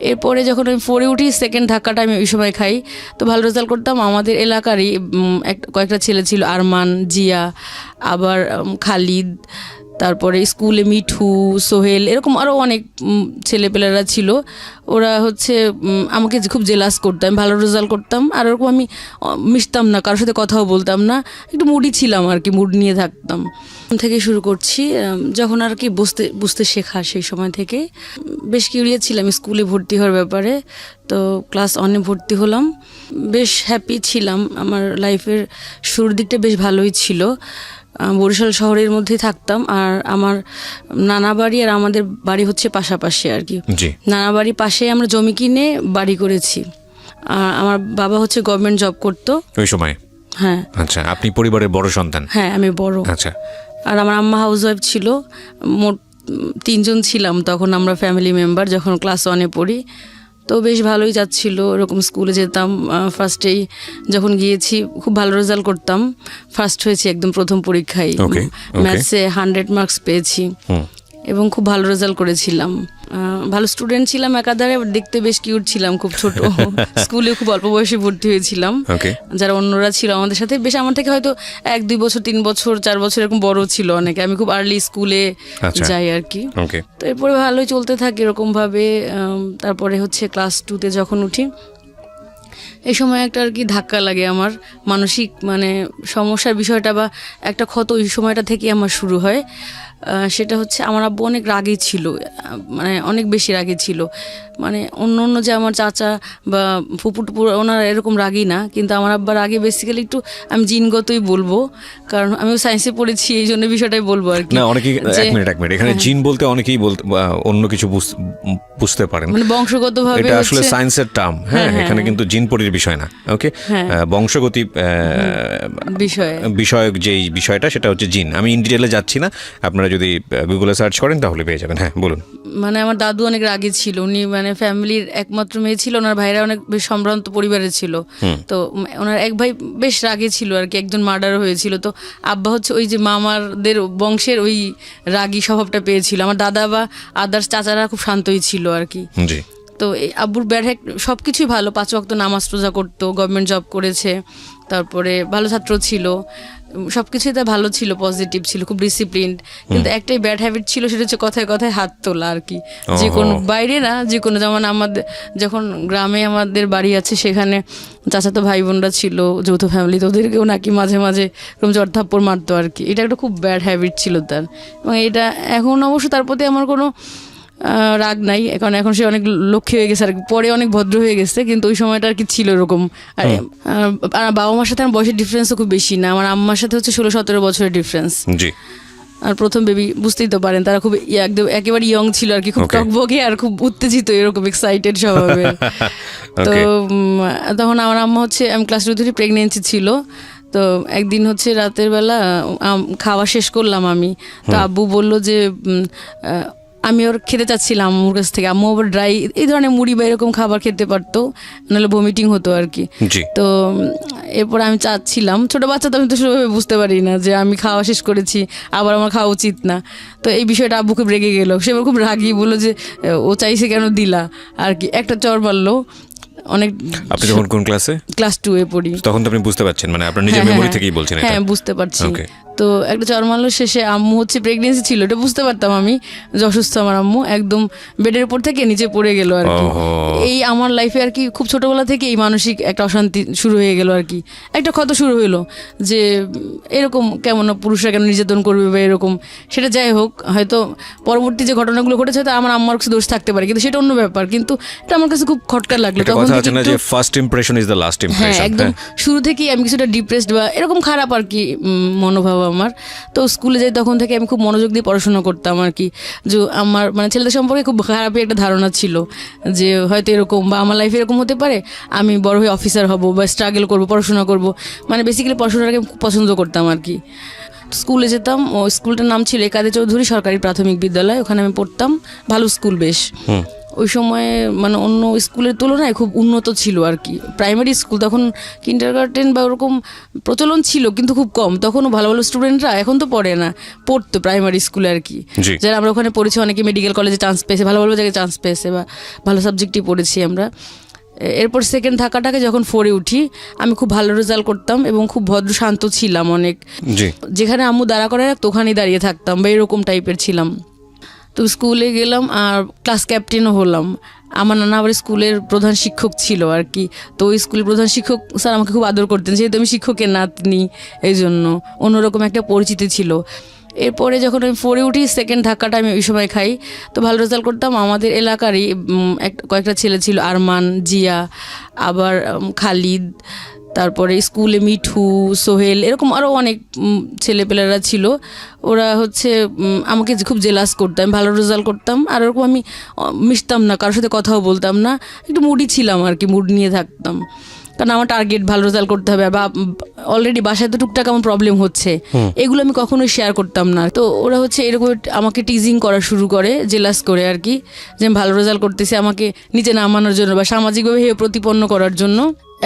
এরপরে যখন আমি 4-এ উঠি, সেকেন্ড ধাক্কাটা আমি ওই সময় খাই। তো ভালো রেজাল্ট করতাম। আমাদের এলাকারই কয়েকটা ছেলে ছিল, আরমান, জিয়া, আবার খালিদ, তারপরে স্কুলে মিঠু, সোহেল, এরকম আরও অনেক ছেলেপেলেরা ছিল। ওরা হচ্ছে আমাকে খুব জেলাস করতো, আমি ভালো রেজাল্ট করতাম। আর ওরকম আমি মিশতাম না, কারোর সাথে কথাও বলতাম না, একটু মুডি ছিলাম আর কি, মুড নিয়ে থাকতাম। থেকে শুরু করছি, যখন আর কি বুঝতে শেখা, সেই সময় থেকে বেশ কিউরিয়াস ছিলাম স্কুলে ভর্তি হওয়ার ব্যাপারে। তো ক্লাস 1-এ ভর্তি হলাম, বেশ হ্যাপি ছিলাম। আমার লাইফের শুরুর দিকটা বেশ ভালোই ছিল। বরিশাল শহরের মধ্যেই থাকতাম, আর আমার নানা বাড়ি আর আমাদের বাড়ি হচ্ছে পাশাপাশি আর কি। নানা বাড়ি পাশে, আমরা জমি কিনে বাড়ি করেছি। আর আমার বাবা হচ্ছে গভর্নমেন্ট জব করতো ওই সময়। হ্যাঁ। আচ্ছা, আপনি পরিবারের বড় সন্তান? হ্যাঁ, আমি বড়। আচ্ছা। আর আমার আম্মা হাউসওয়াইফ ছিল। মোট 3 জন ছিলাম তখন আমরা ফ্যামিলি মেম্বার, যখন ক্লাস 1-এ পড়ি। তো বেশ ভালোই যাচ্ছিল, এরকম স্কুলে যেতাম। ফার্স্টেই যখন গিয়েছি খুব ভালো রেজাল্ট করতাম, ফার্স্ট হয়েছি একদম প্রথম পরীক্ষায়। ম্যাথসে 100 মার্কস পেয়েছি এবং খুব ভালো রেজাল্ট করেছিলাম। ভালো স্টুডেন্ট ছিলাম একাধারে, দেখতে বেশ কিউট ছিলাম, খুব ছোট। স্কুলে খুব অল্প বয়সে ভর্তি হয়েছিলাম। যারা অন্যরা ছিল আমাদের সাথে বেশ আমার থেকে হয়তো 1-2 বছর, 3 বছর, 4 বছর এরকম বড় ছিল অনেকে। আমি খুব আর্লি স্কুলে যাই আর কি। তো এরপরে ভালোই চলতে থাকে এরকম ভাবে। তারপরে হচ্ছে ক্লাস 2-তে যখন উঠি, এই সময় একটা আর কি ধাক্কা লাগে আমার, মানসিক মানে সমস্যার বিষয়টা বা একটা ক্ষত ওই সময়টা থেকে আমার শুরু হয়। সেটা হচ্ছে আমার আব্বু অনেক রাগী ছিল, মানে অনেক বেশি রাগী ছিল। মানে অন্য যে আমার চাচা বা ফুপু টুপুর ওনারা এরকম রাগী না, কিন্তু আমার আব্বা রাগী বেসিক্যালি একটু, আমি জিনগতই বলবো, কারণ আমিও সায়েন্সে পড়েছি, এই জন্য বিষয়টাই বলবো আর কি। না, অনেকেই এক মিনিট এখানে জিন বলতে অনেকেই বলতে অন্য কিছু বুঝতে পারেন, মানে বংশগতভাবে। এটা আসলে সায়েন্সের টার্ম। হ্যাঁ, এখানে কিন্তু জিন পরির বিষয় না। ওকে, বংশগতি বিষয়ক যে বিষয়টা, সেটা হচ্ছে জিন। আমি ইন ডিটেইলে যাচ্ছি না, আপনারা যদি গুগলে সার্চ করেন তাহলে পেয়ে যাবেন। হ্যাঁ, বলুন। মানে আমার দাদু অনেক রাগী ছিল, উনি মানে ফ্যামিলির একমাত্র মেয়ে ছিল, ওনার ভাইরা অনেক বেশ সম্ভ্রান্ত পরিবারের ছিল। তো ওনার এক ভাই বেশ রাগী ছিল আর কি, একজন মার্ডার হয়েছিল। তো আব্বা হচ্ছে ওই যে মামাদের বংশের ওই রাগী স্বভাবটা পেয়েছিল। আমার দাদা বা আদার্স চাচারা খুব শান্তই ছিল আর কি। তো এই আব্বুর ব্যাড হ্যাক সব কিছুই ভালো, 5 ওয়াক্ত নামাজ রোজা করতো, গভর্নমেন্ট জব করেছে, তারপরে ভালো ছাত্র ছিল, সব কিছুই তার ভালো ছিল, পজিটিভ ছিল, খুব ডিসিপ্লিনড। কিন্তু একটাই ব্যাড হ্যাবিট ছিল, সেটা হচ্ছে কথায় কথায় হাত তোলা আর কি। যে কোনো বাইরে না, যে কোনো, যেমন আমাদের যখন গ্রামে আমাদের বাড়ি আছে, সেখানে চাচাতো ভাই বোনরা ছিল, যৌথ ফ্যামিলি, তো ওদেরকেও নাকি মাঝে মাঝে এরকম চড়থাপ্পড় মারতো আর কি। এটা একটা খুব ব্যাড হ্যাবিট ছিল তার। এবং এটা এখন অবশ্য তার প্রতি আমার কোনো রাগ নাই, এখন সে অনেক লক্ষ্মী হয়ে গেছে আর পরে অনেক ভদ্র হয়ে গেছে, কিন্তু ওই সময়টা আর কি ছিল এরকম। আর বাবা মার সাথে আমার বয়সের ডিফারেন্সও খুব বেশি না, আমার আম্মার সাথে হচ্ছে 16-17 বছরের ডিফারেন্স। আর প্রথম বেবি, বুঝতেই তো পারেন, তারা খুব একদম একেবারে ইয়ং ছিল আর কি, খুব টকবকে আর খুব উত্তেজিত, এরকম এক্সাইটেড স্বভাবের। তো তখন আমার আম্মা হচ্ছে, আমি ক্লাস 2 প্রেগনেন্সি ছিল। তো একদিন হচ্ছে রাতের বেলা খাওয়া শেষ করলাম আমি, তো আব্বু বললো যে আমি ওর খেতে চাচ্ছিলাম আম্মুর কাছ থেকে। আম্মু আবার ড্রাই এই ধরনের মুড়ি বা এরকম খাবার খেতে পারতো, নাহলে ভমিটিং হতো আর কি। তো এরপর আমি চাচ্ছিলাম, ছোটো বাচ্চা তো আমি তো সেভাবে বুঝতে পারি না যে আমি খাওয়া শেষ করেছি, আবার আমার খাওয়া উচিত না। তো এই বিষয়টা আব্বু খুব রেগে গেলো, সে খুব রাগি, বললো যে ও চাইছে কেন দিলা আর কি, একটা চর মারলো অনেক। আপনি যখন কোন ক্লাসে? ক্লাস 2-এ পড়ি। তখন তো আপনি বুঝতে পারছেন, মানে আপনার নিজের মেমরি থেকেই বলছেন? হ্যাঁ, বুঝতে পারছি। তো একটা চর মারলো, শেষে আম্মু হচ্ছে প্রেগনেন্সি ছিল, এটা বুঝতে পারতাম আমি যে অসুস্থ আমার আম্মু, একদম বেডের উপর থেকে নিচে পড়ে গেল আর কি। এই আমার লাইফে আর কি খুব ছোটবেলা থেকে এই মানসিক একটা অশান্তি শুরু হয়ে গেল আর কি, একটা ক্ষত শুরু হইলো যে এরকম কেমন পুরুষরা কেন নির্যাতন করবে বা এরকম। সেটা যাই হোক, হয়তো পরবর্তী যে ঘটনাগুলো ঘটেছে হয়তো আমার আম্মার কিছু দোষ থাকতে পারে, কিন্তু সেটা অন্য ব্যাপার। কিন্তু এটা আমার কাছে খুব খটকা লাগলো তখন থেকে। First impression is the last impression. হ্যাঁ, একদম শুরু থেকেই আমি কিছুটা ডিপ্রেসড বা এরকম খারাপ আর কি মনোভাব আমার। তো স্কুলে যাই, তখন থেকে আমি খুব মনোযোগ দিয়ে পড়াশোনা করতাম আর কি। যে আমার মানে ছেলেদের সম্পর্কে খুব খারাপই একটা ধারণা ছিল যে হয়তো এরকম বা আমার লাইফে এরকম হতে পারে, আমি বড় হয়ে অফিসার হব বা স্ট্রাগল করব, পড়াশোনা করব, মানে বেসিক্যালি পড়াশোনাটাকে খুব পছন্দ করতাম আর কি। স্কুলে যেতাম, ও স্কুলটার নাম ছিল একাদে চৌধুরী সরকারি প্রাথমিক বিদ্যালয়, ওখানে আমি পড়তাম, ভালো স্কুল বেশ। ওই সময় মানে অন্য স্কুলের তুলনায় খুব উন্নত ছিল আর কি। প্রাইমারি স্কুল তখন কিন্ডারগার্টেন বা ওরকম প্রচলন ছিল কিন্তু খুব কম, তখনও ভালো ভালো স্টুডেন্টরা, এখন তো পড়ে না, পড়তো প্রাইমারি স্কুলে আর কি। জি। যারা আমরা ওখানে পড়েছি অনেকে মেডিকেল কলেজে চান্স পেয়েছে, ভালো ভালো জায়গায় চান্স পেয়েছে বা ভালো সাবজেক্টই পড়েছি আমরা। এরপর সেকেন্ড ধাক্কাটাকে যখন 4-এ উঠি আমি খুব ভালো রেজাল্ট করতাম এবং খুব ভদ্র শান্ত ছিলাম অনেক। জি। যেখানে আম্মু দাঁড়া করে রাখতো ওখানেই দাঁড়িয়ে থাকতাম বা এরকম টাইপের ছিলাম। তো স্কুলে গেলাম আর ক্লাস ক্যাপ্টেনও হলাম। আমার নানা আবার স্কুলের প্রধান শিক্ষক ছিল আর কি। তো ওই স্কুলের প্রধান শিক্ষক স্যার আমাকে খুব আদর করতেন, যেহেতু আমি শিক্ষকের নাতনি, এই জন্য অন্যরকম একটা পরিচিতি ছিল। এরপরে যখন আমি 4-এ উঠি সেকেন্ড ধাক্কাটা আমি ওই সময় খাই। তো ভালো রেজাল্ট করতাম। আমাদের এলাকারই কয়েকটা ছেলে ছিল, আরমান, জিয়া, আবার খালিদ, তারপরে স্কুলে মিঠু, সোহেল, এরকম আরও অনেক ছেলেপেলেরা ছিল। ওরা হচ্ছে আমাকে খুব জেলাস করতাম, ভালো রেজাল্ট করতাম আর ওরকম আমি মিশতাম না, কারোর সাথে কথাও বলতাম না, একটু মুডি ছিলাম আর কি, মুড নিয়ে থাকতাম। কারণ আমার টার্গেট ভালো রেজাল্ট করতে হবে, বা অলরেডি বাসায় তো টুকটাক আমার প্রবলেম হচ্ছে, এগুলো আমি কখনোই শেয়ার করতাম না। তো ওরা হচ্ছে এরকম আমাকে টিজিং করা শুরু করে, জেলাস করে আর কি, যে আমি ভালো রেজাল্ট করতেছি, আমাকে নিচে নামানোর জন্য বা সামাজিকভাবে হেয় প্রতিপন্ন করার জন্য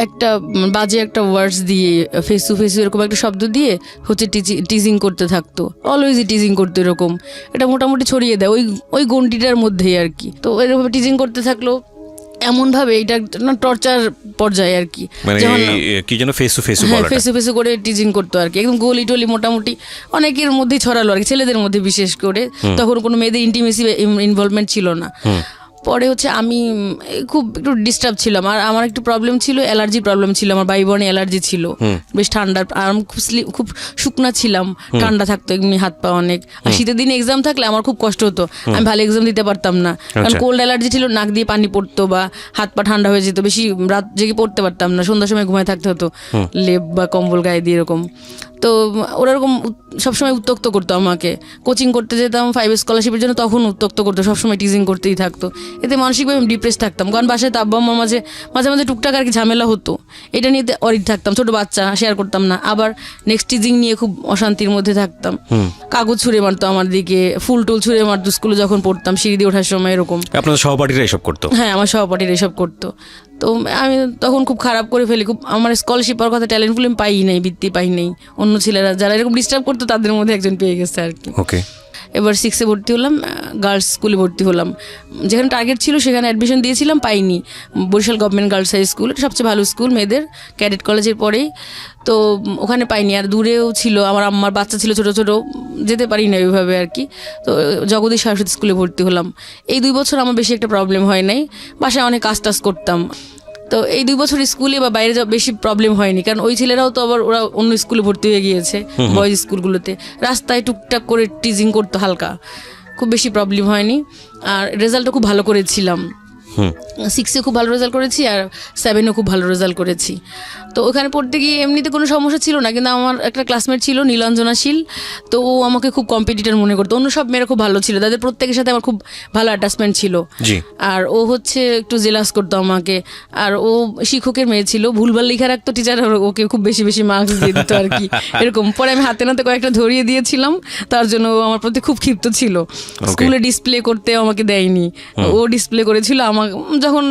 একটা বাজে একটা ওয়ার্ডস দিয়ে, ফেস টু ফেস এরকম একটা শব্দ দিয়ে হচ্ছে টিজিং করতে থাকতো, অলওয়েজই টিজিং করতো এরকম। এটা মোটামুটি ছড়িয়ে দেয় ওই গন্ডিটার মধ্যেই আর কি। তো এরকম টিজিং করতে থাকলো এমনভাবে, এটা না টর্চার পর্যায়ে আর কি, মানে কি যেন ফেস টু ফেস বলাটা, ফেস টু ফেস করে টিজিং করতো আর কি, একদম গলি টলি মোটামুটি অনেকের মধ্যেই ছড়ালো আর কি, ছেলেদের মধ্যে বিশেষ করে। তখন কোনো মেয়েদের ইন্টিমেসি ইনভলভমেন্ট ছিল না। পরে হচ্ছে আমি খুব একটু ডিস্টার্ব ছিলাম, আর আমার একটু প্রবলেম ছিল, অ্যালার্জি প্রবলেম ছিল, আমার বায়ুবর্ণে অ্যালার্জি ছিল, বেশ ঠান্ডা, আর আমি খুব শুকনা ছিলাম, ঠান্ডা থাকতো এমনি হাত পা অনেক। আর শীতের দিনে এক্সাম থাকলে আমার খুব কষ্ট হতো, আমি ভালো এক্সাম দিতে পারতাম না, কারণ কোল্ড অ্যালার্জি ছিল, নাক দিয়ে পানি পড়তো বা হাত পা ঠান্ডা হয়ে যেত, বেশি রাত জেগে পড়তে পারতাম না, সন্ধ্যার সময় ঘুমায় থাকতে হতো লেপ বা কম্বল গায়ে দিয়ে এরকম। তো ওরা এরকম সবসময় উত্তক্ত করতো আমাকে। কোচিং করতে যেতাম 5 স্কলারশিপের জন্য, তখন উত্তক্ত করতো, সবসময় টিজিং করতেই থাকতো। এতে মানসিকভাবে আমি ডিপ্রেস থাকতাম, কারণ বাসায় তো আব্বা আম্মার মাঝে মাঝে মাঝে টুকটাক আর কি ঝামেলা হতো, এটা নিয়ে অরিড থাকতাম, ছোট বাচ্চা, শেয়ার করতাম না। আবার নেক্সট টিজিং নিয়ে খুব অশান্তির মধ্যে থাকতাম, কাগজ ছুঁড়ে মারতো আমার দিকে, ফুল টুল ছুঁড়ে মারতো স্কুলে যখন পড়তাম, সিঁড়ি দিয়ে ওঠার সময় এরকম। আপনাদের সহপাঠীরা এসব করতো? হ্যাঁ, আমার সহপাঠীরা এসব করতো। তো আমি তখন খুব খারাপ করে ফেলি, খুব আমার স্কলারশিপ পাওয়ার কথা, ট্যালেন্ট ফুল আমি পাই নাই, বৃত্তি পাই নাই। অন্য ছেলেরা যারা এরকম ডিস্টার্ব করতো তাদের মধ্যে একজন পেয়ে গেছে আর কি। ওকে। এবার 6-এ ভর্তি হলাম, গার্লস স্কুলে ভর্তি হলাম। যেখানে টার্গেট ছিল সেখানে অ্যাডমিশন দিয়েছিলাম, পাইনি। Barishal government girls high school, সবচেয়ে ভালো স্কুল মেয়েদের, ক্যাডেট কলেজের পরেই। তো ওখানে পাইনি, আর দূরেও ছিল, আমার আম্মার বাচ্চা ছিল ছোটো ছোটো, যেতে পারি না ওইভাবে আর কি। তো জগদীশ সরস্বতী স্কুলে ভর্তি হলাম। এই 2 বছর আমার বেশি একটা প্রবলেম হয় নাই, বাসায় অনেক কাজ টাজ করতাম। তো এই 2 বছর স্কুলে বা বাইরে যাওয়া বেশি প্রবলেম হয়নি, কারণ ওই ছেলেরাও তো আবার ওরা অন্য স্কুলে ভর্তি হয়ে গিয়েছে, বয়েজ স্কুলগুলোতে। রাস্তায় টুকটাক করে টিজিং করতো হালকা, খুব বেশি প্রবলেম হয়নি। আর রেজাল্টও খুব ভালো করেছিলাম, 6-এ খুব ভালো রেজাল্ট করেছি, আর 7-এও খুব ভালো রেজাল্ট করেছি। তো ওখানে পড়তে গিয়ে এমনিতে কোনো সমস্যা ছিল না, কিন্তু আমার একটা ক্লাসমেট ছিল নীলাঞ্জনাশীল, তো ও আমাকে খুব কম্পিটিটর মনে করতো। অন্য সব মেয়েরা খুব ভালো ছিল, তাদের প্রত্যেকের সাথে আমার খুব ভালো অ্যাটাচমেন্ট ছিল। আর ও হচ্ছে একটু জেলাস করতো আমাকে, আর ও শিক্ষকের মেয়ে ছিল, ভুলভাল লেখা রাখতো টিচার, ওকে খুব বেশি বেশি মার্কস দিয়ে দিত আর কি, এরকম। পরে আমি হাতে নাতে কয়েকটা ধরিয়ে দিয়েছিলাম, তার জন্য ও আমার প্রতি খুব ক্ষিপ্ত ছিল। স্কুলে ডিসপ্লে করতে আমাকে দেয়নি, ও ডিসপ্লে করেছিল। আমার যখন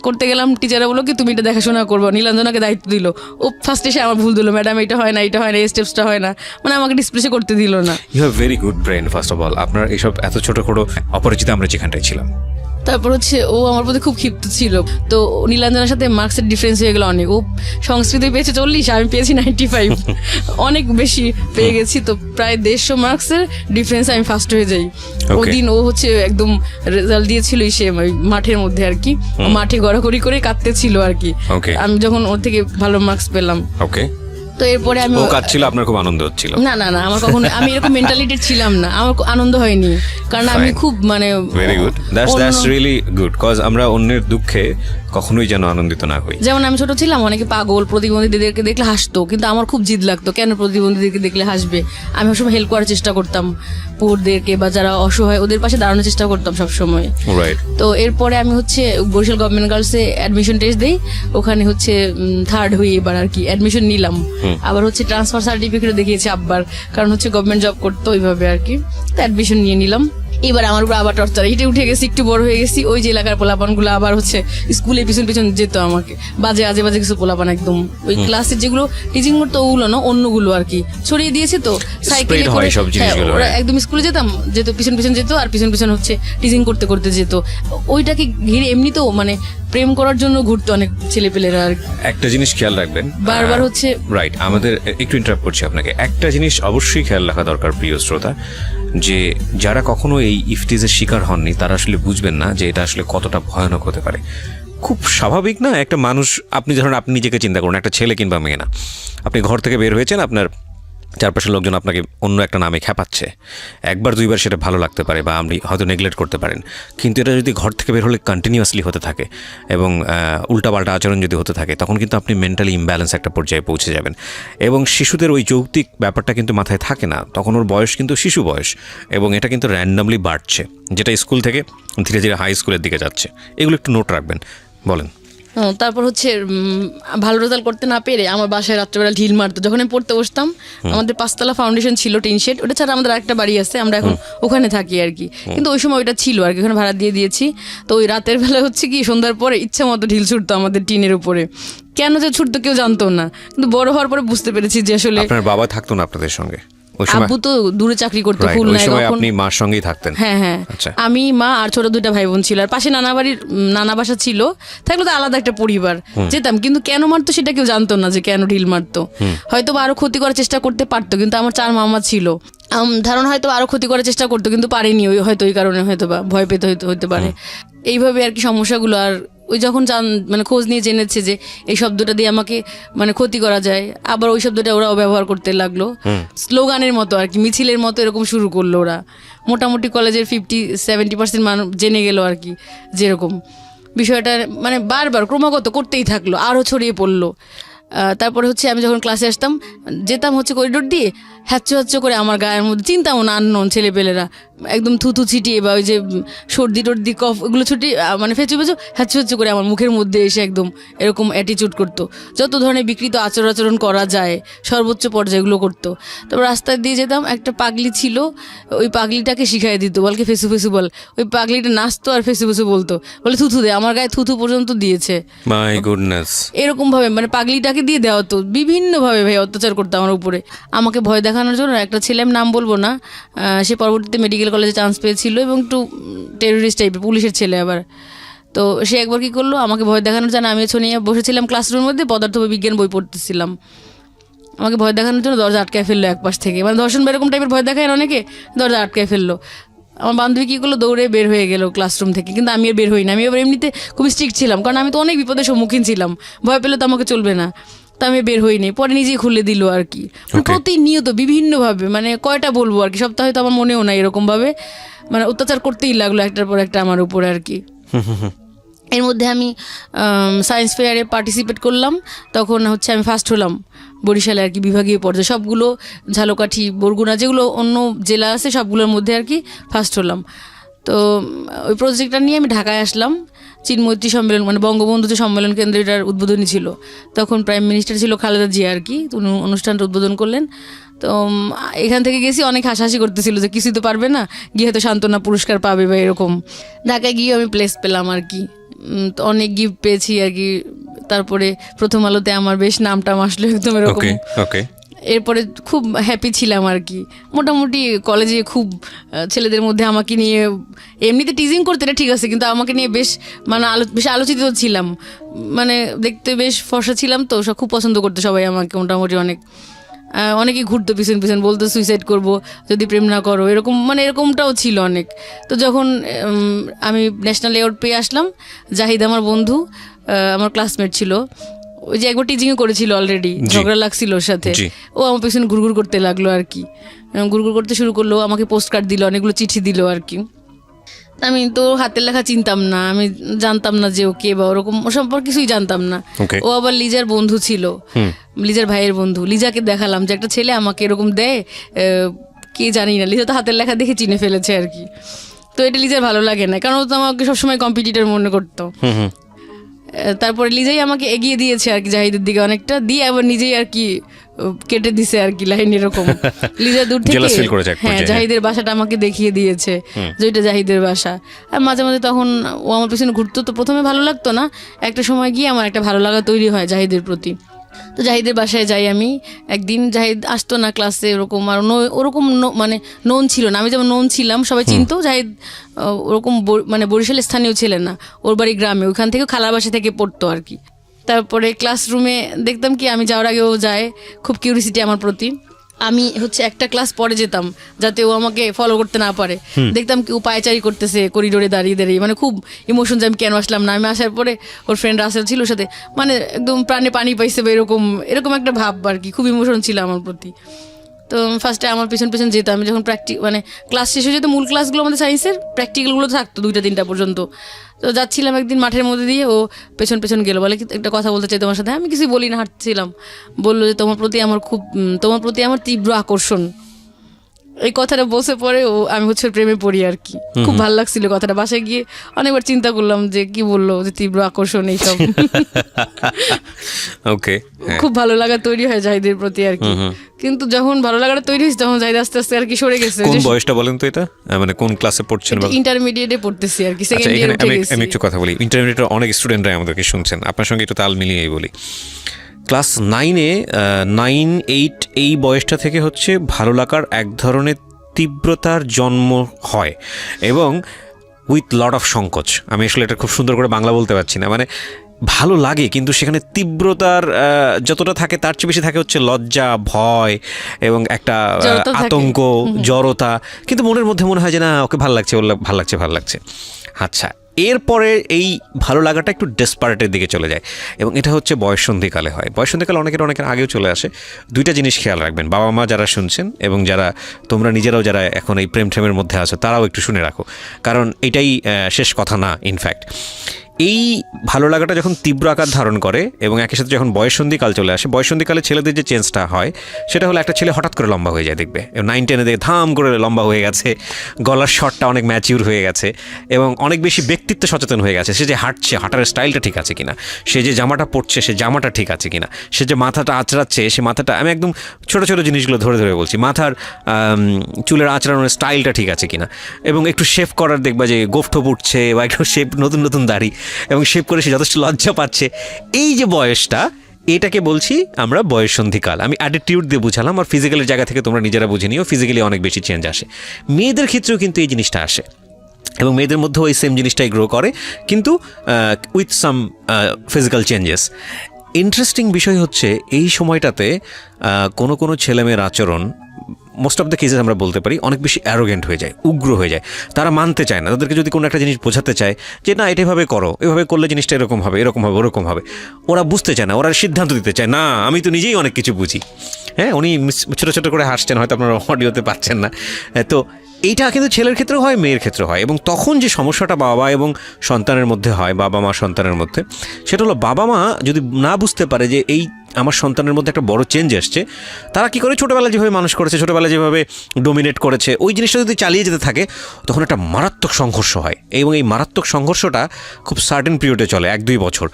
করতে গেলাম, টিচাররা বললো কি তুমি এটা দেখাশোনা করবো, নীলাঞ্জনাকে দায়িত্ব দিল। ও ফার্স্ট এসে আমার ভুল দিল, ম্যাডাম এটা হয় না, এটা হয় না, এই স্টেপসটা হয় না, মানে আমাকে ডিসপ্লে করতে দিল না। You have very good brain first of all. আপনার এইসব এত ছোট ছোটো অপরিচিত আমরা যেখানটায় ছিলাম। তারপর হচ্ছে ও আমার প্রতি খুব ক্ষিপ্ত ছিল। তো নীলাঞ্জনার সাথে মার্কসের ডিফারেন্স হয়ে গেল অনেক। ও সংস্কৃতি পেয়েছে 40, আমি পেয়েছি 95, অনেক বেশি পেয়ে গেছি। তো প্রায় 150 মার্কসের ডিফারেন্স আমি ফার্স্ট হয়ে যাই। ওদিন ও হচ্ছে একদম রেজাল্ট দিয়েছিল সে মাঠের মধ্যে আর কি, মাঠে গড়াগড়ি করে কাঁদতেছিল আর কি, আমি যখন ওর থেকে ভালো মার্কস পেলাম। ওকে। তো এরপরে আমি ও কাঁদছিল, আপনার খুব আনন্দ হচ্ছিল? না না না, আমার কখনো আমি এরকম মেন্টালিটির ছিলাম না, আমার আনন্দ হয়নি, কারণ আমি খুব মানে very good, that's really good, cause আমরা অন্যের দুঃখে কখনোই যেন আনন্দিত না হই। যেমন আমি ছোট ছিলাম, অনেকে পাগল প্রতিবন্ধীদেরকে দেখলে হাসতো, কিন্তু আমার খুব জিদ লাগতো কেন প্রতিবন্ধীদেরকে দেখলে হাসবে। আমি সবসময় হেল্প করার চেষ্টা করতাম, পুরদেরকে বা যারা অসহায় ওদের পাশে দাঁড়ানোর চেষ্টা করতাম সবসময়। তো এরপরে আমি হচ্ছে বরিশাল গভর্নমেন্ট গার্লসে অ্যাডমিশন টেস্ট দিই, ওখানে হচ্ছে 3rd হয়ে এবার আর কি অ্যাডমিশন নিলাম। আবার হচ্ছে ট্রান্সফার সার্টিফিকেট দেখিয়েছি আব্বার, কারণ হচ্ছে গভর্নমেন্ট জব করতো ওইভাবে আর কি। তো অ্যাডমিশন নিয়ে নিলাম। এবার আমার উপর আবার টর্চার, হেঁটে উঠে গেছি, একটু বড় হয়ে গেছি, ওই যে এলাকার পোলাপানগুলো আবার হচ্ছে স্কুলে পিছন পিছন যেত আমাকে, বাজে আজে বাজে কিছু পোলাপান একদম ওই ক্লাসের যেগুলো টিচিং করতো ওগুলো না, অন্যগুলো আর কি ছড়িয়ে দিয়েছে তো সাইকেলে হয় করে। সব জিনিসগুলো, ওরা হ্যাঁ। একদম স্কুলে যেত পিছন পিছন যেত, আর পিছন পিছন হচ্ছে টিচিং করতে করতে যেত। ওইটাকে ঘিরে এমনিতেও মানে প্রেম করার জন্য ঘুরতো অনেক ছেলেপেলেরা আর কি। একটা জিনিস খেয়াল রাখবেন, বারবার হচ্ছে রাইট, আমাদের একটু ইন্টারাপ্ট করছি আপনাকে, একটা জিনিস অবশ্যই খেয়াল রাখা দরকার প্রিয় শ্রোতা, যে যারা কখনো এই ইফটিজের শিকার হননি তারা আসলে বুঝবেন না যে এটা আসলে কতটা ভয়ানক হতে পারে। খুব স্বাভাবিক না একটা মানুষ, আপনি ধরুন আপনি নিজেকে চিন্তা করুন, একটা ছেলে কিংবা মেয়ে না, আপনি ঘর থেকে বের হয়েছেন, আপনার চারপাশের লোকজন আপনাকে অন্য একটা নামে খ্যাপাচ্ছে, একবার দুইবার সেটা ভালো লাগতে পারে বা আপনি হয়তো নেগলেক্ট করতে পারেন, কিন্তু এটা যদি ঘর থেকে বের হলে কন্টিনিউয়াসলি হতে থাকে এবং উল্টাপাল্টা আচরণ যদি হতে থাকে, তখন কিন্তু আপনি মেন্টালি ইমব্যালেন্স একটা পর্যায়ে পৌঁছে যাবেন। এবং শিশুদের ওই যৌক্তিক ব্যাপারটা কিন্তু মাথায় থাকে না, তখন ওর বয়স কিন্তু শিশু বয়স, এবং এটা কিন্তু র্যান্ডামলি বাড়ছে, যেটা স্কুল থেকে ধীরে ধীরে হাই স্কুলের দিকে যাচ্ছে। এগুলো একটু নোট রাখবেন। বলেন। তারপর হচ্ছে ভালো রেজাল্ট করতে না পেরে আমার বাসায় রাত্রেবেলা ঢিল মারতো যখন আমি পড়তে বসতাম। আমাদের 5 তলা ফাউন্ডেশন ছিল, টিন শেড, ওটা ছাড়া আমাদের আরেকটা বাড়ি আছে, আমরা এখন ওখানে থাকি আর কি, কিন্তু ওই সময় ওইটা ছিল আর কি, ওখানে ভাড়া দিয়ে দিয়েছি। তো ওই রাতের বেলা হচ্ছে কি সন্ধ্যার পরে ইচ্ছা মতো ঢিল ছুটতো আমাদের টিনের উপরে, কেন যে ছুটতো কেউ জানতো না, কিন্তু বড় হওয়ার পরে বুঝতে পেরেছি যে আসলে আপনার বাবা থাকতো না আপনাদের সঙ্গে ওই সময়? আব্বু তো দূরে চাকরি করতো, Right, ওই সময় আপনি মার সঙ্গেই থাকতেন? হ্যাঁ, আচ্ছা। আমি, মা আর ছোট 2টা ভাই বোন ছিল, আর পাশে নানা বাসা ছিল, থাকলে তো আলাদা একটা পরিবার, যেতাম, কিন্তু কেন মারতো সেটা কেউ জানতো না যে কেন ঢিল মারতো। হয়তো বা আরো ক্ষতি করার চেষ্টা করতে পারতো, কিন্তু আমার 4 মামা ছিল, ধারণা হয়তো আরো ক্ষতি করার চেষ্টা করতো, কিন্তু পারেনি, হয়তো ওই কারণে হয়তো বা ভয় পেতে হতে পারে। এইভাবে আর কি সমস্যাগুলো। আর ওই যখন মানে খোঁজ নিয়ে জেনেছে যে এই শব্দটা দিয়ে আমাকে মানে ক্ষতি করা যায়, আবার ওই শব্দটা ওরাও ব্যবহার করতে লাগলো, স্লোগানের মতো আর কি, মিছিলের মতো এরকম শুরু করলো ওরা। মোটামুটি কলেজের 50-70% মানুষ জেনে গেল আর কি, যেরকম বিষয়টা মানে বারবার ক্রমাগত করতেই থাকলো, আরও ছড়িয়ে পড়লো। তারপরে হচ্ছে আমি যখন ক্লাসে আসতাম, যেতাম হচ্ছে করিডোর দিয়ে, হ্যাচ্চো হ্যাচ্চো করে আমার গায়ের মধ্যে, চিন্তাও না আননোন ছেলেপেলেরা একদম থুথু ছিটিয়ে বা ওই যে সর্দি টর্দি কফ এগুলো ছুটিয়ে মানে ফেঁচু ফেঁচু হ্যাচ্চো হ্যাচ্চো করে আমার মুখের মধ্যে এসে একদম এরকম অ্যাটিচিউড করতো, যত ধরনের বিকৃত আচরণ করা যায় সর্বোচ্চ পর্যায়গুলো করতো। তারপর রাস্তা দিয়ে যেতাম, একটা পাগলি ছিল, ওই পাগলিটাকে শিখাই দিত, বলকে ফেসু ফেসু বল, ওই পাগলিটা নাচতো আর ফেসু ফেসু বলতো, বলে থুথু দে, আমার গায়ে থুথু পর্যন্ত দিয়েছে। My goodness. এরকম ভাবে মানে পাগলিটাকে দিয়ে দেওয়া হতো, বিভিন্নভাবে ভাই অত্যাচার করতো আমার উপরে। আমাকে ভয় দেখানোর জন্য একটা ছেলে, আমি নাম বলবো না, সে পরবর্তীতে মেডিকেল কলেজে চান্স পেয়েছিল এবং একটু টেররিস্ট টাইপের, পুলিশের ছেলে আবার। তো সে একবার কি করলো, আমাকে ভয় দেখানোর জন্য, আমি নিয়ে বসেছিলাম ক্লাসরুমের মধ্যে, পদার্থবিজ্ঞান বই পড়তেছিলাম, আমাকে ভয় দেখানোর জন্য দরজা আটকায় ফেললো এক পাশ থেকে, মানে ধর্ষণ এরকম টাইপের ভয় দেখায় অনেকে, দরজা আটকায় ফেললো। আমার বান্ধবী কী করলো, দৌড়ে বের হয়ে গেল ক্লাসরুম থেকে, কিন্তু আমি আর বের হই না, আমি এবার এমনিতে খুব স্ট্রিক্ট ছিলাম, কারণ আমি তো অনেক বিপদের সম্মুখীন ছিলাম, ভয় পেলে তো আমাকে চলবে না, তো আমি বের হইনি, পরে নিজেই খুলে দিল আর কি। প্রতিনিয়ত বিভিন্নভাবে, মানে কয়টা বলবো আর কি, সপ্তাহে হয়তো আমার মনেও নাই, এরকমভাবে মানে অত্যাচার করতেই লাগলো একটার পর একটা আমার উপরে আর কি। এর মধ্যে আমি সায়েন্স ফেয়ারে পার্টিসিপেট করলাম, তখন হচ্ছে আমি ফার্স্ট হলাম বরিশালে আর কি, বিভাগীয় পর্যায়ে, সবগুলো ঝালকাঠি, বরগুনা যেগুলো অন্য জেলা আছে সবগুলোর মধ্যে আর কি ফার্স্ট হলাম। তো ওই প্রজেক্টটা নিয়ে আমি ঢাকায় আসলাম, চিনমৈত্রী সম্মেলন মানে বঙ্গবন্ধু যে সম্মেলন কেন্দ্র, এটার উদ্বোধনী ছিল, তখন প্রাইম মিনিস্টার ছিল খালেদা জিয়া আর কি, উনি অনুষ্ঠানটা উদ্বোধন করলেন। তো এখান থেকে গেছি, অনেক হাসাহাসি করতেছিল যে কিছুই তো পারবে না, গিয়ে হয়তো সান্ত্বনা পুরস্কার পাবে বা এরকম। ঢাকায় গিয়ে আমি প্লেস পেলাম আর কি, তো অনেক গিফট পেয়েছি আর কি। তারপরে প্রথম আলোতে আমার বেশ নামটাম আসলো একদম এরকম। এরপরে খুব হ্যাপি ছিলাম আর কি। মোটামুটি কলেজে খুব ছেলেদের মধ্যে আমাকে নিয়ে এমনিতে টিজিং করতে, এটা ঠিক আছে, কিন্তু আমাকে নিয়ে বেশ মানে বেশ আলোচিত ছিলাম, মানে দেখতে বেশ ফর্সা ছিলাম, তো খুব পছন্দ করতো সবাই আমাকে মোটামুটি। অনেকেই ঘুরতো পিছন পিছন, বলতো সুইসাইড করব যদি প্রেম না করো, এরকম মানে এরকমটাও ছিল অনেক। তো যখন আমি ন্যাশনাল অ্যাওয়ার্ড পেয়ে আসলাম, জাহিদ আমার বন্ধু, আমার ক্লাসমেট ছিল, ওই যে একবার টিচিংও করেছিল অলরেডি, ঝগড়া লাগছিল ওর সাথে, ও আমার পেছনে ঘুরঘুর করতে লাগলো আর কি, ঘুরঘুর করতে শুরু করলো, আমাকে পোস্ট কার্ড দিল, অনেকগুলো চিঠি দিল আর কি। আমি তো হাতের লেখা চিনতাম না, আমি জানতাম না যে ও কে বা ওরকম, ও সম্পর্কে কিছুই জানতাম না। ও আবার লিজার বন্ধু ছিল, লিজার ভাইয়ের বন্ধু। লিজাকে দেখালাম যে একটা ছেলে আমাকে এরকম দেয়, কে জানি না, লিজা তো হাতের লেখা দেখে চিনে ফেলেছে আর কি। তো এটা লিজার ভালো লাগে না, কারণ ও তো আমাকে সবসময় কম্পিটিটর মনে করতো। তারপরে লিজাই আমাকে এগিয়ে দিয়েছে আর কি জাহিদের দিকে অনেকটা, দিয়ে আবার নিজেই আর কি কেটে দিছে আর কি লাইন এরকম। লিজা দূর থেকে Jealous feel করেছে এক হ্যাঁ পর্যায়ে। জাহিদের বাসাটা আমাকে দেখিয়ে দিয়েছে যে ওইটা জাহিদের বাসা। আর মাঝে মাঝে তখন ও আমার পিছনে ঘুরতো, তো প্রথমে ভালো লাগতো না, একটা সময় গিয়ে আমার একটা ভালো লাগা তৈরি হয় জাহিদের প্রতি। তো জাহিদের বাসায় যাই আমি একদিন, জাহিদ আসতো না ক্লাসে ওরকম, আর ওরকম মানে নোন ছিল না, আমি যেমন নোন ছিলাম সবাই চিনতো, জাহিদ ওরকম মানে বরিশালের স্থানীয় ছিলেন না, ওর বাড়ি গ্রামে, ওইখান থেকে খালার বাসা থেকে পড়তো আর কি। তারপরে ক্লাসরুমে দেখতাম কি আমি যাওয়ার আগে ও যায়, খুব কিউরিসিটি আমার প্রতি। আমি হচ্ছে একটা ক্লাস পরে যেতাম যাতে ও আমাকে ফলো করতে না পারে, দেখতাম কি ও পায়চারি করতেছে করিডোরে দাঁড়িয়ে দাঁড়িয়ে, মানে খুব ইমোশন যে আমি কেন আসলাম না। আমি আসার পরে ওর ফ্রেন্ড রাসেল ছিল সাথে, মানে একদম প্রাণে পানি পাইছে বা এরকম এরকম একটা ভাব আর কি, খুব ইমোশন ছিল আমার প্রতি। তো ফার্স্টে আমার পেছন পেছন যেতাম, আমি যখন মানে ক্লাস শেষ হয়ে যেত, মূল ক্লাসগুলো আমাদের সায়েন্সের প্র্যাকটিক্যালগুলো থাকতো 2টা-3টা পর্যন্ত। তো যাচ্ছিলাম একদিন মাঠের মধ্যে দিয়ে, ও পেছন পেছন গেলো, বলে কি একটা কথা বলতে চাই তোমার সাথে। আমি কিছুই বলি না, হাঁটছিলাম। বললো যে তোমার প্রতি আমার তীব্র আকর্ষণ। এই কথাটা বসে পরে আমি হচ্ছে প্রেমে পড়ি আর কি। খুব ভালো লাগছিল কথাটা, বাসায় গিয়ে অনেকবার চিন্তা করলাম যে কি বললো, যে তীব্র আকর্ষণ এইসব। ওকে, খুব ভালো লাগা তৈরি হয় জাহিদের প্রতি আর কি। কিন্তু যখন ভালো লাগাটা তৈরি হয়েছে তখন জাহিদ আস্তে আস্তে আর কি সরে গেছে। কোন বয়সটা বলেন তো এটা, মানে কোন ক্লাসে পড়ছেন? ইন্টারমিডিয়েটে পড়তেছি আর কি, আচ্ছা, সেকেন্ড ইয়ারে উঠে গেছি। আমি একটু কথা বলি, ইন্টারমিডিয়েটের অনেক স্টুডেন্টরা আমাদেরকে শুনছেন, আপনার সঙ্গে একটু তাল মিলিয়েই বলি। ক্লাস 9-এ 9-8 এই বয়সটা থেকে হচ্ছে ভালো লাগার এক ধরনের তীব্রতার জন্ম হয়, এবং উইথ লট অফ সংকোচ। আমি আসলে এটা খুব সুন্দর করে বাংলা বলতে পারছি না, মানে ভালো লাগে কিন্তু সেখানে তীব্রতার যতটা থাকে তার চেয়ে বেশি থাকে হচ্ছে লজ্জা, ভয় এবং একটা জড়তা থাকে। আতঙ্ক, জড়তা, কিন্তু মনের মধ্যে মনে হয় যে না ওকে ভালো লাগছে, ভালো লাগছে। আচ্ছা, এরপরে এই ভালো লাগাটা একটু ডেসপারেটের দিকে চলে যায়, এবং এটা হচ্ছে বয়ঃসন্ধিকালে হয়। বয়ঃসন্ধিকালে অনেকের আগেও চলে আসে। 2টা জিনিস খেয়াল রাখবেন, বাবা মা যারা শুনছেন এবং যারা তোমরা নিজেরাও যারা এখন এই প্রেমের মধ্যে আছো, তারাও একটু শুনে রাখো, কারণ এটাই শেষ কথা না। ইনফ্যাক্ট এই ভালো লাগাটা যখন তীব্র আকার ধারণ করে এবং একই সাথে যখন বয়ঃসন্ধিকাল চলে আসে, বয়ঃসন্ধিকালে ছেলেদের যে চেঞ্জটা হয় সেটা হলো একটা ছেলে হঠাৎ করে লম্বা হয়ে যায়, দেখবে 9-10-এ দেখে ধাম করে লম্বা হয়ে গেছে, গলার শটটা অনেক ম্যাচিউর হয়ে গেছে এবং অনেক বেশি ব্যক্তিত্ব সচেতন হয়ে গেছে। সে যে হাঁটছে, হাঁটার স্টাইলটা ঠিক আছে কিনা, সে যে জামাটা পরছে সে জামাটা ঠিক আছে কিনা, সে যে মাথাটা আঁচড়াচ্ছে সে মাথাটা, আমি একদম ছোটো ছোটো জিনিসগুলো ধরে ধরে বলছি, মাথার চুলের আঁচড়ানোর স্টাইলটা ঠিক আছে কিনা, এবং একটু শেভ করার দেখবা যে গোফঠোপ উঠছে বা একটু শেভ, নতুন নতুন দাড়ি, এবং শেভ করে সে যথেষ্ট লজ্জা পাচ্ছে। এই যে বয়সটা, এটাকে বলছি আমরা বয়ঃসন্ধিকাল। আমি অ্যাটিটিউড দিয়ে বুঝালাম, আর ফিজিক্যালের জায়গা থেকে তোমরা নিজেরা বুঝে নিও, ফিজিক্যালি অনেক বেশি চেঞ্জ আসে। মেয়েদের ক্ষেত্রেও কিন্তু এই জিনিসটা আসে, এবং মেয়েদের মধ্যেও এই সেম জিনিসটাই গ্রো করে, কিন্তু with some physical changes. Interesting বিষয় হচ্ছে এই সময়টাতে কোনো কোনো ছেলেমেয়ের আচরণ, মোস্ট অফ দ্য কেসেস আমরা বলতে পারি, অনেক বেশি অ্যারোগেন্ট হয়ে যায়, উগ্র হয়ে যায়। তারা মানতে চায় না, তাদেরকে যদি কোনো একটা জিনিস বোঝাতে চায় যে না এভাবে করো, এভাবে করলে জিনিসটা এরকম হবে, ওরকম হবে, ওরা বুঝতে চায় না, ওরা সিদ্ধান্ত দিতে চায় না, আমি তো নিজেই অনেক কিছু বুঝি। হ্যাঁ, উনি ছোটো ছোটো করে হাসছেন, হয়তো আপনারা অডিওতে পাচ্ছেন না। তো এইটা কিন্তু ছেলের ক্ষেত্রেও হয়, মেয়ের ক্ষেত্রেও হয়, এবং তখন যে সমস্যাটা বাবা এবং সন্তানের মধ্যে হয়, বাবা মা সন্তানের মধ্যে, সেটা হলো বাবা মা যদি না বুঝতে পারে যে এই আমার সন্তানের মধ্যে একটা বড় চেঞ্জ এসছে, তারা কী করে ছোটোবেলায় যেভাবে মানুষ করেছে, ছোটোবেলায় যেভাবে ডোমিনেট করেছে, ওই জিনিসটা যদি চালিয়ে যেতে থাকে তখন একটা মারাত্মক সংঘর্ষ হয়, এবং এই মারাত্মক সংঘর্ষটা খুব সার্টেন পিরিয়ডে চলে 1-2 বছর,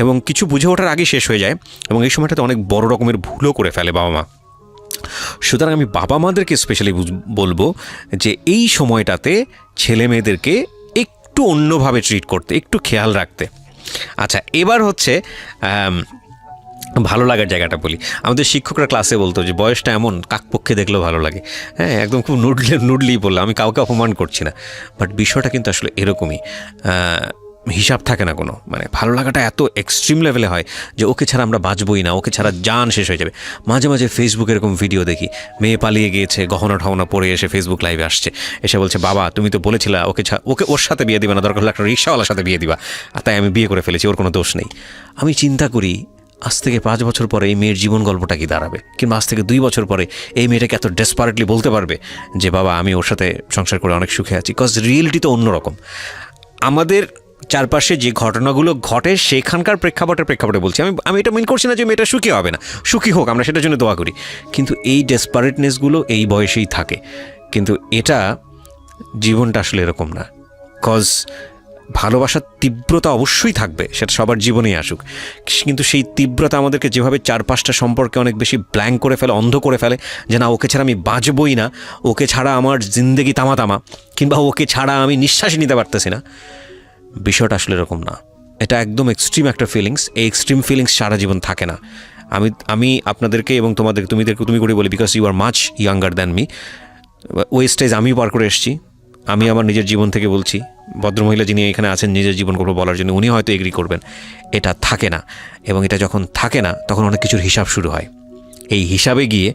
এবং কিছু বুঝে ওঠার আগেই শেষ হয়ে যায়, এবং এই সময়টাতে অনেক বড় রকমের ভুলও করে ফেলে বাবা মা। সুতরাং আমি বাবা মাদেরকে স্পেশালি বলবো যে এই সময়টাতে ছেলে মেয়েদেরকে একটু অন্যভাবে ট্রিট করতে, একটু খেয়াল রাখতে। আচ্ছা, এবার হচ্ছে ভালো লাগার জায়গাটা বলি। আমাদের শিক্ষকরা ক্লাসে বলতো যে বয়সটা এমন, কাকপক্ষে দেখলেও ভালো লাগে। হ্যাঁ, একদম খুব নুডলি বললাম, আমি কাউকে অপমান করছি না, বাট বিষয়টা কিন্তু আসলে এরকমই, হিসাব থাকে না কোনো। মানে ভালো লাগাটা এত এক্সট্রিম লেভেলে হয় যে ওকে ছাড়া আমরা বাঁচবই না, ওকে ছাড়া জান শেষ হয়ে যাবে। মাঝে মাঝে ফেসবুকে এরকম ভিডিও দেখি, মেয়ে পালিয়ে গিয়েছে, গহনা ঠহনা পরে এসে ফেসবুক লাইভে আসছে, এসে বলছে বাবা তুমি তো বলেছিলা ওকে ওর সাথে বিয়ে দিবা না, দরকার হলে একটা রিক্সাওয়ালার সাথে বিয়ে দিবা, আর তাই আমি বিয়ে করে ফেলেছি, ওর কোনো দোষ নেই। আমি চিন্তা করি আজ থেকে 5 বছর পরে এই মেয়ের জীবন গল্পটা কি দাঁড়াবে, কিংবা আজ থেকে 2 বছর পরে এই মেয়েটাকে এত ডেসপারেটলি বলতে পারবে যে বাবা আমি ওর সাথে সংসার করে অনেক সুখে আছি। কজ রিয়েলিটি তো অন্যরকম। আমাদের চারপাশে যে ঘটনাগুলো ঘটে সেখানকার প্রেক্ষাপটে বলছি। আমি এটা মিন করছি না যে মেয়েটা সুখী হবে না, সুখী হোক, আমরা সেটার জন্য দোয়া করি, কিন্তু এই ডেসপারেটনেসগুলো এই বয়সেই থাকে। কিন্তু এটা জীবনটা আসলে এরকম না। কজ ভালোবাসার তীব্রতা অবশ্যই থাকবে, সেটা সবার জীবনেই আসুক, কিন্তু সেই তীব্রতা আমাদেরকে যেভাবে 4-5টা সম্পর্কে অনেক বেশি ব্ল্যাঙ্ক করে ফেলে, অন্ধ করে ফেলে, যে না ওকে ছাড়া আমি বাঁচবই না, ওকে ছাড়া আমার জিন্দেগি তামা তামা, কিংবা ওকে ছাড়া আমি নিঃশ্বাসই নিতে পারতেছি না, বিষয়টা আসলে এরকম না। এটা একদম এক্সট্রিম একটা ফিলিংস। এই এক্সট্রিম ফিলিংস সারা জীবন থাকে না। আমি আপনাদেরকে এবং তুমি করে বলি, because you are much younger than me, ওই স্টেজ আমিও পার করে এসেছি। আমি আমার নিজের জীবন থেকে বলছি, ভদ্রমহিলা যিনি এখানে আছেন নিজের জীবন গল্প বলার জন্য, উনি হয়তো এগ্রি করবেন, এটা থাকে না। এবং এটা যখন থাকে না তখন অনেক কিছুর হিসাব শুরু হয়। এই হিসাবে গিয়ে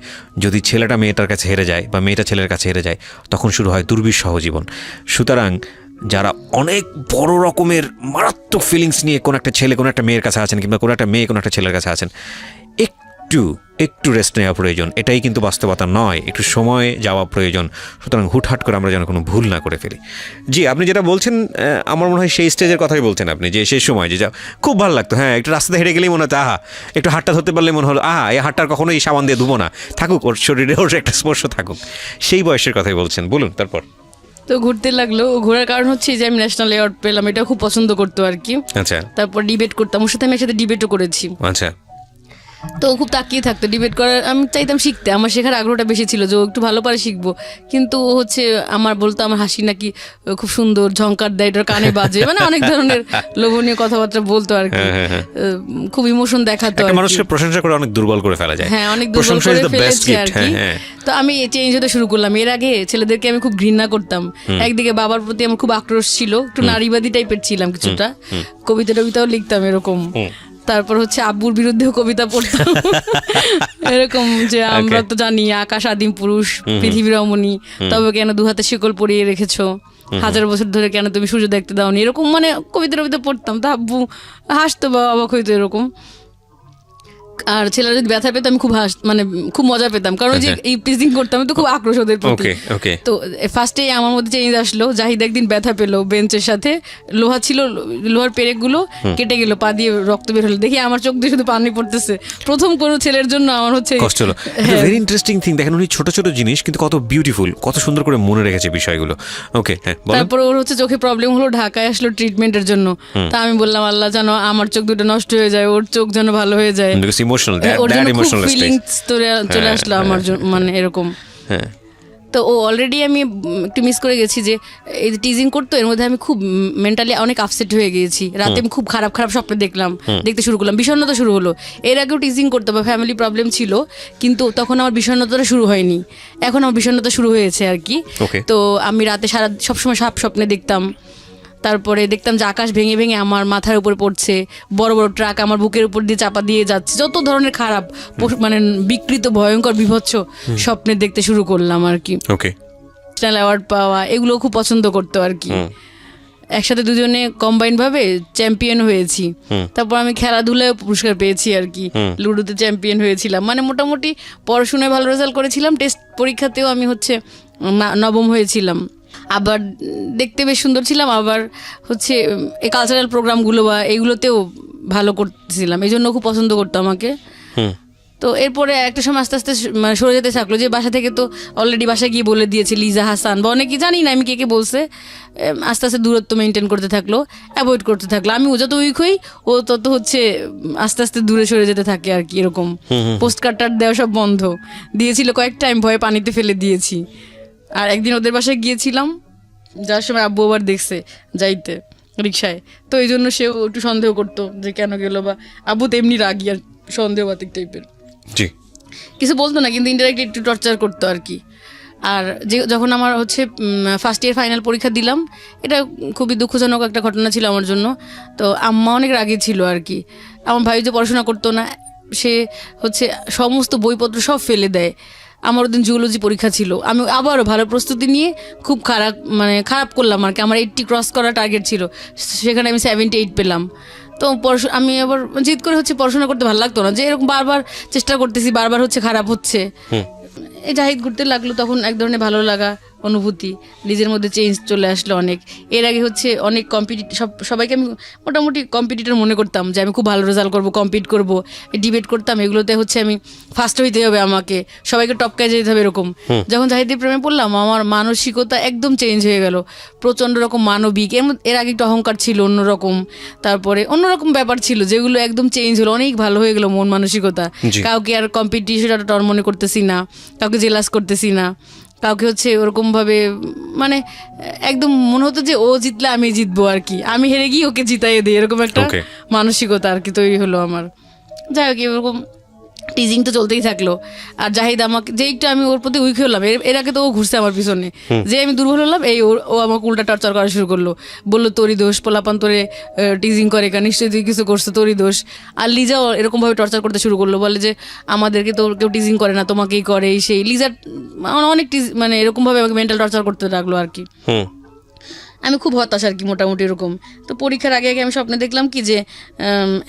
যদি ছেলেটা মেয়েটার কাছে হেরে যায় বা মেয়েটা ছেলের কাছে হেরে যায়, তখন শুরু হয় দুর্বিষহ জীবন। সুতরাং যারা অনেক বড় রকমের মারাত্মক ফিলিংস নিয়ে কোনো একটা ছেলে কোনো একটা মেয়ের কাছে আছেন, কিংবা কোনো একটা মেয়ে কোনো একটা ছেলের কাছে আছেন, একটু রেস্ট নেওয়া প্রয়োজন। এটাই কিন্তু বাস্তবতা নয়, একটু সময় যাওয়া প্রয়োজন। সুতরাং হুটহাট করে আমরা যেন কোনো ভুল না করে ফেলি। জি, আপনি যেটা বলছেন আমার মনে হয় সেই স্টেজের কথাই বলছেন আপনি, যে সেই সময় যে যা খুব ভালো লাগতো, হ্যাঁ একটু রাস্তাতে হেঁটে গেলেই মনে হতো আহা, একটু হাতটা ধরতে পারলে মনে হলো আহা, এই হাতটার কখনো এই সাবান দিয়ে ধুবো না, থাকুক ওর শরীরে, ওর একটা স্পর্শ থাকুক। সেই বয়সের কথাই বলছেন, বলুন তারপর। তো ঘুরতে লাগলো, ঘোরার কারণ হচ্ছে যে আমি ন্যাশনাল অ্যাওয়ার্ড পেলাম, এটা খুব পছন্দ করতো আর কি। আচ্ছা। তারপর ডিবেট করতাম ওর সাথে, আমি একসাথে ডিবেটও করেছি। আচ্ছা। তো ও খুব তাকিয়ে থাকতো ডিবেট করার, আমি চাইতাম শিখতে, আমার শেখার আগ্রহটা বেশি ছিল যে ও একটু ভালো পারে শিখবো। কিন্তু ও হচ্ছে আমার বলতো আমার হাসি নাকি খুব সুন্দর, ঝংকার দেয়, এটার কানে বাজে, মানে অনেক ধরনের লোভনীয় কথাবার্তা বলতো আর কি, খুব ইমোশন দেখাতো। মানুষকে প্রশংসা করে অনেক দুর্বল করে ফেলা যায়। হ্যাঁ, অনেক দুর্বল করে ফেলেছে আর কি। তো আমি চেঞ্জ হতে শুরু করলাম। এর আগে ছেলেদেরকে আমি খুব ঘৃণা করতাম। একদিকে বাবার প্রতি আমার খুব আক্রোশ ছিল, একটু নারীবাদী টাইপের ছিলাম কিছুটা, কবিতাও লিখতাম এরকম। তারপর হচ্ছে আব্বুর বিরুদ্ধেও কবিতা পড়তাম এরকম, যে আমরা তো জানি আকাশ আদিম পুরুষ, পৃথিবী রমণী, তবে কেন দু হাতে শিকল পরিয়ে রেখেছো, 1000 বছর ধরে কেন তুমি সূর্য দেখতে দাওনি, এরকম মানে কবিতা পড়তাম। তা আব্বু হাসতো বা অবাক হইতো এরকম। আর ছেলেরা যদি ব্যথা পেতো আমি খুব মানে খুব মজা পেতাম, কারণ যে এই টিজিং করতাম তো খুব আক্রোশ ওদের প্রতি। তো ফার্স্টে আমার মধ্যে চেঞ্জ আসলো। জাহিদ একদিন ব্যথা পেলো বেঞ্চের সাথে, লোহা ছিল, লোহার পেরেকগুলো কেটে গেল, পা দিয়ে রক্ত বের হলো, দেখি আমার চোখ দিয়ে শুধু পানি পড়তেছে। প্রথম কোনো ছেলের জন্য আমার হচ্ছে কষ্ট হলো। ভেরি ইন্টারেস্টিং থিং, দেখেন উনি ছোট ছোট জিনিস কিন্তু কত বিউটিফুল, কত সুন্দর করে মনে রেখেছে বিষয়গুলো। ওকে, তারপর ওর হচ্ছে চোখে প্রবলেম হলো, ঢাকায় আসলো ট্রিটমেন্টের জন্য। তা আমি বললাম আল্লাহ জানো আমার চোখ দুটো নষ্ট হয়ে যায়, ওর চোখ যেন ভালো হয়ে যায়। চলে আসলো আমার মানে এরকম। তো ও অলরেডি আমি একটু মিস করে গেছি যে এই টিজিং করতো, এর মধ্যে আমি খুব মেন্টালি অনেক আপসেট হয়ে গিয়েছি। রাতে আমি খুব খারাপ স্বপ্ন দেখতে শুরু করলাম, বিষণ্ণতা শুরু হলো। এর আগেও টিজিং করতো বা ফ্যামিলি প্রবলেম ছিল, কিন্তু তখন আমার বিষণ্ণতাটা শুরু হয়নি, এখন আমার বিষণ্ণতা শুরু হয়েছে আর কি। তো আমি রাতে সবসময় স্বপ্নে দেখতাম। তারপরে দেখতাম যে আকাশ ভেঙে ভেঙে আমার মাথার উপর পড়ছে, বড় বড় ট্রাক আমার বুকের উপর দিয়ে চাপা দিয়ে যাচ্ছে, যত ধরনের খারাপ মানে বিকৃত ভয়ঙ্কর বিভৎস স্বপ্নে দেখতে শুরু করলাম আর কি। ন্যাশনাল অ্যাওয়ার্ড পাওয়া এগুলো খুব পছন্দ করতো আর কি। একসাথে দুজনে কম্বাইন ভাবে চ্যাম্পিয়ন হয়েছি। তারপর আমি খেলাধুলায় পুরস্কার পেয়েছি আর কি, লুডোতে চ্যাম্পিয়ন হয়েছিলাম। মানে মোটামুটি পড়াশোনায় ভালো রেজাল্ট করেছিলাম, টেস্ট পরীক্ষাতেও আমি হচ্ছে 9ম হয়েছিলাম। আবার দেখতে বেশ সুন্দর ছিলাম, আবার হচ্ছে এই কালচারাল প্রোগ্রামগুলো বা এইগুলোতেও ভালো করতেছিলাম, এই জন্য খুব পছন্দ করতো আমাকে। তো এরপরে একটা সময় আস্তে আস্তে মানে সরে যেতে থাকলো, যে বাসা থেকে তো অলরেডি বাসায় গিয়ে বলে দিয়েছে লিজা হাসান বা অনেকেই, জানি না আমি কে বলছে। আস্তে আস্তে দূরত্ব মেনটেন করতে থাকলো, অ্যাভয়েড করতে থাকলো। আমি ও যত উইক হই ও তত হচ্ছে আস্তে আস্তে দূরে সরে যেতে থাকে আর কি এরকম। পোস্ট কার্ড দেওয়া সব বন্ধ দিয়েছিল কয়েক টাইম, ভয়ে পানিতে ফেলে দিয়েছি। আর একদিন ওদের বাসায় গিয়েছিলাম, যার সময় আব্বু আবার দেখছে যাইতে রিক্সায়, তো এই জন্য সেও একটু সন্দেহ করতো যে কেন গেল, বা আব্বু তো এমনি রাগি আর সন্দেহবাতিক টাইপের, কিছু বলতো না কিন্তু ইনডাইরেক্টলি একটু টর্চার করতো আর কি। আর যখন আমার হচ্ছে ফার্স্ট ইয়ার ফাইনাল পরীক্ষা দিলাম, এটা খুবই দুঃখজনক একটা ঘটনা ছিল আমার জন্য। তো আম্মা অনেক রাগী ছিল আর কি। আমার ভাই যে পড়াশোনা করতো না, সে হচ্ছে সমস্ত বইপত্র সব ফেলে দেয়। আমার ওদিন জুওলজি পরীক্ষা ছিল, আমি আবারও ভালো প্রস্তুতি নিয়ে খুব খারাপ করলাম আর কি। আমার 80 ক্রস করা টার্গেট ছিল, সেখানে আমি 78 পেলাম। তো আমি আবার জিদ করে হচ্ছে পড়াশোনা করতে ভালো লাগতো না, যে এরকম বারবার চেষ্টা করতেছি, বারবার হচ্ছে খারাপ হচ্ছে। এই জাহিদ ঘুরতে লাগলো, তখন এক ধরনের ভালো লাগা অনুভূতি, নিজের মধ্যে চেঞ্জ চলে আসলো অনেক। এর আগে হচ্ছে অনেক সবাইকে আমি মোটামুটি কম্পিটিটর মনে করতাম, যে আমি খুব ভালো রেজাল্ট করবো, কম্পিট করবো, ডিবেট করতাম, এগুলোতে হচ্ছে আমি ফার্স্ট হইতে হবে, আমাকে সবাইকে টপকায় যেতে হবে এরকম। যখন জাহিদের প্রেমে পড়লাম আমার মানসিকতা একদম চেঞ্জ হয়ে গেল, প্রচণ্ড রকম মানবিক। এর আগে একটু অহংকার ছিল অন্যরকম, তারপরে অন্যরকম ব্যাপার ছিল যেগুলো একদম চেঞ্জ হলো, অনেক ভালো হয়ে গেল মন মানসিকতা। কাউকে আর কম্পিটিশনটা টর মনে করতেছি না, কাউকে জেলাস করতেছি না, কাউকে হচ্ছে ওরকমভাবে মানে একদম মনে হতো যে ও জিতলে আমি জিতবো আর কি, আমি হেরে গিয়ে ওকে জিতাইয়ে দিই, এরকম একটা মানসিকতা আর কি তৈরি হলো আমার। যাই হোক, এরকম টিজিং তো চলতেই থাকলো। আর জাহিদ আমাকে যে একটু আমি ওর প্রতি উইক হলাম, এর আগে তো ও ঘুরছে আমার পিছনে, যে আমি দুর্বল হলাম এই ও আমাকে উল্টা টর্চার করা শুরু করলো, বললো তোরই দোষ, পোলাপান তোরে টিজিং করে কেন, নিশ্চয়ই তুই কিছু করছো, তোরই দোষ। আর লিজাও এরকমভাবে টর্চার করতে শুরু করলো, বলে যে আমাদেরকে তো কেউ টিজিং করে না, তোমাকেই করে, সেই লিজার অনেক মানে এরকমভাবে আমাকে মেন্টাল টর্চার করতে লাগলো আর কি। আমি খুব হতাশ আর কি মোটামুটি এরকম। তো পরীক্ষার আগে আগে আমি স্বপ্নে দেখলাম কি যে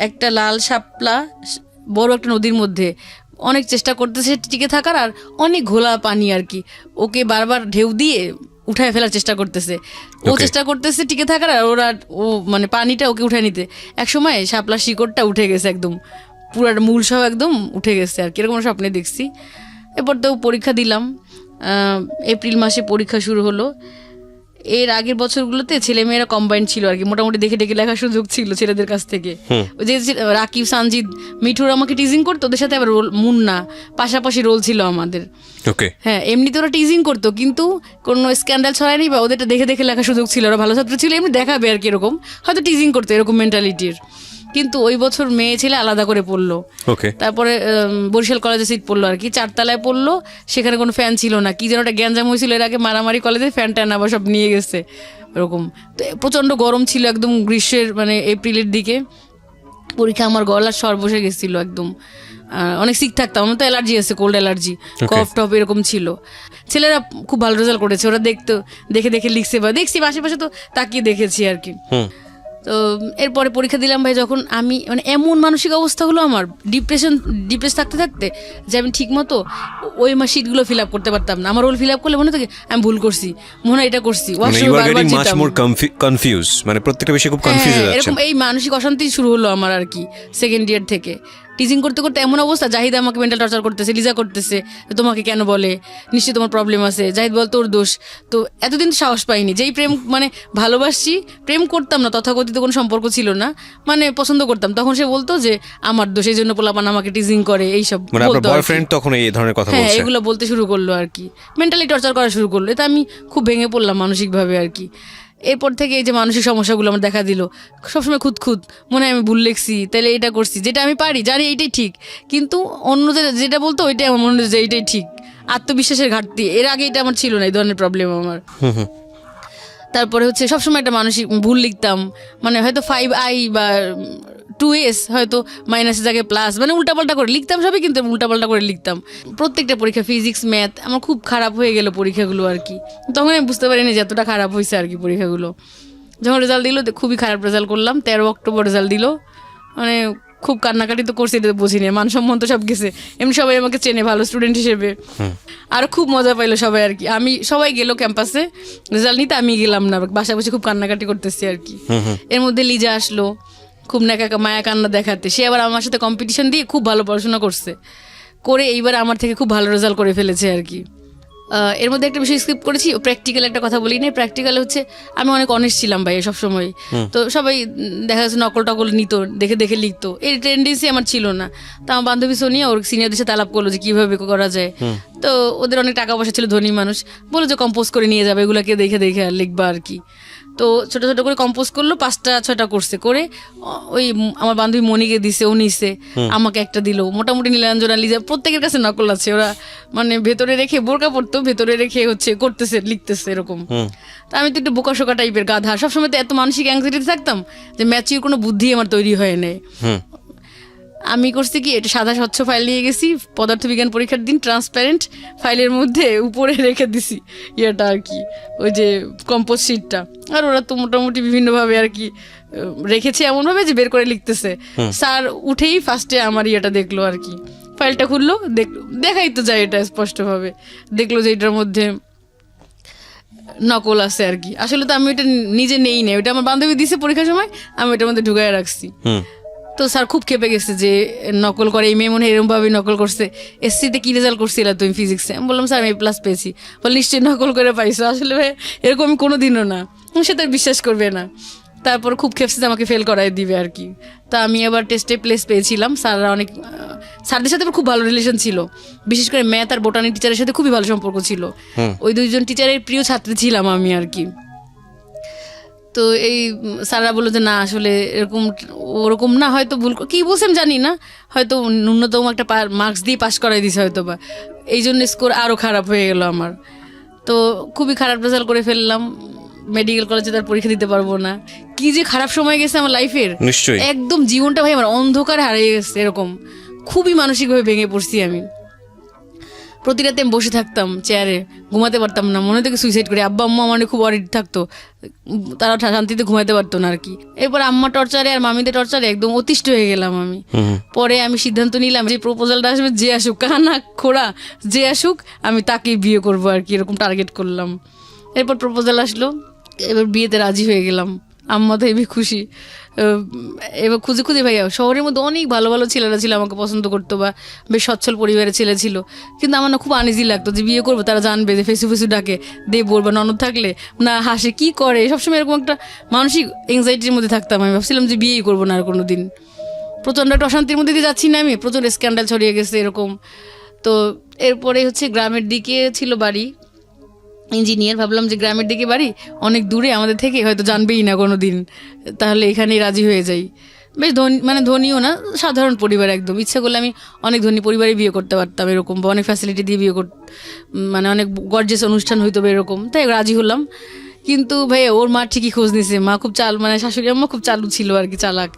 একটা লাল শাপলা বড় একটা নদীর মধ্যে অনেক চেষ্টা করতেছে টিকে থাকার, আর অনেক ঘোলা পানি আর কি, ওকে বারবার ঢেউ দিয়ে উঠায় ফেলার চেষ্টা করতেছে, ও চেষ্টা করতেছে টিকে থাকার, আর ও মানে পানিটা ওকে উঠায় নিতে। একসময় শাপলা শিকড়টা উঠে গেছে একদম, পুরো মূল সহ একদম উঠে গেছে আর কি, এরকম স্বপ্নে দেখছি। এরপর তো পরীক্ষা দিলাম, এপ্রিল মাসে পরীক্ষা শুরু হলো। এর আগের বছরগুলোতে ছেলেমেয়েরা কম্বাইন্ড ছিল আর কি, মোটামুটি দেখে দেখে লেখার সুযোগ ছিল ছেলেদের কাছ থেকে। যে রাকিব, সানজিদ, মিঠুর আমাকে টিজিং করতো, ওদের সাথে আবার মুন্না পাশাপাশি রোল ছিল আমাদের। হ্যাঁ, এমনিতে ওরা টিজিং করতো কিন্তু কোনো স্ক্যান্ডাল ছড়ায়নি, বা ওদেরটা দেখে দেখে লেখার সুযোগ ছিল, ওরা ভালো ছাত্র ছিল, এমনি দেখাবে আর কি, এরকম হয়তো টিজিং করতো এরকম মেন্টালিটির। কিন্তু ওই বছর মেয়ে ছেলে আলাদা করে পড়লো। তারপরে বরিশাল কলেজে সিট পড়লো আর কি, 4 তলায় পড়লো, সেখানে কোনো ফ্যান ছিল না, কি যেন একটা গ্যাঞ্জাম হয়েছিল এর আগে, মারামারি কলেজে ফ্যান ট্যান আবার সব নিয়ে গেছে এরকম। তো প্রচণ্ড গরম ছিল একদম, গ্রীষ্মের মানে এপ্রিলের দিকে পরীক্ষা, আমার গলার স্বর বসে গেছিলো একদম, অনেক সিক থাকতাম, আমার তো অ্যালার্জি আছে, কোল্ড অ্যালার্জি, কফ টফ এরকম ছিল। ছেলেরা খুব ভালো রেজাল্ট করেছে, ওরা দেখে দেখে লিখছে, বা দেখছি আশেপাশে তো তাকিয়ে দেখেছি আর কি। এরপরে পরীক্ষা দিলাম ভাই, যখন আমি মানে এমন মানসিক অবস্থা হলো আমার, ডিপ্রেস থাকতে থাকতে, যে আমি ঠিক মতো ওই শিটগুলো ফিল আপ করতে পারতাম না। আমার রোল ফিল আপ করলে মনে থাকে আমি ভুল করছি, মনে হয় এটা করছি, এরকম এই মানসিক অশান্তি শুরু হলো আমার আর কি সেকেন্ড ইয়ার থেকে। টিচিং করতে করতে এমন অবস্থা, জাহিদ আমাকে মেন্টাল টর্চার করতেছে, লিজা করতেছে, তোমাকে কেন বলে, নিশ্চয়ই তোমার প্রবলেম আছে, জাহিদ বল তোর দোষ। তো এতদিন সাহস পাইনি, যেই প্রেম মানে ভালোবাসছি, প্রেম করতাম না, তথাকথিত কোনো সম্পর্ক ছিল না, মানে পছন্দ করতাম, তখন সে বলতো যে আমার দোষ, এই জন্য পোলাপান আমাকে টিচিং করে, এইসব এগুলো বলতে শুরু করলো আর কি, মেন্টালি টর্চার করা শুরু করলো। এটা আমি খুব ভেঙে পড়লাম মানসিকভাবে আর কি। এরপর থেকে এই যে মানসিক সমস্যাগুলো আমার দেখা দিল, সবসময় খুঁত মনে হয় আমি ভুল লিখছি, তাহলে এটা করছি, যেটা আমি পারি জানি এইটাই ঠিক, কিন্তু অন্যদের যেটা বলতো ওইটাই আমার মনে হয় যে এইটাই ঠিক, আত্মবিশ্বাসের ঘাটতি। এর আগে এটা আমার ছিল না, এই ধরনের প্রবলেম আমার। তারপরে হচ্ছে সবসময় একটা মানসিক ভুল লিখতাম, মানে হয়তো 5i বা 2s হয়তো মাইনাসের জায়গায় প্লাস, মানে উল্টাপাল্টা করে লিখতাম সবই, কিন্তু উল্টাপাল্টা করে লিখতাম প্রত্যেকটা পরীক্ষা। ফিজিক্স, ম্যাথ আমার খুব খারাপ হয়ে গেল পরীক্ষাগুলো আর কি, তখন আমি বুঝতে পারিনি যে এতটা খারাপ হয়েছে আর কি পরীক্ষাগুলো। যখন রেজাল্ট দিল খুবই খারাপ রেজাল্ট করলাম, 13 অক্টোবর রেজাল্ট দিল, মানে খুব কান্নাকাটি তো করছি, এটা বুঝিনি, মানসম্মান তো সব গেছে, এমনি সবাই আমাকে চেনে ভালো স্টুডেন্ট হিসেবে, আর খুব মজা পাইলো সবাই আর কি। সবাই গেল ক্যাম্পাসে রেজাল্ট নিতে, আমি গেলাম না, বাসায় বসে খুব কান্নাকাটি করতেছি আর কি। এর মধ্যে লিজা আসলো খুব মায়া কান্না দেখাতে, সে আবার আমার সাথে কম্পিটিশন দিয়ে খুব ভালো পড়াশোনা করে এইবার আমার থেকে খুব ভালো রেজাল্ট করে ফেলেছে আর কি। এর মধ্যে একটা বিষয় স্কিপ করেছি, প্র্যাকটিক্যাল একটা কথা বলি না। প্র্যাকটিক্যাল হচ্ছে আমি অনেক অনেস্ট ছিলাম ভাই সবসময়, তো সবাই দেখা যাচ্ছে নকল টকল নিত, দেখে দেখে লিখতো, এই টেন্ডেন্সি আমার ছিল না। তো আমার বান্ধবী সোনিয়া ওর সিনিয়রদের সাথে আলাপ করলো যে কীভাবে করা যায়, তো ওদের অনেক টাকা পয়সা ছিল, ধনী মানুষ, বলো যে কম্পোজ করে নিয়ে যাবে, এগুলোকে দেখে দেখে লিখবা আর কি। তো ছোটো ছোটো করে কম্পোজ করলো, 5টা-6টা করছে, করে ওই আমার বান্ধবী মনিকে দিছে, ও নিছে, আমাকে একটা দিল। মোটামুটি নীলাঞ্জনা, লিজা প্রত্যেকের কাছে নকল আছে, ওরা মানে ভেতরে রেখে বোরকা পড়তো, ভেতরে রেখে হচ্ছে করতেছে, লিখতেছে এরকম। তা আমি তো একটু বোকাশোকা টাইপের গাধা, সবসময় তো এত মানসিক অ্যাংজাইটিতে থাকতাম যে ম্যাচিউর কোনো বুদ্ধি আমার তৈরি হয় নাই। আমি করছি কি, এটা সাদা স্বচ্ছ ফাইল নিয়ে গেছি, পদার্থবিজ্ঞান পরীক্ষার দিন ট্রান্সপারেন্ট ফাইলের মধ্যে উপরে রেখে দিছি ইয়েটা আর কি, ওই যে কম্পোজ শিটটা। আর ওরা তো মোটামুটি বিভিন্নভাবে আর কি রেখেছে, এমনভাবে যে বের করে লিখতেছে। স্যার উঠেই ফার্স্টে আমার ইয়েটা দেখলো আর কি, ফাইলটা খুললো, দেখাই তো যায় এটা স্পষ্টভাবে, দেখলো যে এটার মধ্যে নকল আছে আর কি। আসলে তো আমি ওটা নিজে নেই না, ওটা আমার বান্ধবী দিছে পরীক্ষার সময়, আমি ওটার মধ্যে ঢুকায় রাখছি। তো স্যার খুব খেপে গেছে যে নকল করে, এই মেয়ে মনে হয় এরকম ভাবে নকল করছে, এসসিতে কি রেজাল্ট করছিল তুমি ফিজিক্সে? আমি বললাম স্যার আমি A+ পেয়েছি। বলে নিশ্চয়ই নকল করে পাইছো। আসলে ভাই এরকম আমি কোনোদিনও না, সে তো আর বিশ্বাস করবে না। তারপর খুব খেপছে যে আমাকে ফেল করাই দিবে আর কি। তা আমি আবার টেস্টে প্লেস পেয়েছিলাম। স্যাররা অনেক, স্যারদের সাথে আমার খুব ভালো রিলেশন ছিল, বিশেষ করে ম্যাথ আর বোটানি টিচারের সাথে খুবই ভালো সম্পর্ক ছিল। ওই দুইজন টিচারের প্রিয় ছাত্রী ছিলাম আমি আর কি। তো এই স্যাররা বললো যে না আসলে এরকম ওরকম না, হয়তো ভুল কি বলছেন জানি না, হয়তো ন্যূনতম একটা মার্কস দিয়ে পাস করাই দিছে হয়তো বা, এই জন্য স্কোর আরও খারাপ হয়ে গেল আমার। তো খুবই খারাপ রেজাল্ট করে ফেললাম, মেডিকেল কলেজে তার পরীক্ষা দিতে পারবো না। কি যে খারাপ সময় গেছে আমার লাইফের, নিশ্চয়ই একদম জীবনটা ভাই আমার অন্ধকারে হারিয়ে গেছে এরকম। খুবই মানসিকভাবে ভেঙে পড়ছি আমি। প্রতি রাতে আমি বসে থাকতাম চেয়ারে, ঘুমাতে পারতাম না, মনে থেকে সুইসাইড করি। আব্বা আম্মা মানে খুব অরিড থাকতো, তারা শান্তিতে ঘুমাতে পারতো না আর কি। এরপর আম্মা টর্চারে আর মামিদের টর্চারে একদম অতিষ্ঠ হয়ে গেলাম আমি। পরে আমি সিদ্ধান্ত নিলাম যে প্রপোজালটা আসবে, যে আসুক, কানা খোড়া যে আসুক, আমি তাকেই বিয়ে করবো আর কি, এরকম টার্গেট করলাম। এরপর প্রপোজাল আসলো, এবার বিয়েতে রাজি হয়ে গেলাম। আম্মা তো হেবি খুশি। এবার খুঁজে খুঁজে ভাইয়া শহরের মধ্যে অনেক ভালো ভালো ছেলেরা ছিল, আমাকে পছন্দ করতো বা বেশ সচ্ছল পরিবারের ছেলে ছিল, কিন্তু আমার না খুব আনইজি লাগতো যে বিয়ে করবো, তারা জানবে যে ফেসু ফেসু ডাকে, দেবর বা ননদ থাকলে না হাসে, কি করে, সবসময় এরকম একটা মানসিক এংজাইটির মধ্যে থাকতাম। আমি ভাবছিলাম যে বিয়েই করবো না আর কোনো দিন। প্রচণ্ড একটা অশান্তির মধ্যে দিয়ে যাচ্ছি না আমি, প্রচণ্ড স্ক্যান্ডাল ছড়িয়ে গেছে এরকম। তো এরপরে হচ্ছে গ্রামের দিকে ছিল বাড়ি, ইঞ্জিনিয়ার। ভাবলাম যে গ্রামের দিকে বাড়ি, অনেক দূরে আমাদের থেকে, হয়তো জানবেই না কোনো দিন, তাহলে এখানেই রাজি হয়ে যাই। বেশ ধনী, মানে ধনীও না, সাধারণ পরিবার একদম। ইচ্ছা করলে আমি অনেক ধনী পরিবারে বিয়ে করতে পারতাম এরকম, বা অনেক ফ্যাসিলিটি দিয়ে বিয়ে মানে অনেক গর্জেস অনুষ্ঠান হইতো এরকম, তাই রাজি হলাম। কিন্তু ভাই ওর মা ঠিকই খোঁজ নিছে, মা খুব মানে শাশুড়ি আম্মা খুব চালু ছিল আর কি, চালাক।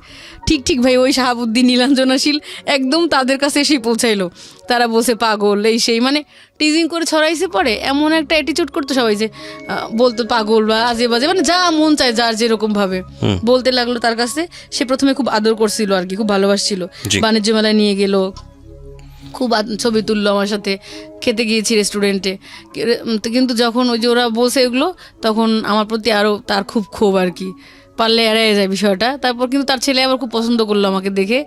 ঠিক ভাই ওই শাহাবুদ্দিন নীলাঞ্জনাশীল একদম তাদের কাছে এসেই পৌঁছাইলো। তারা বসে পাগল এই সেই, মানে টিজিং করে ছড়াইছে। পরে এমন একটা অ্যাটিচিউড করতো সবাই যে বলতো পাগল বা আজে বাজে, মানে যা মন চায় যার যেরকম ভাবে বলতে লাগলো তার কাছে। সে প্রথমে খুব আদর করছিল আর কি, খুব ভালোবাসছিল, বাণিজ্য মেলায় নিয়ে গেল, খুব ছবি তুললো আমার সাথে, খেতে গিয়েছি রেস্টুরেন্টে। কিন্তু যখন ওই যে ওরা বলছে এগুলো, তখন আমার প্রতি আরও তার খুব ক্ষোভ আর কি, পারলে এড়াই যায় বিষয়টা। তারপর কিন্তু তার ছেলে আবার খুব পছন্দ করলো আমাকে দেখে,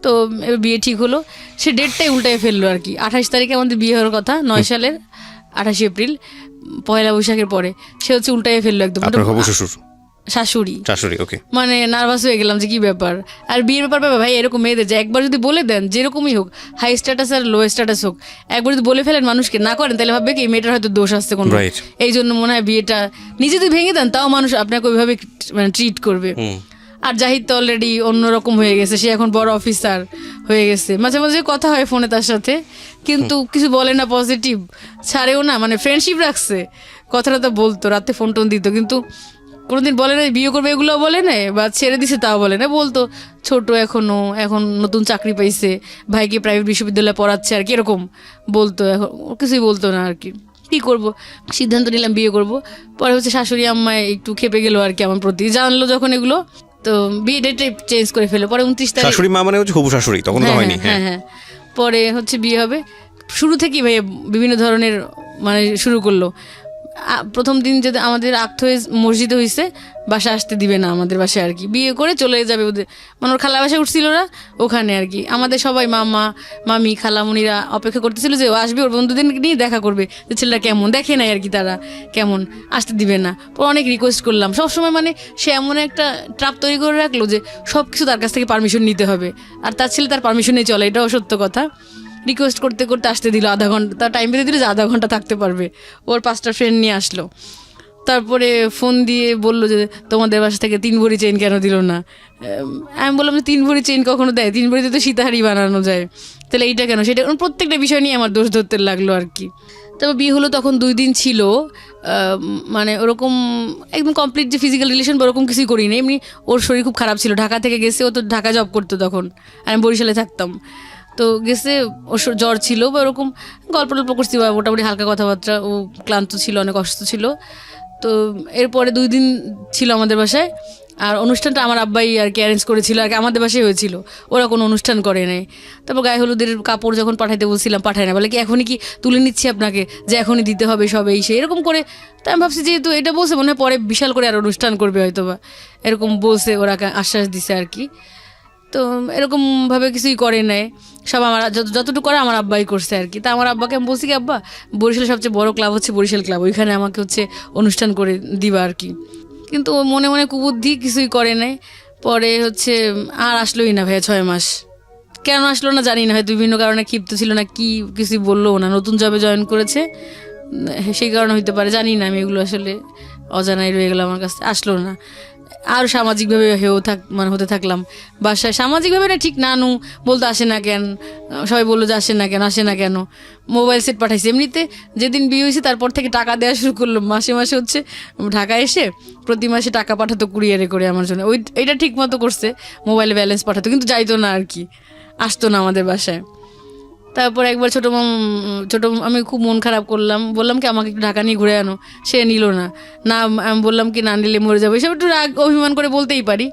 তো এবার বিয়ে ঠিক হলো। সে ডেটটাই উল্টায় ফেললো আর কি। 28 তারিখে আমাদের বিয়ে হওয়ার কথা, 9 সালের 28 এপ্রিল, পয়লা বৈশাখের পরে সে হচ্ছে উল্টায় ফেললো একদম। শাশুড়ি, ওকে। মানে নার্ভাস হয়ে গেলাম যে কি ব্যাপার। আর বিয়ের ব্যাপার ভাই এরকম মেয়েদের যে একবার যদি বলে দেন, যেরকমই হোক, হাই স্ট্যাটাস আর লো স্ট্যাটাস হোক, একবার যদি বলে ফেলেন মানুষকে, না করেন, তাহলে ভাববে কি মেয়েটার হয়তো দোষ আসছে কোনো। এই জন্য মনে হয় বিয়েটা নিজে যদি ভেঙে দেন, তাও মানুষ আপনাকে ওইভাবে মানে ট্রিট করবে। আর জাহিদ তো অলরেডি অন্যরকম হয়ে গেছে, সে এখন বড় অফিসার হয়ে গেছে। মাঝে মাঝে কথা হয় ফোনে তার সাথে, কিন্তু কিছু বলে না, পজিটিভ ছাড়েও না, মানে ফ্রেন্ডশিপ রাখছে। কথাটা তো বলতো, রাতে ফোন টোন দিত, কিন্তু কোনোদিন বলে না বিয়ে করবে, এগুলো বলে না, বা ছেড়ে দিছে তাও বলে না। বলতো ছোট এখনো, এখন নতুন চাকরি পাইছে, ভাইকে প্রাইভেট বিশ্ববিদ্যালয়ে পড়াচ্ছে আর কি, এরকম বলতো। এখন কিছুই বলতো না আর কি। কী করবো, সিদ্ধান্ত নিলাম বিয়ে করব। পরে হচ্ছে শাশুড়ি আম্মায় একটু খেপে গেলো আর কি আমার প্রতি, জানলো যখন এগুলো, তো বিয়ে ডেটে চেঞ্জ করে ফেলো। পরে 29 তারিখ, শাশুড়ি মা মানে হচ্ছে হবু শাশুড়ি, তখন তো হয়নি। হ্যাঁ, পরে হচ্ছে বিয়ে হবে। শুরু থেকেই ভাই বিভিন্ন ধরনের মানে শুরু করলো। প্রথম দিন যদি আমাদের আক্ত হয়ে মসজিদে হয়েছে, বাসা আসতে দিবে না আমাদের বাসায় আর কি, বিয়ে করে চলে যাবে ওদের, মানে ওর খালা বাসায় উঠছিল না ওখানে আর কি। আমাদের সবাই মামা মামি খালামুনিরা অপেক্ষা করতেছিল যে ও আসবে, ওর বন্ধুদের নিয়ে দেখা করবে, যে ছেলেটা কেমন, দেখে নাই আর কি তারা কেমন, আসতে দিবে না। পর অনেক রিকোয়েস্ট করলাম সবসময়, মানে সে এমন একটা ট্রাপ তৈরি করে রাখলো যে সব কিছু তার কাছ থেকে পারমিশন নিতে হবে, আর তার ছেলে তার পারমিশনেই চলে, এটাও সত্য কথা। রিকোয়েস্ট করতে করতে আসতে দিল, আধা ঘন্টা তার টাইম পেতে দিল যে আধা ঘন্টা থাকতে পারবে। ওর 5টা ফ্রেন্ড নিয়ে আসলো। তারপরে ফোন দিয়ে বললো যে তোমাদের বাসা থেকে 3 ভরি চেইন কেন দিল না? আমি বললাম যে 3 ভরি চেইন কখনো দেয়? 3 ভরিতে তো সীতাহারি বানানো যায়, তাহলে এইটা কেন? সেটা প্রত্যেকটা বিষয় নিয়ে আমার দোষ ধরতে লাগলো আর কি। তবে বিয়ে হলো তখন 2 দিন ছিল, মানে ওরকম একদম কমপ্লিট যে ফিজিক্যাল রিলেশন বা ওরকম কিছুই করিনি। এমনি ওর শরীর খুব খারাপ ছিল, ঢাকা থেকে গেছে, ও তো ঢাকা জব করতো তখন, আমি বরিশালে থাকতাম। তো গেছে, ওর জ্বর ছিল বা ওরকম গল্প টল্প করছি, বা মোটামুটি হালকা কথাবার্তা, ও ক্লান্ত ছিল, অনেক অসুস্থ ছিল। তো এরপরে 2 দিন ছিল আমাদের বাসায়। আর অনুষ্ঠানটা আমার আব্বাই আর কি অ্যারেঞ্জ করেছিল আর কি, আমাদের বাসায় হয়েছিল, ওরা কোনো অনুষ্ঠান করে নাই। তারপর গায়ে হলুদের কাপড় যখন পাঠাইতে বলছিলাম পাঠায় না, বলে কি এখনই কি তুলে নিচ্ছি আপনাকে, যে এখনই দিতে হবে সব এই সে এরকম করে। তাই আমি ভাবছি যেহেতু এটা বলছে মনে হয় পরে বিশাল করে আর অনুষ্ঠান করবে হয়তো বা, এরকম বলছে ওরা, আশ্বাস দিছে আর কি। তো এরকমভাবে কিছুই করে নাই, সব আমার যতটুকু করে আমার আব্বাই করছে আর কি। তা আমার আব্বাকে আমি বলছি কি আব্বা, বরিশালের সবচেয়ে বড় ক্লাব হচ্ছে বরিশাল ক্লাব, ওইখানে আমাকে হচ্ছে অনুষ্ঠান করে দিবা আর কি। কিন্তু ও মনে মনে কুবুদ্ধি, কিছুই করে নাই। পরে হচ্ছে আর আসলোই না ভাইয়া 6 মাস। কেন আসলো না জানি না, হয়তো বিভিন্ন কারণে ক্ষিপ্ত ছিল না কি, কিছুই বললো না, নতুন জবে জয়েন করেছে সেই কারণে হইতে পারে, জানি না আমি, এগুলো আসলে অজানাই রয়ে গেলো আমার কাছে, আসলো না। আর সামাজিকভাবে হতে থাকলাম বাসায়, সামাজিকভাবে না ঠিক নানু বলতে আসে না কেন, সবাই বললো যে আসে না কেন। মোবাইল সেট পাঠাইছে, এমনিতে যেদিন বিয়ে হয়েছে তারপর থেকে টাকা দেওয়া শুরু করলো, মাসে মাসে হচ্ছে ঢাকায় এসে প্রতি মাসে টাকা পাঠাতো কুরিয়ারে করে আমার জন্য, এইটা ঠিক মতো করছে, মোবাইলে ব্যালেন্স পাঠাতো, কিন্তু যাইতো না আর কি, আসতো না আমাদের বাসায়। তারপর একবার ছোটো আমি খুব মন খারাপ করলাম, বললাম কি আমাকে একটু ঢাকা নিয়ে ঘুরে আনো, সে নিল না। আমি বললাম কি না নিলে মরে যাবো, এসব একটু রাগ অভিমান করে বলতেই পারি।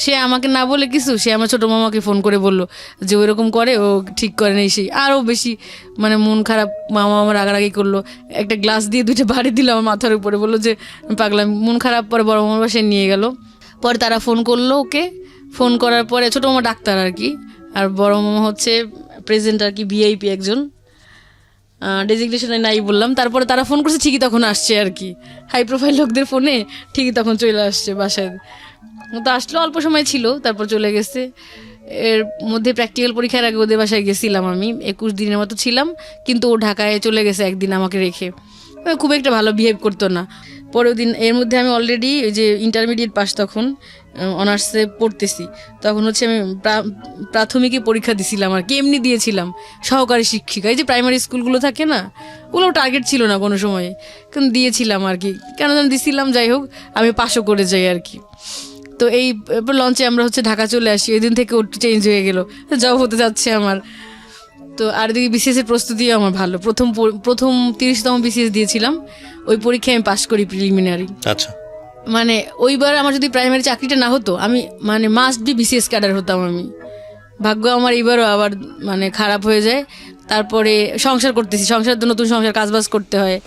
সে আমাকে না বলে কিছু, সে আমার ছোটো মামাকে ফোন করে বললো যে ওইরকম করে, ও ঠিক করে নেই, সেই আরও বেশি মানে মন খারাপ, মামা আমার রাগারাগি করলো, একটা গ্লাস দিয়ে 2টা বাড়ি দিল আমার মাথার উপরে, বললো যে পাগলাম, মন খারাপ। পরে বড় মামার বাসায় নিয়ে গেল, পরে তারা ফোন করলো ওকে, ফোন করার পরে ছোটো মামা ডাক্তার আর কি, আর বড় মামা হচ্ছে প্রেজেন্ট আর কি, ভিআইপি একজন, ডেজিগনেশনে নাই বললাম। তারপরে তারা ফোন করছে, ঠিকই তখন আসছে আর কি, হাই প্রোফাইল লোকদের ফোনে ঠিকই তখন চলে আসছে বাসায়। তো আসলো, অল্প সময় ছিল, তারপর চলে গেছে। এর মধ্যে প্র্যাকটিক্যাল পরীক্ষার আগে ওদের বাসায় গেছিলাম আমি, 21 দিনের মতো ছিলাম, কিন্তু ও ঢাকায় চলে গেছে একদিন আমাকে রেখে, খুব একটা ভালো বিহেভ করতো না। পরের দিন এর মধ্যে আমি অলরেডি ওই যে ইন্টারমিডিয়েট পাস, তখন অনার্সে পড়তেছি, তখন হচ্ছে আমি প্রাথমিকে পরীক্ষা দিছিলাম আর কি, এমনি দিয়েছিলাম সহকারী শিক্ষিকা, এই যে প্রাইমারি স্কুলগুলো থাকে না, ওগুলো টার্গেট ছিল না কোনো সময়ে, কিন্তু দিয়েছিলাম আর কি, কেন যেন দিছিলাম, যাই হোক আমি পাশও করে যাই আর কি। তো এই লঞ্চে আমরা হচ্ছে ঢাকা চলে আসি, ওই দিন থেকে ওটা চেঞ্জ হয়ে গেল, জব হতে যাচ্ছে আমার। তো আর এদিকে বিসিএস এর প্রস্তুতিও আমার ভালো, প্রথম 30তম বিসিএস দিয়েছিলাম, ওই পরীক্ষায় আমি পাশ করি প্রিলিমিনারি। আচ্ছা, মানে ওইবার আমার যদি প্রাইমারি চাকরিটা না হতো, আমি মানে মাস্ট বি বিসিএস ক্যাডার হতাম আমি। ভাগ্য আমার এইবারও আবার মানে খারাপ হয়ে যায়। তারপরে সংসার করতেছি, সংসার তো নতুন সংসার, কাজবাজ করতে হয়,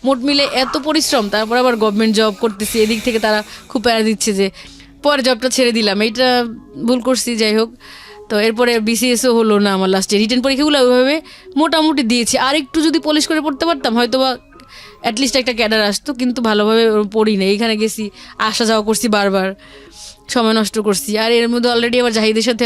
মোট মিলে এত পরিশ্রম, তারপর আবার গভর্নমেন্ট জব করতেছি, এদিক থেকে তারা খুব প্যারা দিচ্ছে যে পরে জবটা ছেড়ে দিলাম, এইটা ভুল করছি, যাই হোক। তো এরপরে বিসিএসও হলো না আমার, লাস্টে রিটেন পরীক্ষাগুলো ওইভাবে মোটামুটি দিয়েছি, আর একটু যদি পলিশ করে পড়তে পারতাম হয়তো বা অ্যাটলিস্ট একটা ক্যাডার আসতো, কিন্তু ভালোভাবে পড়ি না, এইখানে গেছি আসা যাওয়া করছি, বারবার সময় নষ্ট করছি। আর এর মধ্যে অলরেডি আবার জাহিদের সাথে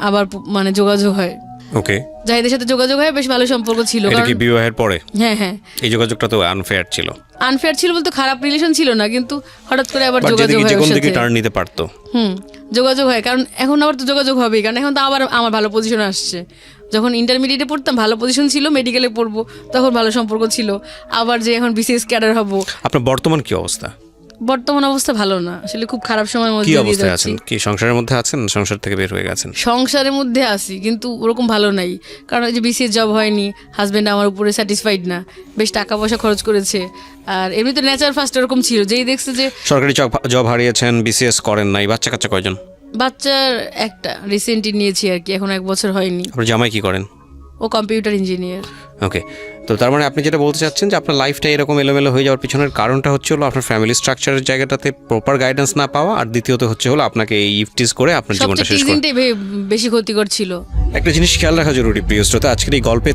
আবার মানে যোগাযোগ হয়, ওকে, জাহিদের সাথে যোগাযোগ হয়, বেশ ভালো সম্পর্ক ছিল। এটা কি বিবাহের পরে? হ্যাঁ, এই যোগাযোগটা তো আনফেয়ার ছিল। আনফেয়ার ছিল বলতে খারাপ রিলেশন ছিল না, কিন্তু হঠাৎ করে আবার যোগাযোগ হয়, কোন দিকে টার্ন নিতে পারতো। যোগাযোগ হয়, কারণ এখন আবার তো যোগাযোগ হবেই, কারণ এখন তো আবার আমার ভালো পজিশন আসছে। যখন ইন্টারমিডিয়েটে পড়তাম ভালো পজিশন ছিল, মেডিকেলে পড়বো তখন ভালো সম্পর্ক ছিল, আবার যে এখন বিসিএস ক্যাডার হব। আপনার বর্তমান কি অবস্থা? বর্তমান অবস্থা ভালো না, আসলে খুব খারাপ সময়ের মধ্যে কি দিয়ে অবস্থায় যাচ্ছি। আছেন? কি সংসারের মধ্যে আছেন? সংসার থেকে বের হয়ে গেছেন? সংসারের মধ্যে আছি, কিন্তু ওরকম ভালো নাই, কারণ ওই যে বিসিএস জব হয়নি, হাজবেন্ড আমার উপরে স্যাটিসফাইড না, বেশ টাকা পয়সা খরচ করেছে। আর এমনি তো নেচার ফার্স্ট এরকম ছিল, যেই দেখছে যে সরকারি জব হারিয়েছেন, বিসিএস করেন নাই, বাচ্চা কাচ্চা কয়জন? বাচ্চার একটা রিসেন্টলি নিয়েছি আর কি, এখন 1 বছর হয়নি। আপনার জামাই কি করেন? ও কম্পিউটার ইঞ্জিনিয়ার। ওকে, তো তার মানে আপনি যেটা বলতে চাচ্ছেন যে আপনার লাইফটা এরকম এলোমেলো হয়ে যাওয়ার পিছনের কারণটা হচ্ছে হলো আপনার ফ্যামিলি স্ট্রাকচারের জায়গাটাতে প্রপার গাইডেন্স না পাওয়া, আর দ্বিতীয়ত হচ্ছে হলো আপনাকে এই ইফটিজ করে আপনার জীবনটা শেষ করা। সবচেয়ে বেশি ক্ষতিকর ছিল। একটা জিনিস খেয়াল রাখা জরুরি প্রিয় শ্রোতা, আজকের এই গল্পে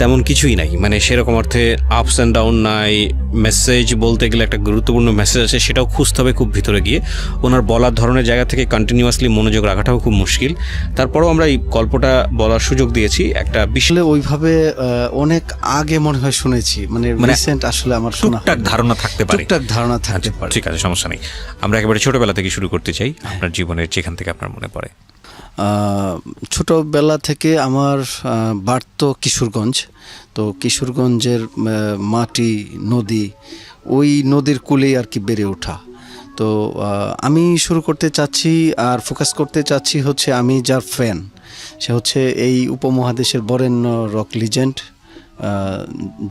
তেমন কিছুই নাই, মানে সেরকম অর্থে আপস অ্যান্ড ডাউন নাই। মেসেজ বলতে গেলে একটা গুরুত্বপূর্ণ মেসেজ আছে, সেটাও খুঁজতে হবে খুব ভিতরে গিয়ে। ওনার বলার ধরনের জায়গা থেকে কন্টিনিউয়াসলি মনোযোগ রাখাটাও খুব মুশকিল। তারপরেও আমরা এই গল্পটা বলার সুযোগ দিয়েছি একটা আসলে ওইভাবে অনেক আগে মনে হয় শুনেছি, মানে রিসেন্ট আসলে আমার শোনা টুকটাক ধারণা থাকতে পারে। ঠিক আছে, সমস্যা নেই। আমরা একেবারে ছোটবেলা থেকে শুরু করতে চাই, আপনার জীবনের যেখান থেকে আপনার মনে পড়ে। ছোটবেলা থেকে আমার বাড়তো কিশোরগঞ্জ, তো কিশোরগঞ্জের মাটি নদী, ওই নদীর কূলেই আর কি বেড়ে ওঠা। তো আমি শুরু করতে চাচ্ছি আর ফোকাস করতে চাচ্ছি হচ্ছে আমি যার ফ্যান, সে হচ্ছে এই উপমহাদেশের বরেণ্য রক লিজেন্ড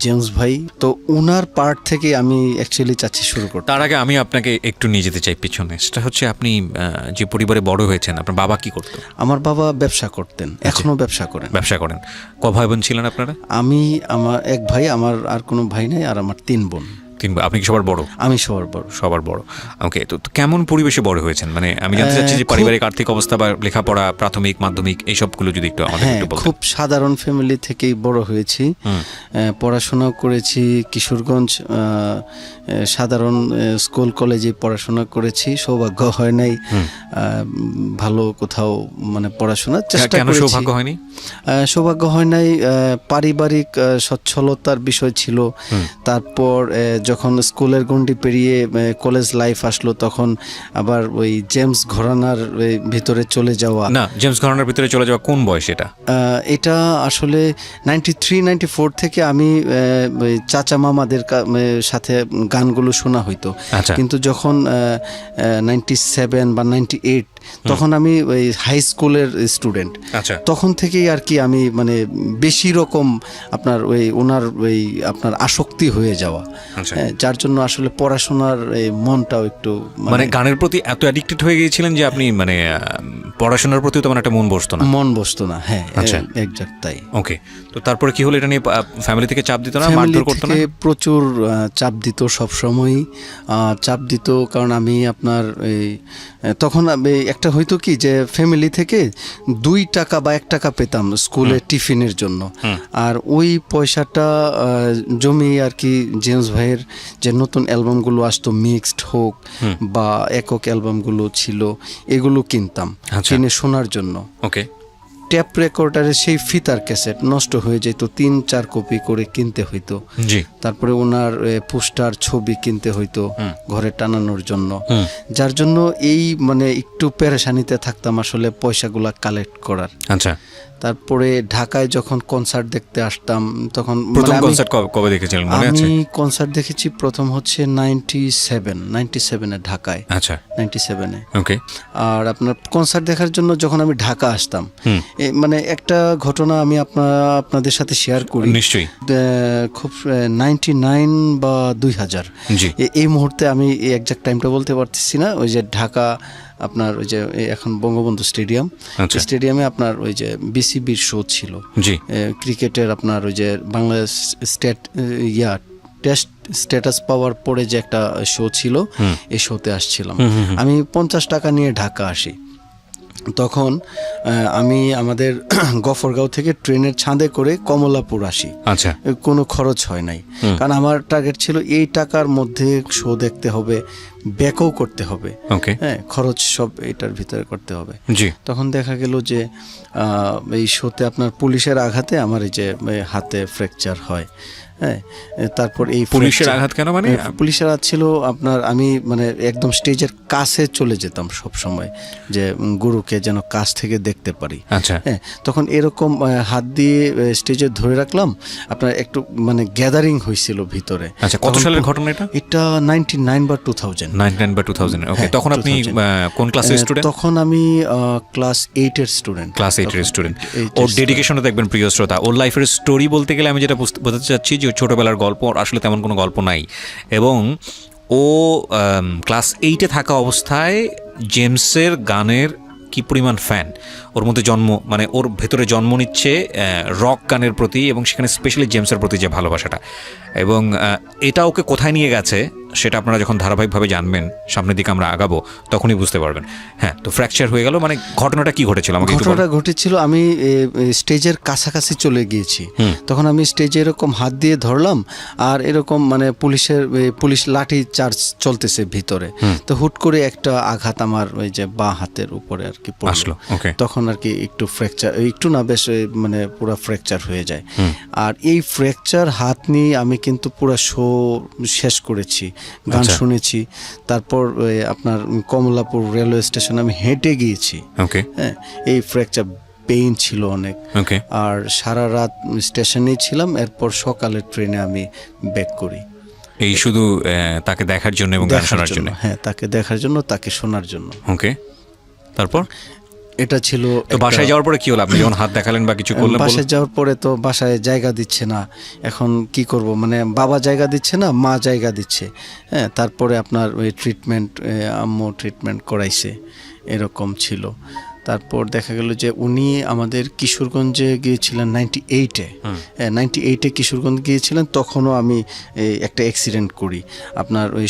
জেমস ভাই, তো ওনার পার্ট থেকে আমি অ্যাকচুয়ালি চাচ্ছি শুরু করতে। তার আগে আমি আপনাকে একটু নিয়ে যেতে চাই পিছনে। সেটা হচ্ছে আপনি যে পরিবারে বড় হয়েছেন, আপনার বাবা কি করতো? আমার বাবা ব্যবসা করতেন, এখনো ব্যবসা করেন। ব্যবসা করেন। ক ভাই বোন ছিলেন আপনারা? আমি, আমার এক ভাই, আমার আর কোনো ভাই নাই, আর আমার 3 বোন। আপনি কি সবার বড়? আমি সবার বড়। সবার বড়। ওকে, তো কেমন পরিবেশে বড় হয়েছেন? মানে আমি জানতে চাচ্ছি যে পারিবারিক আর্থিক অবস্থা বা লেখাপড়া, প্রাথমিক, মাধ্যমিক এইসবগুলো যদি একটু আমাদের একটু বলতেন। খুব সাধারণ ফ্যামিলি থেকেই বড় হয়েছি। পড়াশোনা করেছি কিশোরগঞ্জ সাধারণ স্কুল কলেজে পড়াশোনা করেছি। সৌভাগ্য হয় নাই ভালো কোথাও মানে পড়াশোনার চেষ্টা কেন করেছি। সৌভাগ্য হয়নি? সৌভাগ্য হয় নাই, পারিবারিক সচ্ছলতার বিষয় ছিল। তারপর যখন স্কুলের গণ্ডি পেরিয়ে কলেজ লাইফ আসলো, তখন আবার ওই জেমস ঘরানার ভিতরে চলে যাওয়া। না, জেমস ঘরানার ভিতরে চলে যাওয়া কোন বয়স এটা? এটা আসলে 93-94 থেকে আমি ওই চাচা মামাদের সাথে গানগুলো শোনা হইতো। আচ্ছা। কিন্তু যখন 97 বা 98 তখন আমি ওই হাই স্কুলের স্টুডেন্ট। আচ্ছা। তখন থেকেই আর কি আমি মানে বেশি রকম আপনার ওই ওনার ওই আপনার আসক্তি হয়ে যাওয়া, যার জন্য আসলে পড়াশোনার মনটাও একটু মানে গানের প্রতি এত অ্যাডিক্টেড হয়ে গিয়েছিলেন যে আপনি মানে পড়াশোনার প্রতিও তেমন একটা মন বসতো না। হ্যাঁ, এক্স্যাক্ট তাই। ওকে, তো তারপরে কি হলো? এটা নিয়ে ফ্যামিলি থেকে চাপ দিত না, মারধর করতো না? প্রচুর চাপ দিত, সবসময়ই চাপ দিত। কারণ আমি আপনার তখন একটা হয়তো কি যে ফ্যামিলি থেকে 2 টাকা বা 1 টাকা পেতাম স্কুলে টিফিনের জন্য, আর ওই পয়সাটা জমিয়ে আর কি জেমস ভাইয়ের যে নতুন অ্যালবামগুলো আসতো, মিক্সড হোক বা একক অ্যালবামগুলো ছিল, এগুলো কিনতাম কিনে শোনার জন্য। ওকে। ট্যাপ রেকর্ডারের সেই ফিতার ক্যাসেট নষ্ট হয়ে যেত, 3-4 কপি করে কিনতে হইতো। তারপরে ওনার পোস্টার ছবি কিনতে হইতো ঘরে টানানোর জন্য, যার জন্য এই মানে একটু পেরেশানিতে থাকতাম আসলে পয়সাগুলা কালেক্ট করার। আচ্ছা। তারপরে ঢাকায় যখন কনসার্ট দেখতে আসতাম, তখন প্রথম কনসার্ট কবে দেখেছিলেন মনে আছে? আমি কনসার্ট দেখেছি প্রথম হচ্ছে 97-এ ঢাকায়। আচ্ছা, 97-এ। ওকে। আর আপনার কনসার্ট দেখার জন্য যখন আমি ঢাকা আসতাম, মানে একটা ঘটনা আমি আপনাদের সাথে শেয়ার করি। নিশ্চয়ই। খুব 99 বা 2000 এই মুহূর্তে আমি এক্সাক্ট টাইমটা বলতে পারতেছি না। ওই যে ঢাকা আপনার ওই যে এখন বঙ্গবন্ধু স্টেডিয়ামে আপনার ওই যে বিসিবির শো ছিল ক্রিকেটের, আপনার ওই যে বাংলাদেশ টেস্ট স্ট্যাটাস পাওয়ার পরে যে একটা শো ছিল, এই শোতে আসছিলাম। আমি 50 টাকা নিয়ে ঢাকা আসি। তখন আমি আমাদের গফরগাঁও থেকে ট্রেনের ছাদে করে কমলাপুর আসি। আচ্ছা। কোনো খরচ হয় নাই, কারণ আমার টার্গেট ছিল এই টাকার মধ্যে শো দেখতে হবে, ব্যাকও করতে হবে। হ্যাঁ, খরচ সব এটার ভিতরে করতে হবে। তখন দেখা গেল যে এই শোতে আপনার পুলিশের আঘাতে আমার এই যে হাতে ফ্র্যাকচার হয়। হ্যাঁ, তারপর এই পুলিশের আঘাত কেন? মানে পুলিশের আঘাত ছিল আপনার, আমি মানে একদম স্টেজের কাছে চলে যেতাম সব সময়, যে গুরুকে যেন কাছ থেকে দেখতে পারি। আচ্ছা। হ্যাঁ, তখন এরকম হাত দিয়ে স্টেজে ধরে রাখলাম, আপনার একটু মানে গ্যাদারিং হয়েছিল ভিতরে। আচ্ছা, কত সালের ঘটনা এটা? এটা 99 বা 2000। 99 বা 2000। ওকে, তখন আপনি কোন ক্লাসের স্টুডেন্ট? তখন আমি ক্লাস 8-এর স্টুডেন্ট। ক্লাস 8-এর স্টুডেন্ট। ওর ডেডিকেশনও দেখবেন প্রিয় শ্রোতা। ওর লাইফের স্টোরি বলতে গেলে আমি যেটা বোঝাতে চাচ্ছি যে ছোটবেলার গল্প, আসলে তেমন কোনো গল্প নাই। এবং ও ক্লাস 8-এ থাকা অবস্থায় জেমসের গানের কি পরিমাণ ফ্যান, ওর মধ্যে মানে ওর ভেতরে জন্ম নিচ্ছে রক গানের প্রতি, এবং সেখানে স্পেশালি জেমসের প্রতি যে ভালোবাসাটা। এবং এটা ওকে কোথায় নিয়ে গেছে সেটা আপনারা যখন ধারাবাহিকভাবে জানবেন, সামনের দিকে আমরা আগাবো, তখনই বুঝতে পারবেন। হ্যাঁ, তো ফ্র্যাকচার হয়ে গেল, মানে ঘটনাটা কি ঘটেছিল? ঘটনাটা ঘটেছিল, আমি স্টেজের কাছাকাছি চলে গিয়েছি। তখন আমি স্টেজে এরকম হাত দিয়ে ধরলাম, আর এরকম মানে পুলিশ লাঠি চার্জ চলতেছে ভিতরে। তো হুট করে একটা আঘাত আমার ওই যে বাঁ হাতের উপরে আর কি পড়লো। তখন আর কি একটু ফ্র্যাকচার, একটু না বেশ মানে পুরো ফ্র্যাকচার হয়ে যায়। আর এই ফ্র্যাকচার হাত নিয়ে আমি কিন্তু পুরো শো শেষ করেছি, গান শুনেছি। তারপর আপনার কমলাপুর রেলওয়ে স্টেশন আমি হেঁটে গিয়েছি। হ্যাঁ, এই ফ্র্যাকচার পেইন ছিল অনেক। আর সারা রাত স্টেশনেই ছিলাম, এরপর সকালের ট্রেনে আমি ব্যাক করি। এই শুধু তাকে দেখার জন্য এবং গান শোনার জন্য? হ্যাঁ, তাকে দেখার জন্য, তাকে শোনার জন্য। ওকে, তারপর এটা ছিল তো একটা- বাসায় যাওয়ার পরে কি হলো, আপনি যখন হাত দেখালেন বা কিছু করলেন? বাসায় যাওয়ার পরে তো বাসায় জায়গা দিচ্ছে না, এখন কি করব, মানে বাবা জায়গা দিচ্ছে না, মা জায়গা দিচ্ছে। হ্যাঁ, তারপরে আপনার ওই ট্রিটমেন্ট, আম্মু ট্রিটমেন্ট করাইছে, এরকম ছিল। তারপর দেখা গেল যে উনি আমাদের কিশোরগঞ্জে গিয়েছিলেন 98-এ। 98-এ কিশোরগঞ্জ গিয়েছিলেন, তখনও আমি একটা অ্যাক্সিডেন্ট করি। আপনার ওই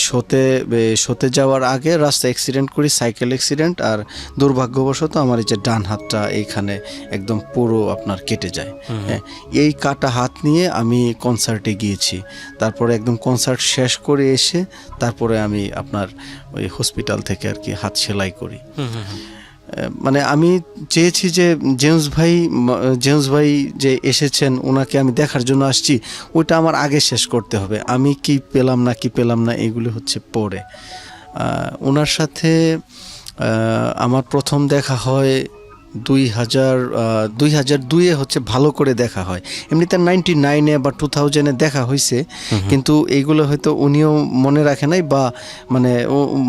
শোতে যাওয়ার আগে রাস্তা অ্যাক্সিডেন্ট করি, সাইকেল অ্যাক্সিডেন্ট। আর দুর্ভাগ্যবশত আমার এই যে ডান হাতটা এইখানে একদম পুরো আপনার কেটে যায়। হ্যাঁ, এই কাটা হাত নিয়ে আমি কনসার্টে গিয়েছি। তারপরে একদম কনসার্ট শেষ করে এসে তারপরে আমি আপনার ওই হসপিটাল থেকে আর কি হাত সেলাই করি। মানে আমি চেয়েছি যে জেমস ভাই যে এসেছেন, ওনাকে আমি দেখার জন্য আসছি, ওইটা আমার আগে শেষ করতে হবে। আমি কি পেলাম না এগুলো হচ্ছে পরে। ওনার সাথে আমার প্রথম দেখা হয় 2002-এ হচ্ছে ভালো করে দেখা হয়। এমনিতে 99-এ বা 2000-এ দেখা হয়েছে, কিন্তু এইগুলো হয়তো উনিও মনে রাখে নাই, বা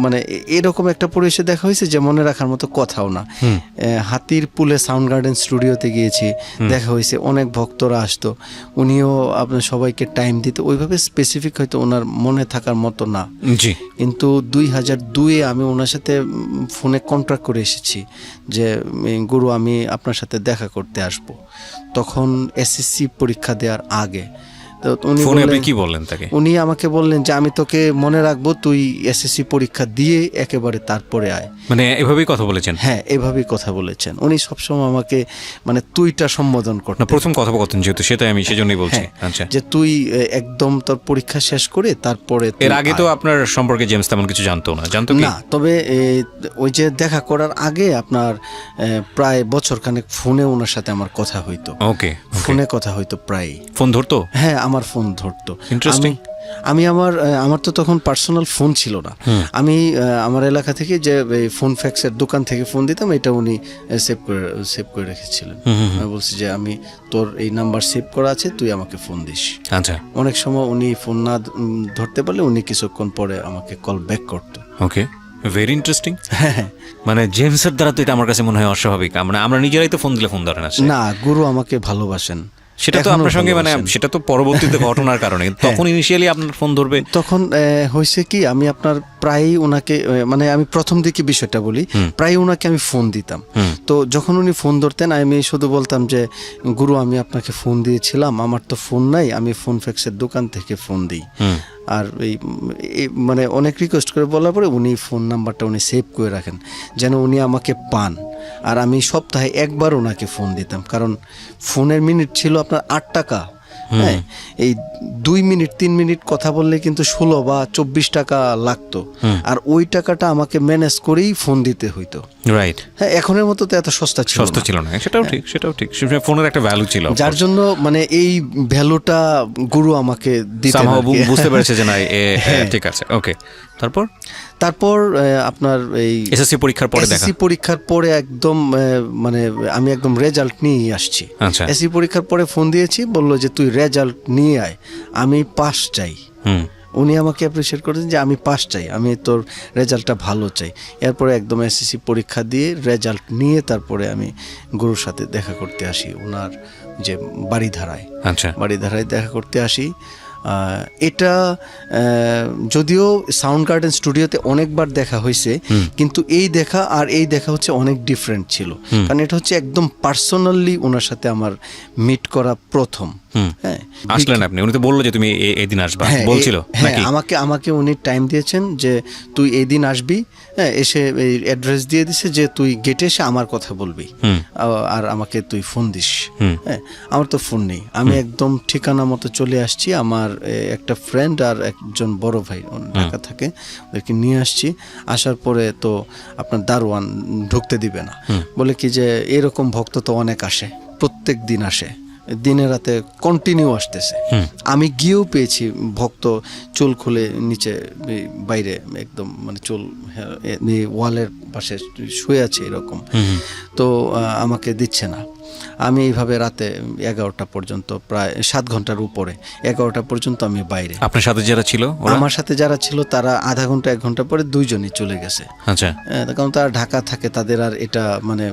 মানে এরকম একটা পরিবেশে দেখা হয়েছে যে মনে রাখার মতো কথাও না। হাতির পুলে সাউন্ড গার্ডেন স্টুডিওতে গিয়েছি, দেখা হয়েছে, অনেক ভক্তরা আসতো, উনিও আপনার সবাইকে টাইম দিত, ওইভাবে স্পেসিফিক হয়তো ওনার মনে থাকার মতো না। জি। কিন্তু 2002-এ আমি ওনার সাথে ফোনে কন্ট্রাক্ট করে এসেছি যে গুরু, আমি আপনার সাথে দেখা করতে আসব। তখন এসএসসি পরীক্ষা দেওয়ার আগে। তো উনি ফোনে আপনি কি বললেন তাকে? উনি আমাকে বললেন যে আমি তোকে মনে রাখবো, তুই এসএসসি পরীক্ষা দিয়ে একেবারে তারপরে আয়। মানে এভাবেই কথা বলেছেন? হ্যাঁ, এভাবেই কথা বলেছেন উনি। সবসময় আমাকে মানে তুইটা সম্বোধন না, করতেন। প্রথম কথোপকথন যেহেতু, সেটাই আমি সেজন্যই বলছি। আচ্ছা, যে তুই একদম তোর পরীক্ষা শেষ করে তারপরে তুই এর আগে তো আয়। আপনার সম্পর্কে জেমস তেমন কিছু জানতো না? জানতো কি? না, তবে ওই যে দেখা করার আগে আপনার প্রায় বছরখানেক ফোনে ওনার সাথে আমার কথা হইতো। ওকে। ফোনে কথা হইতো প্রায়। ফোন ধরতো? হ্যাঁ, আমার ফোন ধরতো। Interesting. আমি আমার তো তখন পার্সোনাল ফোন ছিল না। আমি আমার এলাকা থেকে যে ফোন ফ্যাক্সের দোকান থেকে ফোন দিতাম, এটা উনি সেভ করে রেখেছিলেন। আমি বলছি যে আমি তোর এই নাম্বার সেভ করা আছে, তুই আমাকে ফোন দিস। আচ্ছা, অনেক সময় উনি ফোন না ধরতে পারলে উনি কিছুক্ষণ পরে আমাকে কল ব্যাক করতো। ওকে, ভেরি ইন্টারেস্টিং। মানে জেমসের দ্বারা তো এটা আমার কাছে মনে হয় অস্বাভাবিক। আমরা নিজেরাই তো ফোন দিলে ফোন ধরে না। না, গুরু আমাকে ভালোবাসেন। সেটা তো এখনো আপনার সঙ্গে মানে ভালোবাসেন। সেটা তো পরবর্তীতে ঘটনার কারণে, তখন ইনিশিয়ালি আপনার ফোন ধরবে? তখন হয়েছে কি, আমি আপনার প্রায়ই ওনাকে মানে আমি প্রথম দিকে বিষয়টা বলি, প্রায় ওনাকে আমি ফোন দিতাম। তো যখন উনি ফোন ধরতেন, আমি শুধু বলতাম যে গুরু, আমি আপনাকে ফোন দিয়েছিলাম, আমার তো ফোন নাই, আমি ফোন ফ্যাক্সের দোকান থেকে ফোন দিই। আর মানে অনেক রিকোয়েস্ট করে বলার পরে উনি ফোন নাম্বারটা উনি সেভ করে রাখেন, যেন উনি আমাকে পান। আর আমি সপ্তাহে একবার ওনাকে ফোন দিতাম, কারণ ফোনের মিনিট ছিল আপনার 8 টাকা। হ্যাঁ, এই 2 মিনিট 3 মিনিট কথা বললে কিন্তু 16 বা 24 টাকা লাগতো। আর ওই টাকাটা আমাকে ম্যানেজ করেই ফোন দিতে হইতো। রাইট। হ্যাঁ, এখনের মতো তো এত সস্তা ছিল না। সেটাও ঠিক। ফোনের একটা ভ্যালু ছিল, যার জন্য মানে এই ভ্যালুটা গুরু আমাকে দিতেন। বুঝতে পেরেছে যে না, ঠিক আছে। ওকে, তারপর আপনার এই এসএসসি পরীক্ষার পরে দেখা। এসএসসি পরীক্ষার পরে একদম মানে আমি একদম রেজাল্ট নিয়ে আসছি। আচ্ছা। এসএসসি পরীক্ষার পরে ফোন দিয়েছি, বললো যে তুই রেজাল্ট নিয়ে আয়, আমি পাস চাই। উনি আমাকে অ্যাপ্রিসিয়েট করেছেন যে আমি পাস চাই, আমি তোর রেজাল্টটা ভালো চাই। এরপরে একদম এসএসসি পরীক্ষা দিয়ে রেজাল্ট নিয়ে তারপরে আমি গুরুর সাথে দেখা করতে আসি, ওনার যে বাড়িধারায়। আচ্ছা, বাড়িধারায় দেখা করতে আসি। এটা যদিও সাউন্ড গার্ডেন স্টুডিওতে অনেকবার দেখা হয়েছে, কিন্তু এই দেখা আর এই দেখা হচ্ছে অনেক ডিফারেন্ট ছিল। কারণ এটা হচ্ছে একদম পার্সোনালি ওনার সাথে আমার মিট করা প্রথম। হ্যাঁ, আসলেন আপনি? উনি তো বললো যে তুমি এই দিন আসবা, বলছিল নাকি? আমাকে উনি টাইম দিয়েছেন যে তুই এই দিন আসবি। হ্যাঁ, এসে এই অ্যাড্রেস দিয়ে দিছে যে তুই গেটে এসে আমার কথা বলবি, আর আমাকে তুই ফোন দিস। হ্যাঁ, আমার তো ফোন নেই, আমি একদম ঠিকানা মতো চলে আসছি। আমার একটা ফ্রেন্ড আর একজন বড় ভাই ঢাকা থাকে, ওদেরকে নিয়ে আসছি। আসার পরে তো আপনার দারোয়ান ঢুকতে দিবে না, বলে কি যে এরকম ভক্ত তো অনেক আসে, প্রত্যেক দিন আসে, দিনে রাতে কন্টিনিউ আসতেছে। আমি গিয়েও পেয়েছি ভক্ত চুল খুলে নিচে বাইরে একদম মানে চুল ওয়ালের পাশে শুয়ে আছে এরকম। তো আমাকে দিচ্ছে না। আমি এইভাবে রাতে 11টা পর্যন্ত, প্রায় 7 ঘন্টার উপরে, 11টা পর্যন্ত আমি বাইরে। আপনার সাথে যারা ছিল আমার সাথে যারা ছিল তারা আধা ঘন্টা 1 ঘন্টা পরে দুইজনই চলে গেছে। আচ্ছা, কারণ তারা ঢাকা থাকে, তাদের আর এটা মানে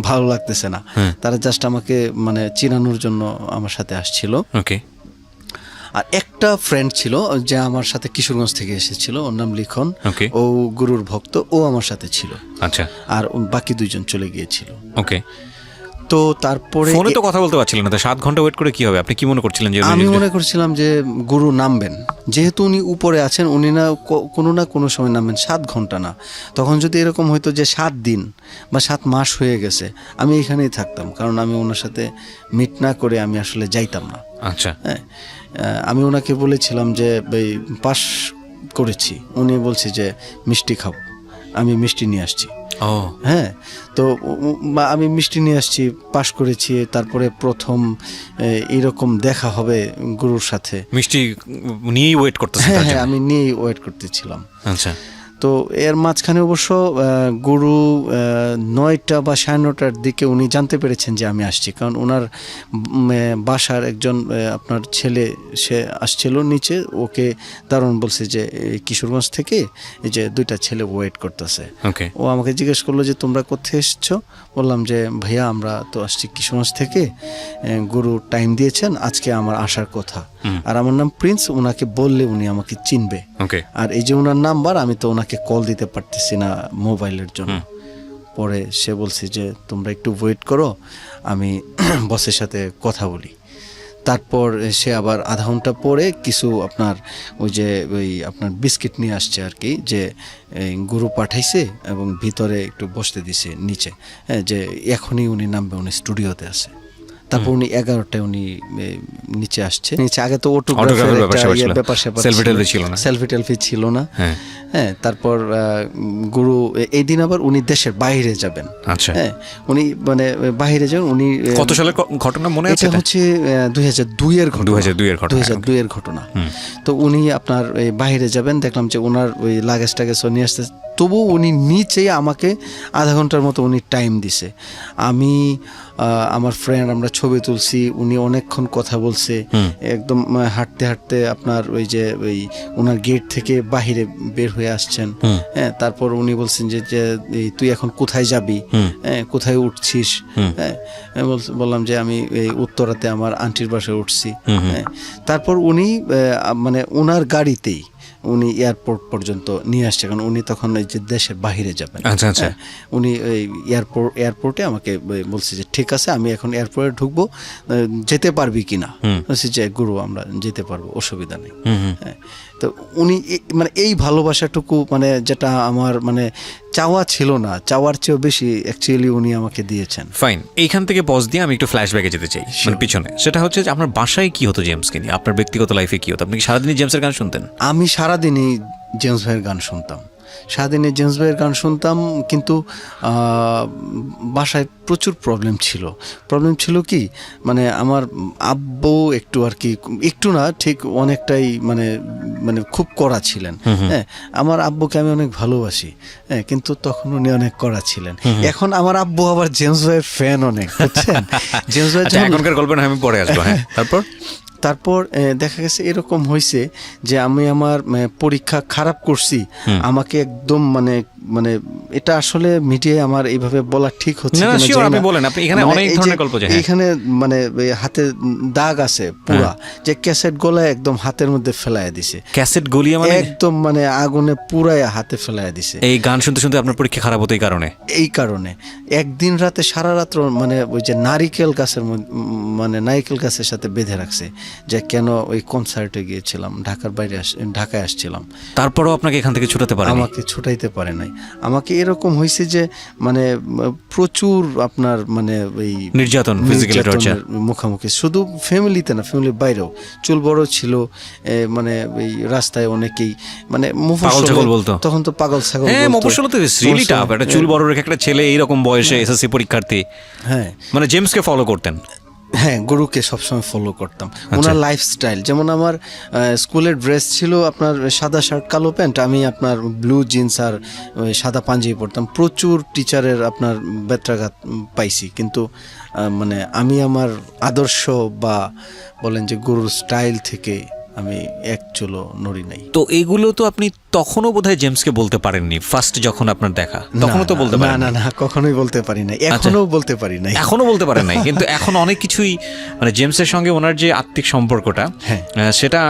ভালো লাগতেছে না, তারা জাস্ট আমাকে মানে চিনানোর জন্য আমার সাথে আসছিল। ওকে। আর একটা ফ্রেন্ড ছিল যে আমার সাথে কিশোরগঞ্জ থেকে এসেছিল, ওর নাম লিখন, Okay. ও গুরুর ভক্ত, ও আমার সাথে ছিল। আচ্ছা, আর বাকি দুইজন চলে গিয়েছিল। ওকে। তো তারপরে ফোনে তো কথা বলতে পারছিলেন না, তো 7 ঘন্টা ওয়েট করে কি হবে? আপনি কি মনে করছিলেন যে আমি মনে করছিলাম যে গুরু নামবেন, যেহেতু উনি উপরে আছেন, উনি না কোনো সময় নামবেন। 7 ঘন্টা না, তখন যদি এরকম হইতো যে 7 দিন বা 7 মাস হয়ে গেছে, আমি এখানেই থাকতাম, কারণ আমি ওনার সাথে মিট না করে আমি আসলে যাইতাম না। আচ্ছা, হ্যাঁ, আমি ওনাকে বলেছিলাম যে এই পাস করেছি, উনি বলছে যে মিষ্টি খাবো, আমি মিষ্টি নিয়ে আসছি। ও হ্যাঁ, তো আমি মিষ্টি নিয়ে আসছি, পাস করেছি, তারপরে প্রথম এইরকম দেখা হবে গুরুর সাথে। মিষ্টি নিয়েই ওয়েট করতেছেন? হ্যাঁ তার হ্যাঁ, জন্য? আমি নিয়েই ওয়েট করতেছিলাম। আচ্ছা, তো এর মাঝখানে অবশ্য গুরু 9টা বা 9:30টার দিকে উনি জানতে পেরেছেন যে আমি আসছি, কারণ ওনার বাসার একজন আপনার ছেলে সে আসছিল নিচে, ওকে দারুণ বলছে যে এই কিশোরগঞ্জ থেকে এই যে 2টা ছেলে ওয়েট করতেছে। ওকে। ও আমাকে জিজ্ঞেস করলো যে তোমরা কোথায় এসছো? বললাম যে ভাইয়া আমরা তো আসছি কিশোরগঞ্জ থেকে, গুরু টাইম দিয়েছেন, আজকে আমার আসার কথা। আর আমার নাম প্রিন্স, ওনাকে বললে উনি আমাকে চিনবে। ওকে। আর এই যে ওনার নাম্বার, আমি তো ওনাকে কল দিতে পারতেছি না মোবাইলের জন্য। পরে সে বলছে যে তোমরা একটু ওয়েট করো, আমি বসের সাথে কথা বলি। তারপর সে আবার আধা ঘন্টা পরে কিছু আপনার ওই আপনার বিস্কিট নিয়ে আসছে আর কি, যে গুরু পাঠাইছে এবং ভিতরে একটু বসতে দিছে নিচে, হ্যাঁ, যে এখনই উনি নামবে, উনি স্টুডিওতে আছে। তারপর উনি 11টায় উনি নিচে আসছে। নিচে আগে তো অটোগ্রাফের ব্যাপার সেলফি টেলফি ছিল না। হ্যাঁ, তারপর গুরু এই দিন আবার উনি দেশের বাইরে যাবেন। আচ্ছা, হ্যাঁ, উনি মানে বাইরে যাবেন। উনি কত সালের ঘটনা মনে আছে? এটা হচ্ছে 2002 এর ঘটনা। 2002 এর ঘটনা। তো উনি আপনার বাইরে যাবেন, দেখলাম যে ওনার ওই লাগেজ টাগেজ নিয়ে আসতে, তবু উনি নিচেই আমাকে আধা ঘন্টার মতো উনি টাইম দিছে। আমি আমার ফ্রেন্ড আমরা ছবি তুলছি, উনি অনেকক্ষণ কথা বলছে, একদম হাঁটতে হাঁটতে আপনার ওই যে ওই ওনার গেট থেকে বাহিরে বের হয়ে আসছেন। হ্যাঁ, তারপর উনি বলছেন যে তুই এখন কোথায় যাবি, হ্যাঁ, কোথায় উঠছিস? হ্যাঁ, বললাম যে আমি এই উত্তরাতে আমার আন্টির বাসায় উঠছি। হ্যাঁ, তারপর উনি মানে ওনার গাড়িতেই উনি এয়ারপোর্ট পর্যন্ত নিয়ে আসছে, কারণ উনি তখন এই যে দেশের বাহিরে যাবেন। আচ্ছা, আচ্ছা। উনি এই এয়ারপোর্টে আমাকে বলছে যে ঠিক আছে, আমি এখন এয়ারপোর্টে ঢুকবো, যেতে পারবি কিনা? বলছি যে গুরু আমরা যেতে পারবো, অসুবিধা নেই। হ্যাঁ, তো উনি মানে এই ভালোবাসাটুকু, মানে যেটা আমার মানে চাওয়া ছিল না, চাওয়ার চেয়েও বেশি অ্যাকচুয়ালি উনি আমাকে দিয়েছেন। ফাইন, এইখান থেকে পজ দিয়ে আমি একটু ফ্ল্যাশব্যাকে যেতে চাই, মানে পিছনে। সেটা হচ্ছে যে আপনার বাসায় কি হতো জেমসকে নিয়ে, আপনার ব্যক্তিগত লাইফে কি হতো? আপনি কি সারাদিনই জেমসের গান শুনতেন? আমি সারাদিনই জেমস ভাইয়ের গান শুনতাম, সারাদিনে জেমস ভাইয়ের গান শুনতাম, কিন্তু বাসায় প্রচুর প্রবলেম ছিল কি, মানে আমার আব্বু একটু আর কি, একটু না ঠিক অনেকটাই মানে মানে খুব কড়া ছিলেন। হ্যাঁ, আমার আব্বুকে আমি অনেক ভালোবাসি, হ্যাঁ, কিন্তু তখন উনি অনেক কড়া ছিলেন। এখন আমার আব্বু আবার জেমস ভাইয়ের ফ্যান অনেক, বুঝছেন? জেমস ভাই এখনকার গল্প আমি পরে আসবো। হ্যাঁ, তারপর দেখা গেছে এরকম হয়েছে যে আমি আমার পরীক্ষা খারাপ করছি, আমাকে একদম মানে মানে এটা আসলে মিডিয়ায় আমার এইভাবে বলা ঠিক হচ্ছে না, আপনি বলেন, আপনি এখানে অনেক ধরনের গল্প যায়। এখানে মানে হাতে দাগ আছে পুরা, যে ক্যাসেট গলায় একদম হাতের মধ্যে ফেলায় দিছে। ক্যাসেট গলিয়ে মানে একদম মানে আগুনে পুরাই হাতে ফেলায় দিছে। এই গান শুনতে শুনতে আপনার পরীক্ষা খারাপ হতো এই কারণে? একদিন রাতে সারা রাত্র মানে ওই যে নারিকেল গাছের সাথে বেঁধে রাখছে, যে কেন ওই কনসার্টে গিয়েছিলাম, ঢাকায় আসছিলাম। তারপরও আপনাকে এখান থেকে ছুটাতে পারে? আমাকে ছুটাইতে পারে নাই। আমাকে এরকম হয়েছে যে মানে প্রচুর আপনার মানে ওই নির্যাতন, ফিজিক্যাল টর্চার মুখোমুখি, শুধু ফ্যামিলিতে না, ফ্যামিলির বাইরেও। চুল বড় ছিল, মানে ওই রাস্তায় অনেকেই মানে পাগল বলতো, তখন তো পাগল ছাগল বলতো। মফস্বল তো রিয়েলি টাফ, একটা চুল বড় রেখে একটা ছেলে এইরকম বয়সে এসএসসি পরীক্ষার্থী, হ্যাঁ, মানে জেমসকে ফলো করতেন। হ্যাঁ, গুরুকে সবসময় ফলো করতাম। ওনার লাইফস্টাইল, যেমন আমার স্কুলের ড্রেস ছিল আপনার সাদা শার্ট কালো প্যান্ট, আমি আপনার ব্লু জিন্স আর সাদা পাঞ্জাবি পরতাম। প্রচুর টিচারের আপনার ব্যত্রাঘাত পাইছি, কিন্তু মানে আমি আমার আদর্শ বা বলেন যে গুরুর স্টাইল থেকে আমি এক চুলো নড়ি নাই। তো এগুলো তো আপনি তখনও বোধহয় জেমসকে বলতে পারেননি, ফার্স্ট যখন আপনার দেখা তখনও তো বলতে পারেন? না, কখনোই বলতে পারি নাই, এখনো বলতে পারি নাই। এখনো বলতে পারেন নাই, কিন্তু এখন অনেক কিছুই মানে জেমসের সঙ্গে ওনার যে আত্মিক সম্পর্কটা সেটা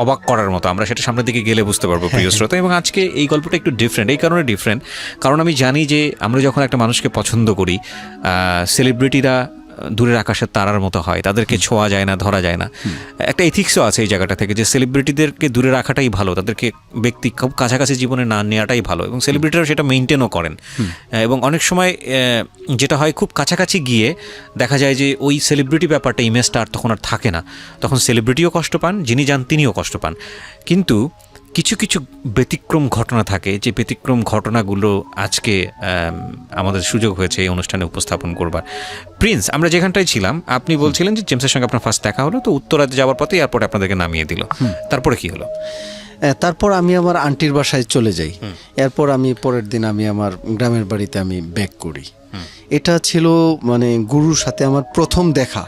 অবাক করার মতো। আমরা সেটা সামনের দিকে গেলে বুঝতে পারবো প্রিয় শ্রোতা। এবং আজকে এই গল্পটা একটু ডিফারেন্ট, এই কারণে ডিফারেন্ট কারণ আমি জানি যে আমরা যখন একটা মানুষকে পছন্দ করি, সেলিব্রিটিরা দূরের আকাশের তারার মতো হয়, তাদেরকে ছোঁয়া যায় না, ধরা যায় না। একটা এথিক্সও আছে এই জায়গাটা থেকে যে সেলিব্রিটিদেরকে দূরে রাখাটাই ভালো, তাদেরকে ব্যক্তি খুব কাছাকাছি জীবনে না নেওয়াটাই ভালো, এবং সেলিব্রিটিরা সেটা মেনটেনও করেন। এবং অনেক সময় যেটা হয়, খুব কাছাকাছি গিয়ে দেখা যায় যে ওই সেলিব্রিটি ব্যাপারটা, ইমেজটা আর তখন আর থাকে না, তখন সেলিব্রিটিও কষ্ট পান, যিনি যান তিনিও কষ্ট পান। কিন্তু কিছু কিছু ব্যতিক্রম ঘটনা থাকে, যে ব্যতিক্রম ঘটনাগুলো আজকে আমাদের সুযোগ হয়েছে এই অনুষ্ঠানে উপস্থাপন করবার। প্রিন্স, আমরা যেখানটায় ছিলাম, আপনি বলছিলেন যে জেমসের সঙ্গে আপনার ফার্স্ট দেখা হলো, তো উত্তরাতে যাওয়ার পথে এয়ারপোর্টে আপনাদেরকে নামিয়ে দিল, তারপরে কি হলো? তারপর আমি আমার আন্টির বাসায় চলে যাই। এরপর আমি পরের দিন আমি আমার গ্রামের বাড়িতে আমি ব্যাক করি। এটা ছিল মানে গুরুর সাথে আমার প্রথম দেখা।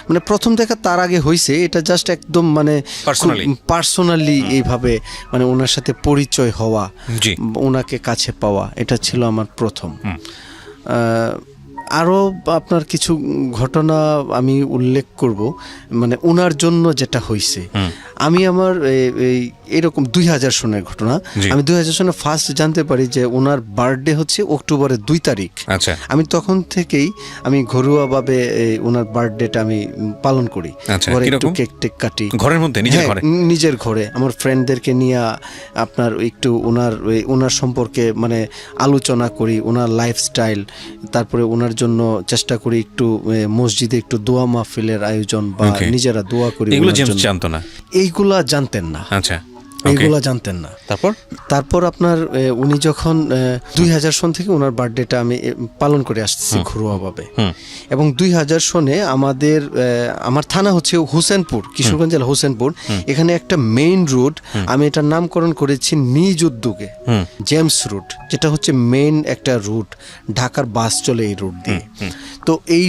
মানে প্রথম দেখা তার আগে হয়েছে, এটা জাস্ট একদম মানে পার্সোনালি এইভাবে মানে ওনার সাথে পরিচয় হওয়া, ওনাকে কাছে পাওয়া, এটা ছিল আমার প্রথম। আরও আপনার কিছু ঘটনা আমি উল্লেখ করব, মানে ওনার জন্য যেটা হয়েছে। আমি আমার এরকম 2000 সনের ঘটনা, আমি 2000 সনে ফার্স্ট জানতে পারি যে ওনার বার্থডে হচ্ছে অক্টোবরের 2 তারিখ। আমি তখন থেকেই আমি ঘরোয়াভাবে ওনার বার্থডেটা আমি পালন করি। ঘরে একটু কেক টেক কাটি, ঘরের মধ্যে নিজের ঘরে আমার ফ্রেন্ডদেরকে নিয়ে আপনার একটু ওনার সম্পর্কে মানে আলোচনা করি, ওনার লাইফস্টাইল, তারপরে ওনার জন্য চেষ্টা করি একটু মসজিদে একটু দোয়া মাহফিলের আয়োজন বা নিজেরা দোয়া করি। এগুলো জেমস জানতো না? এইগুলা জানতেন না। আচ্ছা, এইগুলা জানতেন না। তারপর আপনার উনি যখন 2000 সন থেকে ওনার বার্থডেটা আমি পালন করে আসতেছি ঘরোয়াভাবে, এবং 2000 সনে আমার থানা হচ্ছে হোসেনপুর, কিশোরগঞ্জ জেলা হোসেনপুর। এখানে একটা মেইন রুট, আমি এটার নামকরণ করেছি নিজ উদ্যোগে জেমস রুট, যেটা হচ্ছে মেইন একটা রুট, ঢাকার বাস চলে এই রুট দিয়ে। তো এই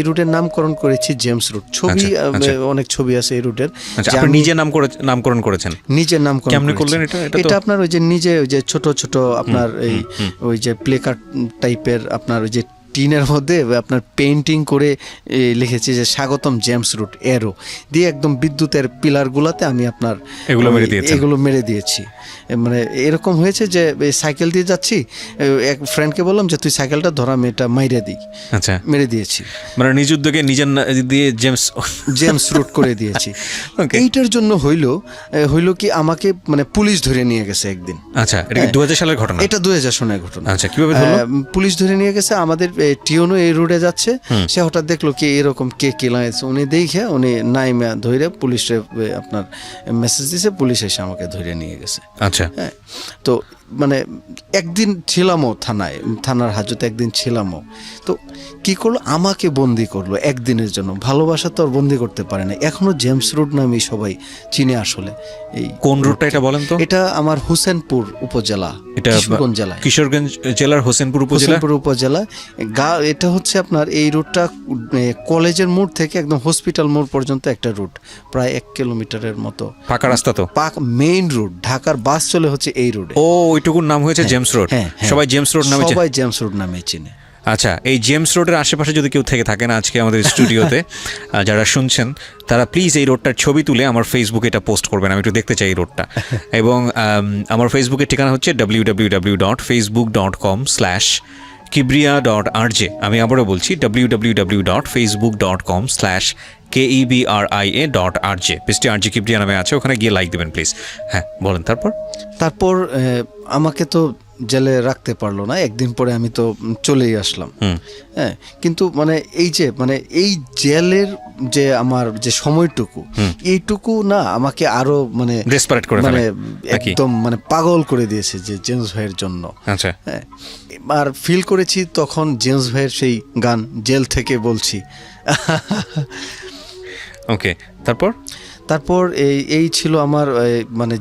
রুটের নামকরণ করেছি জেমস রুট। ছবি অনেক ছবি আছে এই রুটের। নিজে নামকরণ করেছেন? নিজের নামকরণ করলেন। এটা আপনার ওই যে নিজে ওই যে ছোট ছোট আপনার ওই যে প্লেকার্ড টাইপের আপনার ওই যে টিনের মধ্যে আপনার পেইন্টিং করে লিখেছি যে স্বাগতম জেমস রুট এরো দিয়ে, একদম বিদ্যুতের পিলারগুলোতে আমি আপনার এগুলো মেরে দিয়েছি। মানে এরকম হয়েছে যে সাইকেল দিয়ে যাচ্ছি, এক ফ্রেন্ডকে বললাম যে তুই সাইকেলটা ধর, আমি এটা মাইরে দিই। আচ্ছা, মেরে দিয়েছি, মানে নিজ উদ্যোগে নিজের দিয়ে জেমস রুট করে দিয়েছি। এইটার জন্য হইলো কি আমাকে মানে পুলিশ ধরে নিয়ে গেছে একদিন। আচ্ছা, এটা কি 2000 সালের ঘটনা? এটা 2000 সনের ঘটনা। আচ্ছা, কিভাবে ধরলো? পুলিশ ধরে নিয়ে গেছে। আমাদের টিওনো এই রোডে যাচ্ছে, সে হঠাৎ দেখলো কি এরকম কে লাগাইছে, উনি দেখে উনি নাইমা ধরে পুলিশে আপনার মেসেজ দিয়েছে, পুলিশ এসে আমাকে ধরে নিয়ে গেছে। আচ্ছা, হ্যাঁ, তো মানে একদিন ছিলামও থানার হাজতে একদিন ছিলামও। তো কি করলো, আমাকে বন্দি করলো একদিনের জন্য। ভালোবাসা তো আর বন্দি করতে পারে না। এখনো জেমস রোড নামে সবাই চিনে। আসলে এই কোন রোডটা এটা বলেন তো? এটা আমার হোসেনপুর উপজেলা, কিশোরগঞ্জ জেলা। কিশোরগঞ্জ জেলার হোসেনপুর উপজেলা। এটা হচ্ছে আপনার এই রুটটা কলেজের মোড় থেকে একদম হসপিটাল মোড় পর্যন্ত একটা রুট, প্রায় 1 কিলোমিটারের মতো পাকা রাস্তা। তো মেইন রুট, ঢাকার বাস চলে হচ্ছে এই রোডে। ওইটুকুর নাম হয়েছে জেমস রোড। সবাই জেমস রোড নামে চিনে। আচ্ছা, এই জেমস রোডের আশেপাশে যদি কেউ থেকে থাকেন আজকে আমাদের স্টুডিওতে যারা শুনছেন, তারা প্লিজ এই রোডটার ছবি তুলে আমার ফেসবুকে এটা পোস্ট করবেন, আমি একটু দেখতে চাই এই রোডটা। এবং আমার ফেসবুকের ঠিকানা হচ্ছে www.facebook.com/kibria.rj। আমি আবারও বলছি www.facebook.com/KEBRIA.RJ। পেজটি RJ কিবরিয়া নামে আছে, ওখানে গিয়ে লাইক দেবেন প্লিজ। হ্যাঁ, বলেন। তারপর আমাকে তো জেলে রাখতে পারলো না, একদিন পরে আমি তো চলেই আসলাম। হ্যাঁ, কিন্তু মানে এই জেলের যে আমার যে সময়টুকু, এইটুকু না আমাকে আরো Desperate করে মানে ফেলে, নাকি? একদম পাগল করে দিয়েছে যে জেমস ভাইয়ের জন্য। আচ্ছা, হ্যাঁ, আর ফিল করেছি তখন জেমস ভাইয়ের সেই গান জেল থেকে বলছি। ওকে, তারপর এই ছিল আমার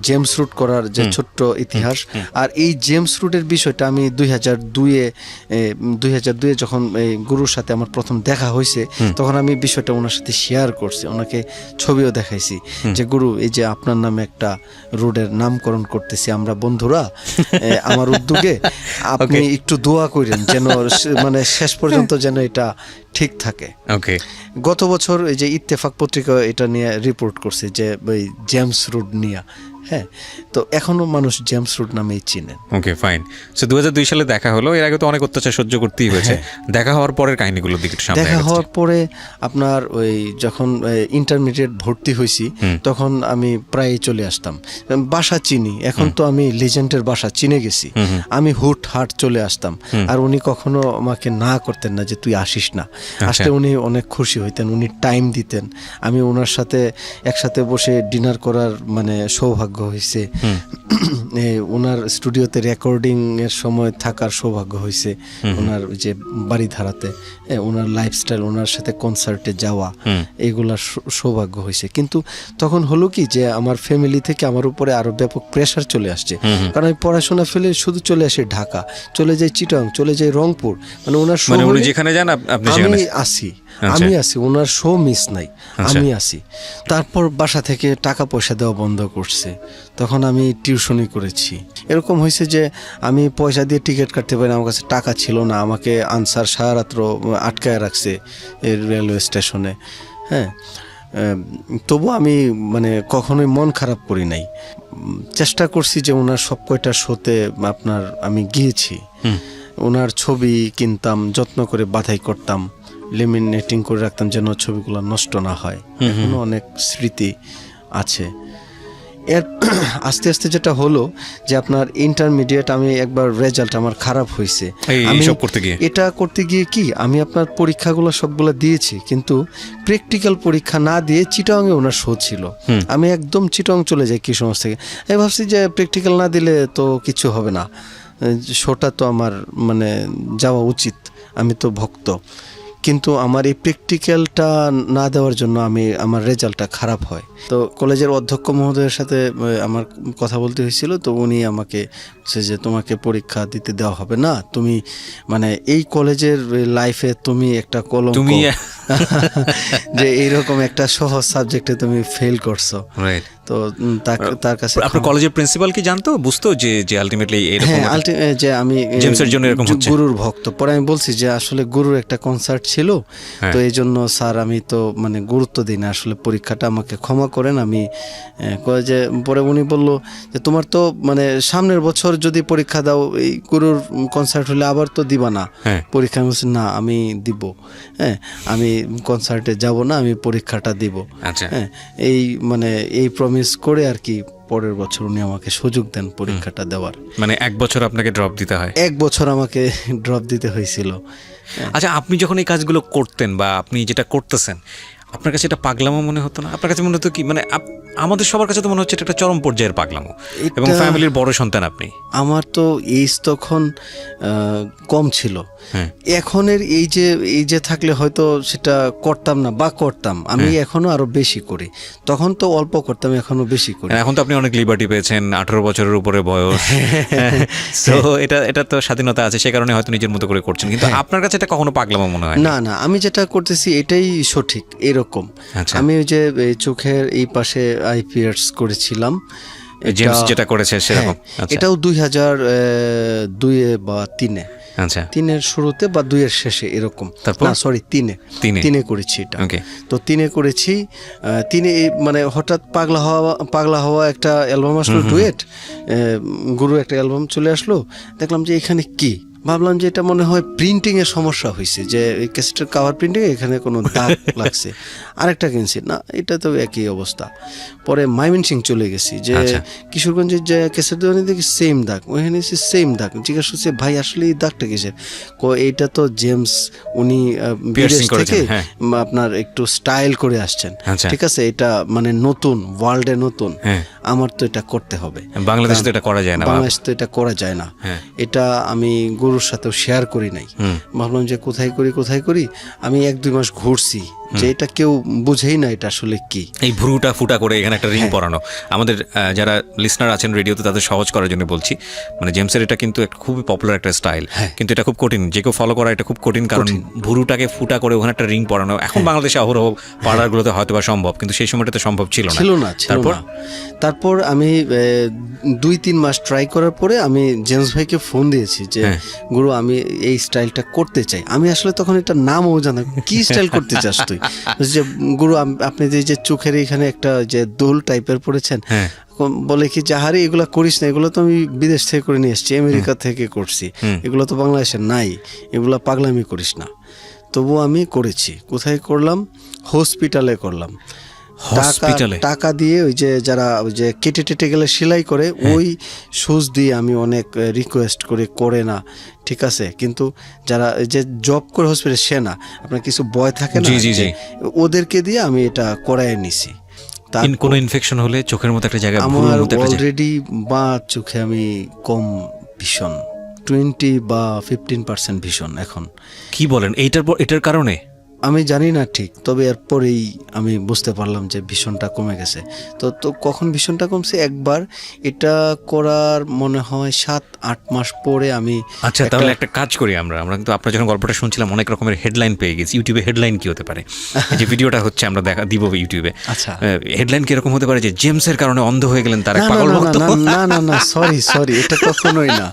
জেমস রুট করার যে ছোট্ট ইতিহাস। আর এই জেমস রুটের বিষয়টা আমি 2002-এ যখন এই গুরুর সাথে আমার প্রথম দেখা হয়েছে, তখন আমি বিষয়টা ওনার সাথে শেয়ার করছি, ওনাকে ছবিও দেখাইছি যে গুরু, এই যে আপনার নামে একটা রোডের নামকরণ করতেছি আমরা বন্ধুরা, আমার উদ্যোগে আপনি একটু দোয়া করেন যেন শেষ পর্যন্ত যেন এটা ঠিক থাকে। ওকে, গত বছর এই যে ইত্তেফাক পত্রিকা এটা নিয়ে রিপোর্ট করছে যে ওই জেমস রুড নিয়ে। হ্যাঁ, তো এখনো মানুষ জেমস রুড নামেই চিনেন। ওকে, ফাইন। সো 2002 সালে দেখা হলো, এর আগে তো অনেক অত্যাচার সহ্য করতেই হয়েছে। দেখা হওয়ার পরের কাহিনীগুলোর দিকে একটু সামনে দেখা হওয়ার পরে আপনার ওই যখন ইন্টারমিডিয়েট ভর্তি হয়েছি, তখন আমি প্রায় চলে আসতাম, বাসা চিনি, এখন তো আমি লিজেন্ডের বাসা চিনে গেছি, আমি হুট হাট চলে আসতাম। আর উনি কখনো আমাকে না করতেন না যে তুই আসিস না, আসলে উনি অনেক খুশি হইতেন, উনি টাইম দিতেন। আমি ওনার সাথে একসাথে বসে ডিনার করার সৌভাগ্য হয়েছে, ওনার স্টুডিওতে রেকর্ডিং এর সময় থাকার সৌভাগ্য হয়েছে, ওনার যে বাড়ি ধারাতে, ওনার লাইফস্টাইল, ওনার সাথে কনসার্টে যাওয়া, এইগুলার সৌভাগ্য হয়েছে। কিন্তু তখন হলো কি যে আমার ফ্যামিলি থেকে আমার উপরে আরো ব্যাপক প্রেশার চলে আসছে, কারণ আমি পড়াশোনা ফেলে শুধু চলে আসি ঢাকা, চলে যাই চিটাং, চলে যাই রংপুর, ওনার শো উনি যেখানে যান আপনি আমি আসি, ওনার শো মিস নাই, আমি আসি। তারপর বাসা থেকে টাকা পয়সা দেওয়া বন্ধ করছে, তখন আমি টিউশনই করেছি। এরকম হয়েছে যে আমি পয়সা দিয়ে টিকিট কাটতে পারি, আমার কাছে টাকা ছিল না, আমাকে আনসার সারা রাত্র আটকায় রাখছে রেলওয়ে স্টেশনে। হ্যাঁ, তবু আমি কখনোই মন খারাপ করি নাই, চেষ্টা করছি যে ওনার সব কয়টা শোতে আমি গিয়েছি, ওনার ছবি কিনতাম, যত্ন করে বাধাই করতাম, লেমিনেটিং করে রাখতাম যেন ছবিগুলো নষ্ট না হয়। এখনো অনেক স্মৃতি আছে। এর আস্তে আস্তে যেটা হলো যে আপনার ইন্টারমিডিয়েট আমি একবার রেজাল্ট আমার খারাপ হয়েছে, এটা করতে গিয়ে কি আমি আপনার পরীক্ষাগুলো সবগুলো দিয়েছি, কিন্তু প্র্যাকটিক্যাল পরীক্ষা না দিয়ে চিটাংয়ে ওনার শো ছিল, আমি একদম চিটাং চলে যাই কিশোরগঞ্জ থেকে। আমি ভাবছি যে প্র্যাকটিক্যাল না দিলে তো কিছু হবে না, শোটা তো আমার যাওয়া উচিত, আমি তো ভক্ত। কিন্তু আমার এই প্র্যাকটিক্যালটা না দেওয়ার জন্য আমার রেজাল্টটা খারাপ হয়। তো কলেজের অধ্যক্ষ মহোদয়ের সাথে আমার কথা বলতে হয়েছিল, তো উনি আমাকে যে তোমাকে পরীক্ষা দিতে দেওয়া হবে না, তুমি এই কলেজের লাইফে তুমি একটা কলঙ্ক, যে এইরকম একটা সহজ সাবজেক্টে তুমি ফেল করছো। তো তার কাছে আপনার কলেজের প্রিন্সিপাল কি জানতো, বুঝতো যে আলটিমেটলি এরকম, যে আমি জেমসের জন্য এরকম হচ্ছে, গুরুর ভক্ত। পরে আমি বলছি যে আসলে গুরুর একটা কনসার্ট ছিল, তো এই জন্য স্যার আমি তো গুরুত্ব দিই না, আসলে পরীক্ষাটা আমাকে ক্ষমা করেন। আমি যে পরে উনি বলল যে তোমার তো সামনের বছর যদি পরীক্ষা দাও, এই গুরুর কনসার্ট হলে আবার তো দিবা না পরীক্ষা। আমি বলছি না, আমি দিব, হ্যাঁ, আমি কনসার্টে যাব না, আমি পরীক্ষাটা দিব। হ্যাঁ, এই প্রমিস করে আর কি পরের বছর উনি আমাকে সুযোগ দেন পরীক্ষাটা দেওয়ার। 1 বছর আপনাকে ড্রপ দিতে হয়? 1 বছর আমাকে ড্রপ দিতে হয়েছিল। আচ্ছা, আপনি যখন এই কাজগুলো করতেন বা আপনি যেটা করতেছেন, আপনার কাছে এটা পাগলামো মনে হতো না? আপনার কাছে মনে হতো কি, আমাদের সবার কাছে তো মনে হচ্ছে এটা একটা চরম পর্যায়ের পাগলামো, এবং ফ্যামিলির বড় সন্তান আপনি। আমার তো এইজ তখন কম ছিল, এখনের এই যে থাকলে হয়তো সেটা করতাম না, বা করতাম, আমি এখনো আরো বেশি করি, তখন তো অল্প করতাম, এখনো বেশি করি। এখন তো আপনি অনেক লিবার্টি পেয়েছেন, 18 বছরের উপরে বয়স, তো এটা তো স্বাধীনতা আছে, সে কারণে হয়তো নিজের মতো করে করছেন, কিন্তু আপনার কাছে এটা কখনো পাগলামো মনে হয় না? না, আমি যেটা করতেছি এটাই সঠিক, এরকম। আমি ওই যে চোখের এই পাশে আইপিএস করেছিলাম, জেমস যেটা করেছে সেরকম। এটাও 2002 বা 3-এ, আচ্ছা, 3-এর শুরুতে বা 2-এর শেষে এরকম, না সরি 3-এ করেছি এটা। তো 3-এ করেছি, 3-এ হঠাৎ পাগলা হওয়া একটা অ্যালবাম আসলো, ডুয়েট, গুরু একটা অ্যালবাম চলে আসলো, দেখলাম যে এখানে কি ভাবলাম যে এটা মনে হয় প্রিন্টিং এর সমস্যা হয়েছে, যে এই ক্যাসেটের কাভার প্রিন্টিং এখানে কোনো দাগ লাগছে। আরেকটা কিনছি, না এটা তো একই অবস্থা। পরে ময়মনসিংহ চলে গেছি, যে আচ্ছা। কিশোরগঞ্জের যে ক্যাসেট দোকানে দেখি সেম দাগ, ওইখানে সেম দাগ। জিজ্ঞাসা করছে ভাই আসলে এই দাগটা কিসের? এইটা তো জেমস উনি বিদেশ Piercing করেছেন, থেকে হ্যাঁ। আপনার একটু স্টাইল করে আসছেন, আচ্ছা। ঠিক আছে, এটা মানে নতুন, ওয়ার্ল্ডে নতুন, হ্যাঁ। আমার তো এটা করতে হবে। বাংলাদেশে তো এটা করা যায় না। বাংলাদেশে তো এটা করা যায় না। হ্যাঁ। এটা আমি গুরুর সাথেও শেয়ার করি নাই। ভাবলাম যে কোথায় করি। আমি 1-2 মাস ঘুরছি, যে এটা কেউ বুঝেই না এটা আসলে কি। এই ভ্রুটা ফুটা করে এখানে একটা রিং পরানো, আমাদের যারা লিসনার আছেন রেডিওতে তাদের সহজ করার জন্য বলছি, মানে জেমসের এটা কিন্তু একটা খুবই পপুলার একটা স্টাইল, কিন্তু এটা খুব কঠিন, যে কেউ ফলো করা এটা খুব কঠিন, কারণ ভ্রুটাকে ফুটা করে ওখানে একটা রিং পরানো এখন বাংলাদেশে অহরহ পাড়ারগুলোতে হয়তো বা সম্ভব, কিন্তু সেই সময়টা তো সম্ভব ছিল না। তারপর আমি 2-3 মাস ট্রাই করার পরে আমি জেমস ভাইকে ফোন দিয়েছি যে গুরু আমি এই স্টাইলটা করতে চাই। আমি আসলে তখন এটা নামও জানা, কি স্টাইল করতে চাস তুই? যে গুরু আপনি যে চোখের এখানে একটা যে দোল টাইপের পড়েছেন, বলে কি যাহারে এগুলা করিস না, এগুলো তো আমি বিদেশ থেকে করে নিয়ে এসেছি, আমেরিকা থেকে করছি, এগুলো তো বাংলাদেশে নাই, এগুলা পাগলামি করিস না। তবুও আমি করেছি। কোথায় করলাম? হসপিটালে করলাম। টাকা দিয়ে ওই যে যারা ওই যে কেটে গেলে সেলাই করে, ওই সুজ দিয়ে আমি অনেক রিকোয়েস্ট করে না, ঠিক আছে, কিন্তু যারা যে জব করে হসপিটালে সে না, আপনার কিছু বয় থাকে না, ওদেরকে দিয়ে আমি এটা করায় নিছি। কোনো ইনফেকশন হলে চোখের মতো একটা জায়গা, আমার অলরেডি বা চোখে আমি কম ভীষণ 20 বা 15% ভীষণ এখন। কি বলেন? এটার কারণে আমি জানি না ঠিক, তবে এরপরেই আমি বুঝতে পারলাম যে ভীষণটা কমে গেছে। তো কখন ভীষণটা কমছে? একবার এটা করার মনে হয় 7-8 মাস পরে আমি। আচ্ছা, তাহলে একটা কাজ করি আমরা কিন্তু আপনার যখন গল্পটা শুনছিলাম অনেক রকমের হেডলাইন পেয়ে গেছি। ইউটিউবে হেডলাইন কি হতে পারে? যে ভিডিওটা হচ্ছে আমরা দিব ইউটিউবে। আচ্ছা, হেডলাইন কিরকম হতে পারে? যে জেমসের কারণে অন্ধ হয়ে গেলেন তার এক পাগল ভক্ত। না, সরি, এটা কখনোই না।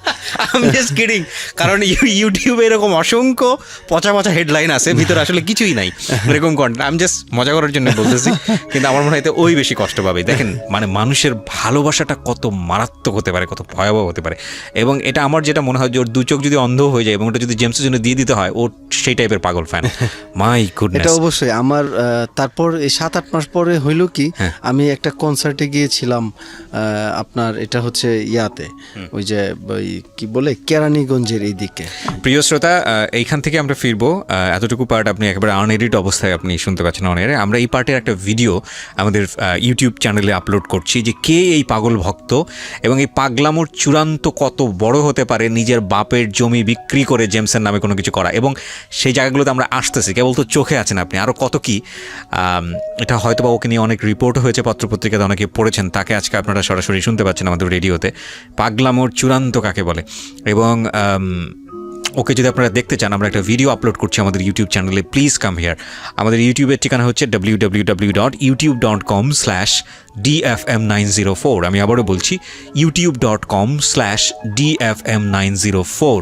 আমি জাস্ট কিডিং, কারণ ইউটিউবে এরকম অসংখ্য পচা হেডলাইন আছে, ভিতরে আসলে কিছুই নাই এরকম কন্টেন্ট। আমি জাস্ট মজা করার জন্য বলতেছি, কিন্তু আমার মনে হয় ওই বেশি কষ্ট পাবে। দেখেন, মানে মানুষের ভালোবাসাটা কত মারাত্মক হতে পারে, কত ভয়াবহ হতে পারে। এবং এটা আমার যেটা মনে হয় যে ওর 2 চোখ যদি অন্ধ হয়ে যায় এবং ওটা যদি জেমসের জন্য দিয়ে দিতে হয়, ও সেই টাইপের পাগল ফ্যান। My goodness. এটা অবশ্যই আমার। তারপর এই 7-8 মাস পরে হইল কি, আমি একটা কনসার্টে গিয়েছিলাম, আপনার এটা হচ্ছে ইয়াতে, ওই যে কি বলে কেরানীগঞ্জের এই দিকে। প্রিয় শ্রোতা, এইখান থেকে আমরা ফিরবো। এতটুকু পার্ট আপনি একেবারে আনএডিট অবস্থায় আপনি শুনতে পাচ্ছেন অনেরে। আমরা এই পার্টের একটা ভিডিও আমাদের ইউটিউব চ্যানেলে আপলোড করছি, যে কে এই পাগল ভক্ত এবং এই পাগলামোর চূড়ান্ত কত বড় হতে পারে নিজের বাপের জমি বিক্রি করে জেমসের নামে কোনো কিছু করা। এবং সেই জায়গাগুলোতে আমরা আসতেছি, কেবল তো চোখে আছেন আপনি, আরও কত কি। এটা হয়তো বা ওকে নিয়ে অনেক রিপোর্ট হয়েছে পত্রপত্রিকাতে, অনেকে পড়েছেন, তাকে আজকে আপনারা সরাসরি শুনতে পাচ্ছেন আমাদের রেডিওতে। পাগলামোর চূড়ান্ত কাকে বলে। এবং ওকে যদি আপনারা দেখতে চান, আমরা একটা ভিডিও আপলোড করছি আমাদের ইউটিউব চ্যানেলে, প্লিজ কাম হিয়ার। আমাদের ইউটিউবের ঠিকানা হচ্ছে www.youtube.com/DFM904। আমি আবারও বলছি, youtube.com/DFM904।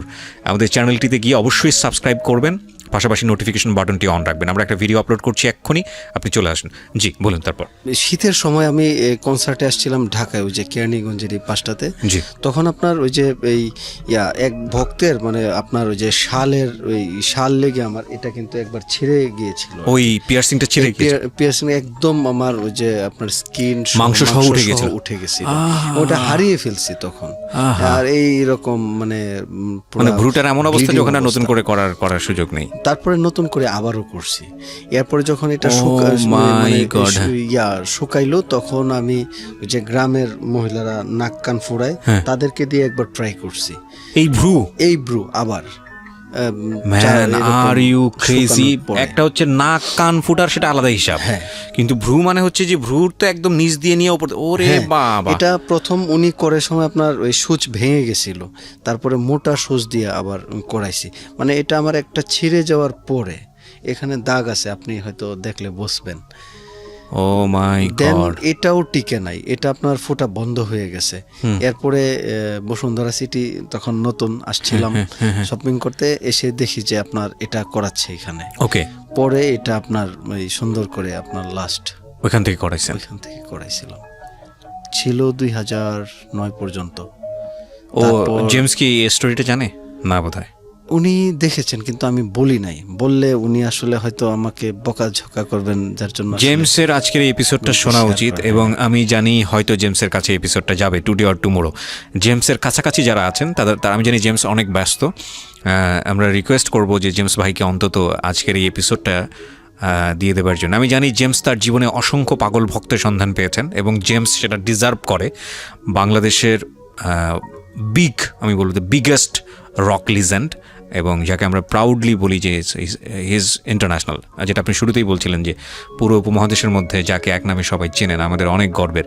আমাদের চ্যানেলটিতে গিয়ে অবশ্যই সাবস্ক্রাইব করবেন, পাশাপাশি নোটিফিকেশন বাটনটি অন রাখবেন। আমরা একটা ভিডিও আপলোড করছি এক্ষুনি, আপনি চলে আসুন। জি বলুন। তারপর শীতের সময় আমি কনসার্টে আসছিলাম ঢাকায়, ওই যে কেরানীগঞ্জের এই পাশটাতে। তখন আপনার ওই যে এই এক ভক্তের মানে আপনার ওই যে শাল লেগে আমার এটা কিন্তু একবার ছিঁড়ে গিয়েছিল। ওই পিয়ার্সিংটা ছিঁড়ে গিয়েছিল? পিয়ার্সিং একদম আমার ওই যে আপনার স্কিন মাংস সহ উঠে গেছিল। ওটা হারিয়ে ফেলছি তখন। আর এই রকম মানে ভ্রুটার এমন অবস্থা যে ওখানে নতুন করে করার সুযোগ নেই। তারপরে নতুন করে আবারও করছি। এরপরে যখন এটা শুকাইলো, তখন আমি যে গ্রামের মহিলারা নাক কান ফোড়ায়, তাদেরকে দিয়ে একবার ট্রাই করছি এই ভ্রু আবার। Are you crazy? একটা হচ্ছে নাক কান ফুটার, সেটা আলাদা হিসাব, কিন্তু ভ্রু মানে হচ্ছে যে ভ্রুর তো একদম নিচ দিয়ে নিয়ে উপর। ওরে বাবা! এটা প্রথম উনি করার সময় আপনার ওই সূচ ভেঙে গেছিল, তারপরে মোটা সূচ দিয়ে আবার করাইছি। মানে এটা আমার একটা ছিঁড়ে যাওয়ার পরে এখানে দাগ আছে, আপনি হয়তো দেখলে বুঝবেন। ও মাই গড! এটাও টিকে নাই, এটা আপনার ফোঁটা বন্ধ হয়ে গেছে। এরপরে বসুন্ধরা সিটি তখন নতুন আসছিলাম শপিং করতে, এসে দেখি যে আপনার এটা করাচ্ছে এখানে। ওকে, পরে এটা আপনার সুন্দর করে আপনার লাস্ট ওইখান থেকে করাইছিলাম। ছিল 2009 পর্যন্ত। ও জেমস কি এই স্টোরিটা জানে না? বোধহয় উনি দেখেছেন কিন্তু আমি বলি নাই, বললে উনি আসলে হয়তো আমাকে বকাঝকা করবেন, যার জন্য আসলে- জেমসের আজকের এই এপিসোডটা শোনা share উচিত করা, এবং আমি জানি হয়তো জেমসের কাছে এপিসোডটা যাবে টুডে অর টুমোরো। জেমসের কাছাকাছি যারা আছেন তারা আমি জানি জেমস অনেক ব্যস্ত। আমরা রিকোয়েস্ট করব যে জেমস ভাইকে অন্তত আজকের এই এপিসোডটা দিয়ে দেবার জন্য। আমি জানি জেমস তার জীবনে অসংখ্য পাগল ভক্তের সন্ধান পেয়েছেন এবং জেমস সেটা ডিজার্ভ করে। বাংলাদেশের বিগ, আমি বলবো বিগেস্ট রক লিজেন্ড, এবং যাকে আমরা প্রাউডলি বলি যে হিজ ইন্টারন্যাশনাল, যেটা আপনি শুরুতেই বলছিলেন যে পুরো উপমহাদেশের মধ্যে যাকে এক নামে সবাই চেনেন, আমাদের অনেক গর্বের।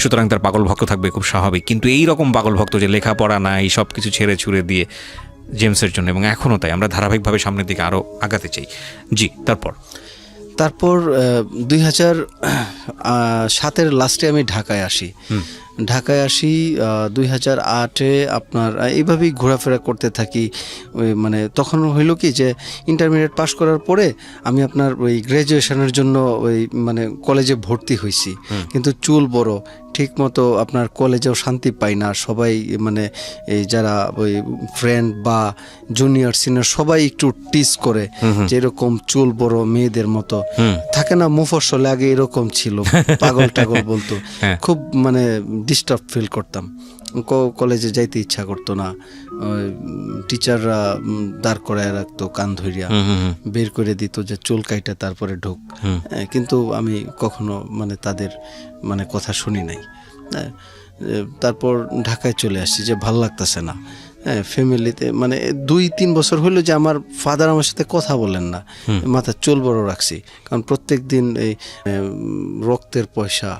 সুতরাং তার পাগল ভক্ত থাকবে, খুব স্বাভাবিক। কিন্তু এই রকম পাগল ভক্ত যে লেখাপড়া নাই, সব কিছু ছেড়ে ছুড়ে দিয়ে জেমসের জন্য, এবং এখনও তাই, আমরা ধারাবাহিকভাবে সামনের দিকে আরও আগাতে চাই। জি, তারপর 2007-এর লাস্টে আমি ঢাকায় আসি। 2008-এ আপনার এইভাবেই ঘোরাফেরা করতে থাকি। ওই মানে তখন হইলো কি যে ইন্টারমিডিয়েট পাশ করার পরে আমি আপনার ওই গ্র্যাজুয়েশনের জন্য ওই মানে কলেজে ভর্তি হয়েছি, কিন্তু চুল বড়, ঠিক মতো আপনার কলেজেও শান্তি পাই না। সবাই মানে এই যারা ওই ফ্রেন্ড বা জুনিয়র সিনিয়র সবাই একটু টিজ করে যে এরকম চুল বড় মেয়েদের মতো থাকে না, মুফস্বল আগে এরকম ছিল, পাগল টাগল বলতো। খুব মানে ডিস্টার্ব ফিল করতাম, কলেজে যাইতে ইচ্ছা করতো না। টিচাররা দাঁড় করায় রাখতো কান ধরিয়া, বের করে দিত যে চুল কাইটা তারপরে ঢোক। কিন্তু আমি কখনো মানে তাদের মানে কথা শুনি নাই। তারপর ঢাকায় চলে আসছি যে ভাল লাগতেছে না। ফ্যামিলিতে মানে 2-3 বছর হলো যে আমার ফাদার আমার সাথে কথা বলেন না, মাথা চুল বড় রাখছি, কারণ প্রত্যেক দিন এই রক্তের পয়সা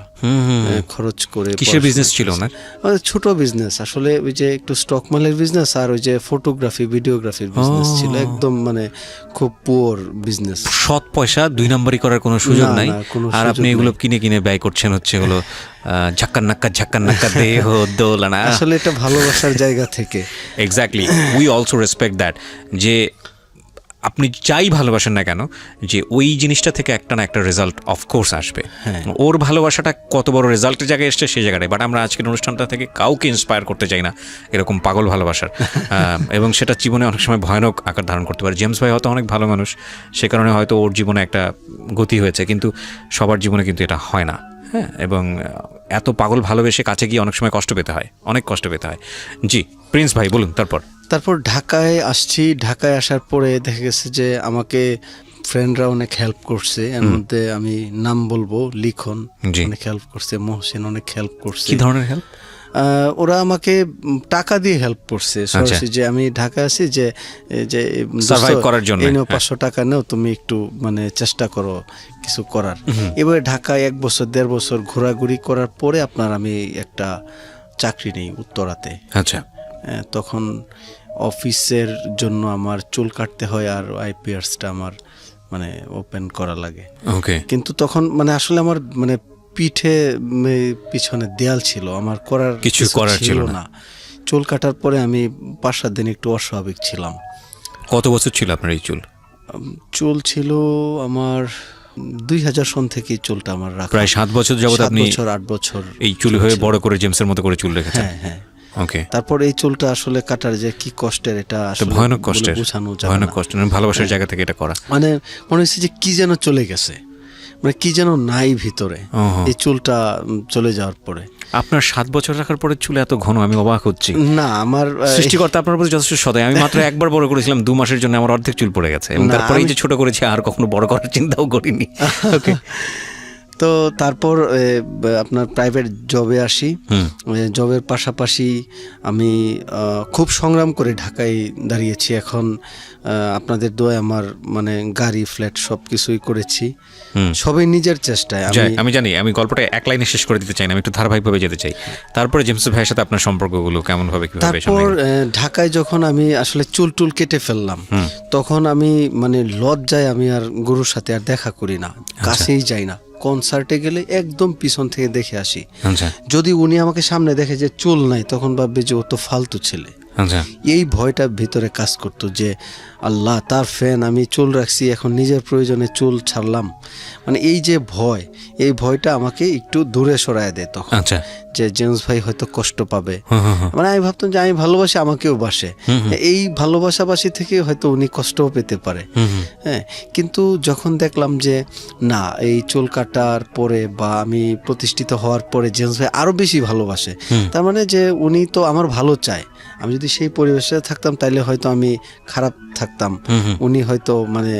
খরচ করে। কিসের বিজনেস ছিল না? ছোট বিজনেস আসলে, ওই যে একটু স্টক মালের বিজনেস আর ওই যে ফটোগ্রাফি ভিডিওগ্রাফির বিজনেস ছিল, একদম মানে খুব পুয়ার বিজনেস। সৎ পয়সা 2 নম্বরই করার কোনো সুযোগ নাই, কোনো আর আপনি এগুলো কিনে কিনে ব্যয় করছেন হচ্ছে হলো ঝাক্কার নাক্কা দেহ দোলনা। আসলে এটা ভালোবাসার জায়গা থেকে। Exactly, we also respect that, যে আপনি যাই ভালোবাসেন না কেন, যে ওই জিনিসটা থেকে একটা না একটা রেজাল্ট অফকোর্স আসবে। ওর ভালোবাসাটা কত বড় রেজাল্টের জায়গায় এসছে সেই জায়গাটায়, বাট আমরা আজকের অনুষ্ঠানটা থেকে কাউকে ইন্সপায়ার করতে চাই না এরকম পাগল ভালোবাসার, এবং সেটা জীবনে অনেক সময় ভয়ানক আকার ধারণ করতে পারে। জেমস ভাই হয়তো অনেক ভালো মানুষ, সে কারণে হয়তো ওর জীবনে একটা গতি হয়েছে, কিন্তু সবার জীবনে কিন্তু এটা হয় না। হ্যাঁ, এবং এত পাগল ভালোবেসে কাছে গিয়ে অনেক সময় কষ্ট পেতে হয়, অনেক কষ্ট পেতে হয়। জি, প্রিন্স ভাই বলুন। তারপর ঢাকায় আসছি। ঢাকায় আসার পরে দেখা গেছে যে আমাকে ফ্রেন্ডরা অনেক হেল্প করছে। এর মধ্যে আমি নাম বলবো, লিখন অনেক হেল্প করছে, মহসিন অনেক হেল্প করছে। কি ধরনের হেল্প? ওরা আমাকে টাকা দিয়ে হেল্প করছে সরাসরি, যে আমি ঢাকায় আছি, যে সার্ভাইভ করার জন্য 500 টাকা নেও, তুমি একটু মানে চেষ্টা করো কিছু করার। এবারে ঢাকায় 1 বছর 1.5 বছর ঘোরাঘুরি করার পরে আপনার আমি একটা চাকরি নেই উত্তরাতে। আচ্ছা, তখন অফিসের জন্য আমার চুল কাটতে হয় আর আইপিআরসটা আমার মানে ওপেন করা লাগে। ওকে। কিন্তু তখন মানে আসলে আমার মানে পিছনে দেয়াল ছিল, আমার কিছু করার ছিল না। চুল কাটার পরে আমি 5-7 দিন একটু অস্বাভাবিক ছিলাম। কত বছর ছিল আপনার এই চুল? চুল ছিল আমার 2000 সন থেকে চুলটা আমার রাখা। প্রায় 7 বছর যাবত আপনি 8 বছর এই চুল হয়ে বড় করে জেমসের মতো করে চুল রেখেছেন। হ্যাঁ। ওকে। তারপর এই চুলটা আসলে কাটার যে কি কষ্টের, এটা আসলে ভয়ানক কষ্টের, ভয়ানক কষ্টের, ভালোবাসার জায়গা থেকে এটা করা মানে মনে হচ্ছে যে কি যেন চলে গেছে, মানে কি যেন নাই ভিতরে এই চুলটা চলে যাওয়ার পরে। আপনার 7 বছর রাখার পরে চুল এত ঘন, আমি অবাক হচ্ছি। না, আমার সৃষ্টিকর্তা আপনার প্রতি যথেষ্ট সদয়। আমি মাত্র একবার বড় করেছিলাম 2 মাসের জন্য, আমার অর্ধেক চুল পড়ে গেছে, এবং তারপরে এই যে ছোট করেছি আর কখনো বড় করার চিন্তাও করিনি। ওকে। তো তারপর আপনার প্রাইভেট জবে আসি। জবের পাশাপাশি আমি খুব সংগ্রাম করে ঢাকায় দাঁড়িয়েছি। এখন আপনাদের দোয়ায় আমার মানে গাড়ি, ফ্ল্যাট সব কিছুই করেছি, সবাই নিজের চেষ্টায়। আমি জানি, আমি গল্পটা এক লাইনে শেষ করে দিতে চাই না, আমি একটু ধারাবাহিকভাবে যেতে চাই। তারপরে জেমস ভাইয়ের সাথে আপনার সম্পর্কগুলো কেমন ভাবে, কিভাবে? তারপর ঢাকায় যখন আমি আসলে চুল কেটে ফেললাম, তখন আমি মানে লজ্জায় আমি আর গুরুর সাথে আর দেখা করি না, কাছেই যাই না। কনসার্টে গেলে একদম পিছন থেকে দেখে আসি। যদি উনি আমাকে সামনে দেখে যে চুল নাই, তখন ভাববে যে ও তো ফালতু ছেলে। এই ভয়টা ভিতরে কাজ করতো যে আল্লাহ, তার ফ্যান, আমি চুল রাখছি, এখন নিজের প্রয়োজনে চুল ছাড়লাম। মানে এই যে ভয়, এই ভয়টা আমাকে একটু দূরে সরায় দেয় তখন, যে জেমস ভাই হয়তো কষ্ট পাবে, মানে আমি ভাবতাম যে আমি ভালোবাসি আমাকেও বাসে, এই ভালোবাসাবাসি থেকে হয়তো উনি কষ্টও পেতে পারে। হ্যাঁ, কিন্তু যখন দেখলাম যে না, এই চুল কাটার পরে বা আমি প্রতিষ্ঠিত হওয়ার পরে জেমস ভাই আরো বেশি ভালোবাসে, তার মানে যে উনি তো আমার ভালো চায়। আমি যদি সেই পরিবেশে থাকতাম তাইলে হয়তো আমি খারাপ থাকতাম, উনি হয়তো মানে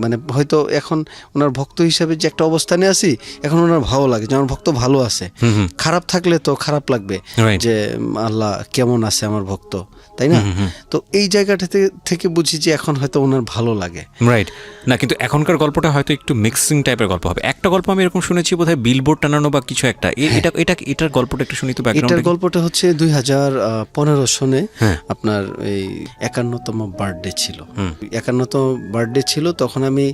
মানে হয়তো এখন ওনার ভক্ত হিসেবে যে একটা অবস্থানে আছি, এখন ওনার ভালো লাগে যে আমার ভক্ত ভালো আছে। খারাপ থাকলে তো খারাপ লাগবে যে আল্লাহ কেমন আছে আমার ভক্ত, তাই না? তো এই জায়গাটা থেকে বুঝি যে এখন হয়তো ওনার ভালো লাগে। রাইট। না, কিন্তু এখনকার গল্পটা হয়তো একটু মিক্সিং টাইপের গল্প হবে। একটা গল্প আমি এরকম শুনেছি, বোধহয় বিলবোর্ড টানানো বা কিছু একটা, এটার গল্পটা একটু শুনি তো। এটার গল্পটা হচ্ছে 2015 সনে আপনার এই 51তম বার্থডে ছিল। 51তম বার্থডে ছিল, তখন আমি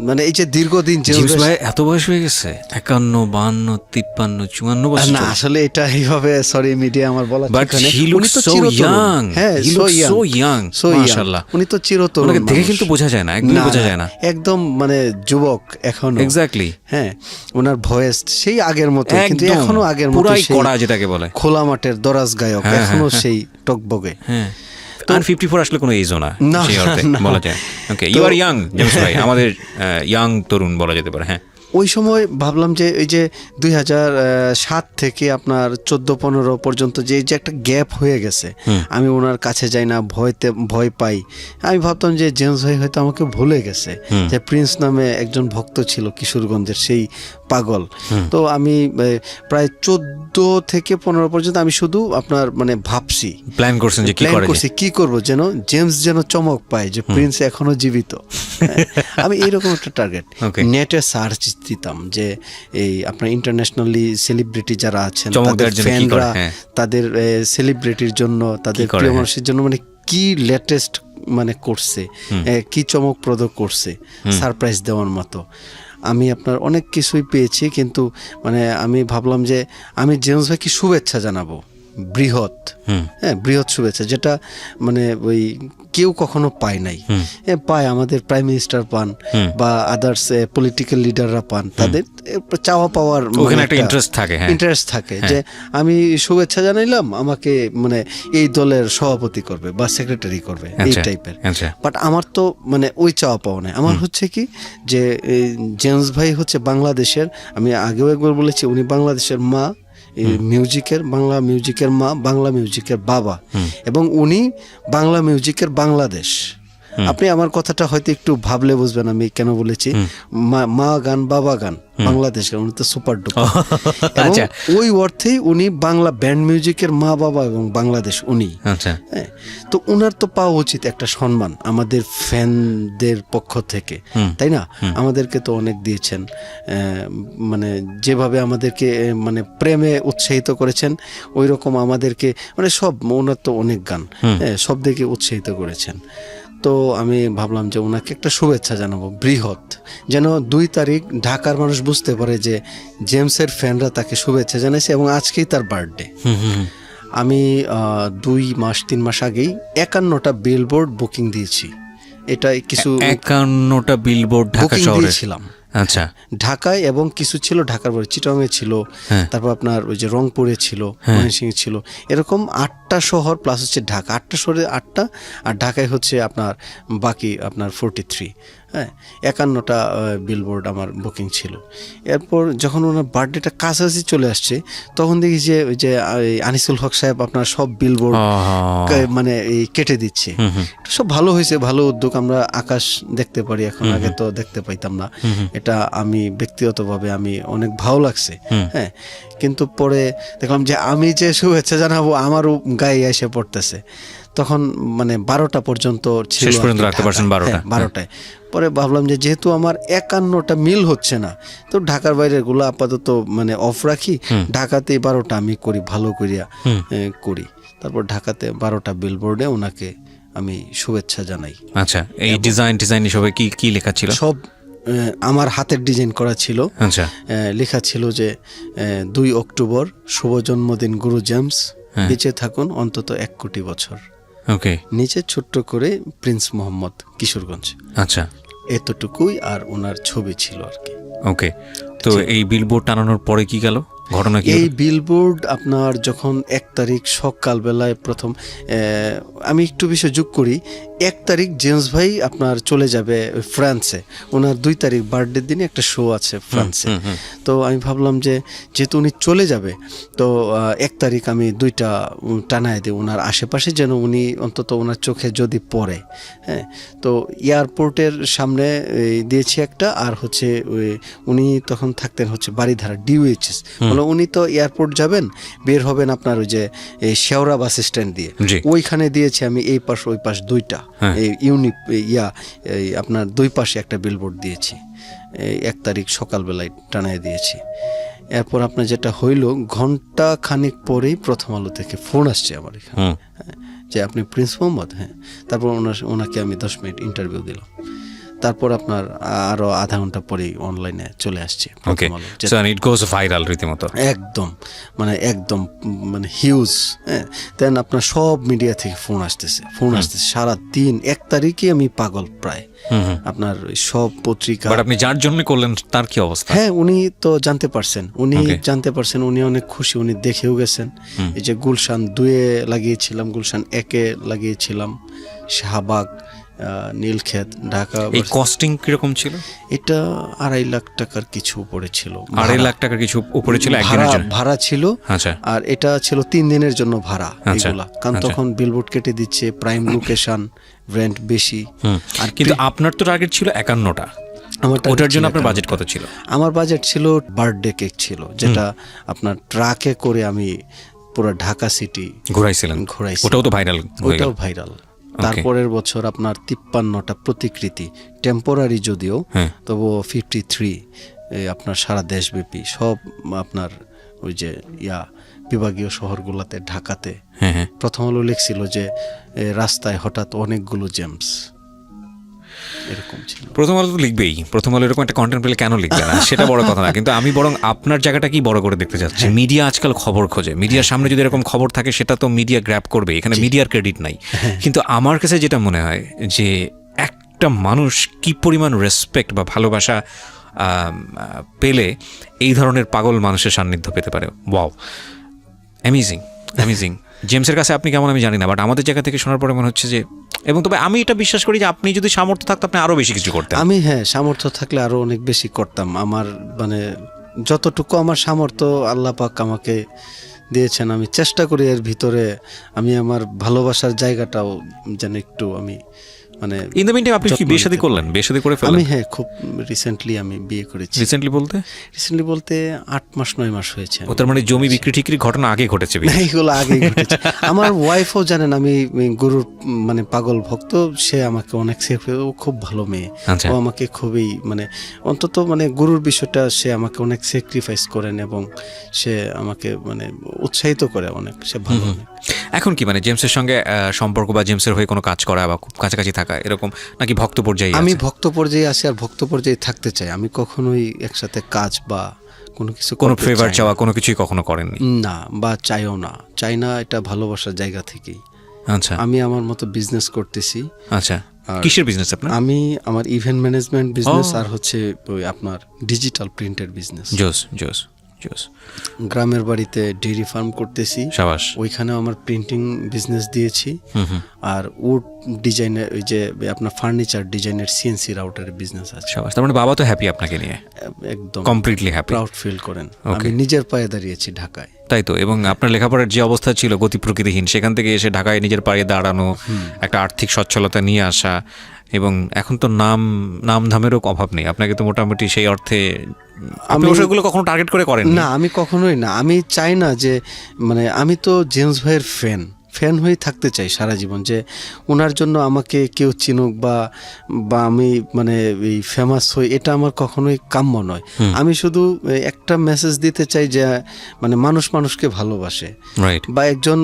মানে এই যে দীর্ঘদিন জেমস ভাই এত বয়স হয়ে গেছে, 51, 52, 53, 54 বছর। না আসলে এটা এইভাবে সরি মিডিয়া আমার বলা But ঠিক না। he looks উনি তো so চিরতরুণ। young. হ্যাঁ, He looks so young. মাশাআল্লাহ। উনি তো চিরতরুণ। ওনাকে দেখে মানুষ। কিন্তু বোঝা যায় না, একদমই বোঝা যায় না। একদম মানে যুবক এখনো। এক্স্যাক্টলি। হ্যাঁ, ওনার ভয়েস সেই আগের মতো, কিন্তু একদম, এখনো আগের মতো পুরাই সেই কড়া যেটাকে বলে। খোলা মাঠের দরাজ গায়ক, এখনো সেই টকবগে। হ্যাঁ। আর 54 আসলে কোনো এজও না, না, সেই অর্থে না। বলা যায়। ওকে, ইউ আর ইয়াং জেমস ভাই, আমাদের ইয়াং তরুণ বলা যেতে পারে। হ্যাঁ, ওই সময় ভাবলাম যে এই যে 2007 থেকে আপনার 14-15 পর্যন্ত যে একটা গ্যাপ হয়ে গেছে, আমি ওনার কাছে যাই না, ভয় পাই। আমি ভাবতাম যে জেমস ভাই হয়তো আমাকে ভুলে গেছে, যে প্রিন্স নামে একজন ভক্ত ছিল কিশোরগঞ্জের, সেই পাগল। তো আমি প্রায় 14 থেকে 15 পর্যন্ত আমি শুধু আপনার মানে ভাবছি, প্ল্যান করছেন যে কি করব যেন জেমস যেন চমক পায় যে প্রিন্স এখনো জীবিত। আমি এইরকম একটা টার্গেট নেটে সার্চ দিতাম যে এই আপনার ইন্টারন্যাশনালি সেলিব্রিটি যারা আছেন, তাদের ফ্যানরা তাদের সেলিব্রিটির জন্য, তাদের প্রিয় মানুষের জন্য মানে কি লেটেস্ট মানে করছে, কি চমকপ্রদ করছে, সারপ্রাইজ দেওয়ার মতো। আমি আপনার অনেক কিছুই পেয়েছি, কিন্তু মানে আমি ভাবলাম যে আমি জেমস ভাইকে শুভেচ্ছা জানাবো, বৃহৎ, হ্যাঁ বৃহৎ শুভেচ্ছা, যেটা মানে ওই কেউ কখনো পায় নাই। পায় আমাদের প্রাইম মিনিস্টার পান বা আদার্স পলিটিক্যাল লিডাররা পান, তাদের চাওয়া পাওয়ার একটা ইন্টারেস্ট থাকে যে আমি শুভেচ্ছা জানাইলাম, আমাকে মানে এই দলের সভাপতি করবে বা সেক্রেটারি করবে, এই টাইপের। বাট আমার তো মানে ওই চাওয়া পাওয়া নাই। আমার হচ্ছে কি যে জেমস ভাই হচ্ছে বাংলাদেশের, আমি আগেও একবার বলেছি, উনি বাংলাদেশের মা, বাংলা মিউজিকের মা, বাংলা মিউজিকের বাবা, এবং উনি বাংলা মিউজিকের বাংলাদেশ। আপনি আমার কথাটা হয়তো একটু ভাবলে বুঝবেন আমি কেন বলেছি। মা গান বাবা গান বাংলাদেশ গান, উনি তো সুপার ডুপার। ওই অর্থেই উনি বাংলা ব্যান্ড মিউজিকের মা বাবা এবং বাংলাদেশ উনি। হ্যাঁ, তো উনার তো পাওয়া উচিত একটা সম্মান আমাদের ফ্যানদের পক্ষ থেকে, তাই না? আমাদেরকে তো অনেক দিয়েছেন, মানে যেভাবে আমাদেরকে মানে প্রেমে উৎসাহিত করেছেন, ওই রকম আমাদেরকে মানে সব, ওনার তো অনেক গান সব দিকে উৎসাহিত করেছেন। তো আমি ভাবলাম যে ওনাকে একটা শুভেচ্ছা জানাবো বৃহৎ, যেন 2 তারিখ ঢাকার মানুষ বুঝতে পারে যে জেমসের ফ্যানরা তাকে শুভেচ্ছা জানাইছে এবং আজকেই তার বার্থডে। আমি 2-3 মাস আগেই 51টা বিলবোর্ড বুকিং দিয়েছি। এটা কিছু 51টা বিলবোর্ড ঢাকা শহরে ছিলাম। আচ্ছা, ঢাকায় এবং কিছু ছিল ঢাকার পরে চিটাগাংয়ে ছিল, তারপর আপনার ওই যে রংপুরে ছিল, ময়মনসিংহে ছিল, এরকম 8টা শহর প্লাস হচ্ছে ঢাকা, 8টা শহরে 8টা, আর ঢাকায় হচ্ছে আপনার বাকি আপনার 43। হ্যাঁ, 51টা বিলবোর্ড আমার বুকিং ছিল। এরপর যখন ওনার বার্থডেটা কাছাকাছি চলে আসছে, তখন দেখি যে ওই যে আনিসুল হক সাহেব আপনার সব বিলবোর্ড মানে এই কেটে দিচ্ছে। সব ভালো হয়েছে, ভালো উদ্যোগ। আমরা আকাশ দেখতে পারি এখন, আগে তো দেখতে পাইতাম না। এটা আমি ব্যক্তিগতভাবে আমি অনেক ভালো লাগছে। হ্যাঁ, কিন্তু পরে দেখলাম যে আমি যে শুভেচ্ছা জানাবো আমারও গায়ে এসে পড়তেছে। তখন মানে 12টা পর্যন্ত ছিল, 12টায়। পরে ভাবলাম যে যেহেতু আমার 51টা মিল হচ্ছে না, তো ঢাকার বাইরের গুলো আপাতত মানে অফ রাখি, ঢাকাতেই 12টা আমি করি, ভালো করিয়া করি। তারপর ঢাকাতে 12টা বিলবোর্ডে ওনাকে আমি শুভেচ্ছা জানাই। আচ্ছা, এই ডিজাইন হিসেবে কি লেখা ছিল? সব আমার হাতের ডিজাইন করা ছিল। আচ্ছা, লেখা ছিল যে 2 অক্টোবর শুভ জন্মদিন গুরু জেমস, বেঁচে থাকুন অন্তত 1 কোটি বছর। ওকে, নিচে ছোট্ট করে প্রিন্স মোহাম্মদ, কিশোরগঞ্জ। আচ্ছা, এতটুকুই, আর ওনার ছবি ছিল আর কি। ওকে, তো এই বিলবোর্ড টানানোর পরে কি গেল? ঘটনা কি এই হলো? বিলবোর্ড আপনার যখন 1 তারিখ সকালবেলায় প্রথম আমি একটু বিষয় যোগ করি, 1 তারিখ জেমস ভাই আপনার চলে যাবে ফ্রান্সে, ওনার 2 তারিখ বার্থডের দিনে একটা শো আছে ফ্রান্সে। তো আমি ভাবলাম যে যেহেতু উনি চলে যাবে তো 1 তারিখ আমি 2টা টানায় দিই ওনার আশেপাশে, যেন উনি অন্তত ওনার চোখে যদি পড়ে। হ্যাঁ, তো এয়ারপোর্টের সামনে দিয়েছি একটা, আর হচ্ছে উনি তখন থাকতেন হচ্ছে বাড়িধারা DOHS, বলে উনি তো এয়ারপোর্ট যাবেন, বের হবেন আপনার ওই যে এই শেওড়া বাস স্ট্যান্ড দিয়ে, জি। ওইখানে দিয়েছি আমি এই পাশ ওই পাশ 2টা এই এই আপনার 2 পাশে একটা বিলবোর্ড দিয়েছি, এই 1 তারিখ সকালবেলায় টানায় দিয়েছি। এরপর আপনার যেটা হইল, ঘন্টা খানিক পরেই প্রথম আলো থেকে ফোন আসছে আমার এখানে, হ্যাঁ, যে আপনি প্রিন্স মোহাম্মদ। হ্যাঁ, তারপর ওনাকে আমি 10 মিনিট ইন্টারভিউ দিলাম। তারপর আপনার আরো আধা ঘন্টা পরেই অনলাইনে চলে আসছে ওকে, প্রথম আলো। সো ইট গোজ ভাইরাল রীতিমতো। একদম মানে হিউজ। হ্যাঁ, দেন আপনার সব মিডিয়া থেকে ফোন আসতেছে সারা দিন। 1 তারিখে আমি পাগল প্রায়, আপনার ওই সব পত্রিকা। বাট আপনি যার জন্য করলেন তার কি অবস্থা? হ্যাঁ, উনি তো জানতে পারছেন, উনি অনেক খুশি, উনি দেখেও গেছেন। এই যে গুলশান 2-এ লাগিয়েছিলাম, গুলশান 1-এ লাগিয়েছিলাম, শাহবাগ, নীলক্ষেত, ঢাকা। এই কস্টিং কিরকম ছিল? এটা 2.5 লাখ টাকার কিছু উপরে ছিল। 2.5 লাখ টাকার কিছু উপরে ছিল একদিনের জন্য? ভাড়া ছিল। আচ্ছা। আর এটা ছিল 3 দিনের জন্য ভাড়া। আচ্ছা, এগুলা কারণ আচ্ছা। তখন বিলবোর্ড কেটে দিচ্ছে, প্রাইম লোকেশন, রেন্ট বেশি। আর কিন্তু আপনার তো টার্গেট ছিল 51টা, ওটার জন্য আপনার বাজেট কত ছিল? আমার বাজেট ছিল বার্থডে কেক ছিল, যেটা আপনার ট্রাকে করে আমি পুরো ঢাকা সিটি ঘুরাইছিলেন। ওটাও তো ভাইরাল, ওটাও ভাইরাল। তারপরের বছর আপনার 53টা প্রতিকৃতি, টেম্পোরারি যদিও, তবুও 53 আপনার সারা দেশব্যাপী সব আপনার ওই যে বিভাগীয় শহরগুলোতে, ঢাকাতে। প্রথম আলো লিখছিল যে রাস্তায় হঠাৎ অনেকগুলো জেমস, এরকম ছিল। প্রথম আলো তো লিখবেই, প্রথম আলো এরকম একটা কন্টেন্ট পেলে কেন লিখবে না, সেটা বড় কথা না। কিন্তু আমি বরং আপনার জায়গাটা কি বড় করে দেখতে চাচ্ছি। মিডিয়া আজকাল খবর খোঁজে, মিডিয়ার সামনে যদি এরকম খবর থাকে সেটা তো মিডিয়া গ্র্যাব করবে, এখানে মিডিয়ার ক্রেডিট নাই। কিন্তু আমার কাছে যেটা মনে হয় যে একটা মানুষ কি পরিমাণ রেসপেক্ট বা ভালোবাসা পেলে এই ধরনের পাগল মানুষের সান্নিধ্য পেতে পারে। Wow, amazing amazing. জেমসের কাছে আপনি কেমন আমি জানি না, বাট আমাদের জায়গা থেকে শোনার পরে মনে হচ্ছে যে, এবং তবে আমি এটা বিশ্বাস করি যে আপনি যদি সামর্থ্য থাকতো আপনি আরো বেশি কিছু করতেন। আমি সামর্থ্য থাকলে আরো অনেক বেশি করতাম। আমার মানে যতটুকু আমার সামর্থ্য আল্লাহ পাক আমাকে দিয়েছেন, আমি চেষ্টা করি এর ভিতরে আমি আমার ভালোবাসার জায়গাটাও যেন একটু আমি মানে। ইন দ্য মিনটাইম আপনি কি বিয়ে শাদী করলেন? বিয়ে শাদী করে ফেললেন? আমি খুব রিসেন্টলি আমি বিয়ে করেছি। রিসেন্টলি বলতে 8 মাস 9 মাস হয়েছে। ও তার মানে জমি বিক্রি ঠিকরি ঘটনা আগে ঘটেছে? এগুলো আগেই ঘটেছে। আমার ওয়াইফও জানেন আমি গুরুর মানে পাগল ভক্ত। সে আমাকে অনেক ও খুব ভালো মেয়ে। ও আমাকে খুবই মানে অন্তত মানে গুরুর বিষয়টা সে আমাকে অনেক স্যাক্রিফাইস করেন এবং সে আমাকে মানে উৎসাহিত করে অনেক। সে ভালো। এখন কি মানে জেমসের সঙ্গে সম্পর্ক বা জেমসের হয়ে কোনো কাজ করা বা খুব কাছাকাছি থাকা এরকম, নাকি ভক্ত পর্যায়ে? আমি ভক্ত পর্যায়ে আছি আর ভক্ত পর্যায়ে থাকতে চাই। আমি কখনোই একসাথে কাজ বা কোনো ফেভার চাওয়া কোনো কিছুই কখনো করেননি? না, বা চাই না। এটা ভালোবাসার জায়গা থেকেই। আচ্ছা, আমি আমার মতো বিজনেস করতেছি। আচ্ছা, কিসের বিজনেস আপনার? আমি আমার ইভেন্ট ম্যানেজমেন্ট বিজনেস আর হচ্ছে ওই আপনার ডিজিটাল প্রিন্টের বিজনেস। জোস। গ্রামের বাড়িতে ডেইরি ফার্ম করতেছি। শাবাশ। ওইখানেও আমার প্রিন্টিং বিজনেস দিয়েছি। আর উড ডিজাইনের ওই যে আপনার ফার্নিচার ডিজাইনের CNC রাউটারের বিজনেস আছে। শাবাশ। তার মানে বাবা তো হ্যাপি আপনাকে নিয়ে? একদম কমপ্লিটলি হ্যাপি, প্রাউড ফিল করেন। আমি নিজের পায়ে দাঁড়িয়েছি ঢাকায়। তাই তো। এবং আপনার লেখাপড়ার যে অবস্থা ছিল গতি প্রকৃতিহীন, সেখান থেকে এসে ঢাকায় নিজের পায়ে দাঁড়ানো, একটা আর্থিক সচ্ছলতা নিয়ে আসা, এবং এখন তো নাম ধামেরও অভাব নেই। আপনাকে তো মোটামুটি সেই অর্থে আপনি ওগুলো কখনো টার্গেট করে করেন না? আমি কখনোই না। আমি চাই না যে মানে আমি তো জেমস ভাইয়ের ফ্যান হয়ে থাকতে চাই সারা জীবন, যে ওনার জন্য আমাকে কেউ চিনুক বা আমি মানে এই ফেমাস হই, এটা আমার কখনোই কাম্য নয়। আমি শুধু একটা মেসেজ দিতে চাই যে মানে মানুষকে ভালোবাসে, বা একজন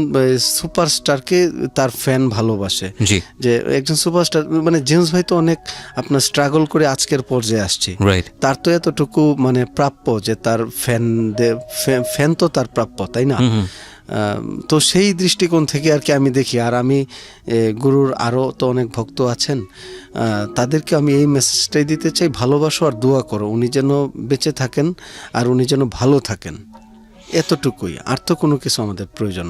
সুপারস্টারকে তার ফ্যান ভালোবাসে, যে একজন সুপারস্টার মানে জেমস ভাই তো অনেক আপনার স্ট্রাগল করে আজকের পর্যায়ে আসছে। তার তো এতটুকু মানে প্রাপ্য যে তার ফ্যান তো তার প্রাপ্য, তাই না? তো সেই দৃষ্টিকোণ থেকে আর কি আমি দেখি। আর আমি গুরুর আরও তো অনেক ভক্ত আছেন, তাদেরকে আমি এই মেসেজটাই দিতে চাই, ভালোবাসো আর দোয়া করো উনি যেন বেঁচে থাকেন আর উনি যেন ভালো থাকেন। এতটুকুই, আর তো কোনো কিছু আমাদের প্রয়োজন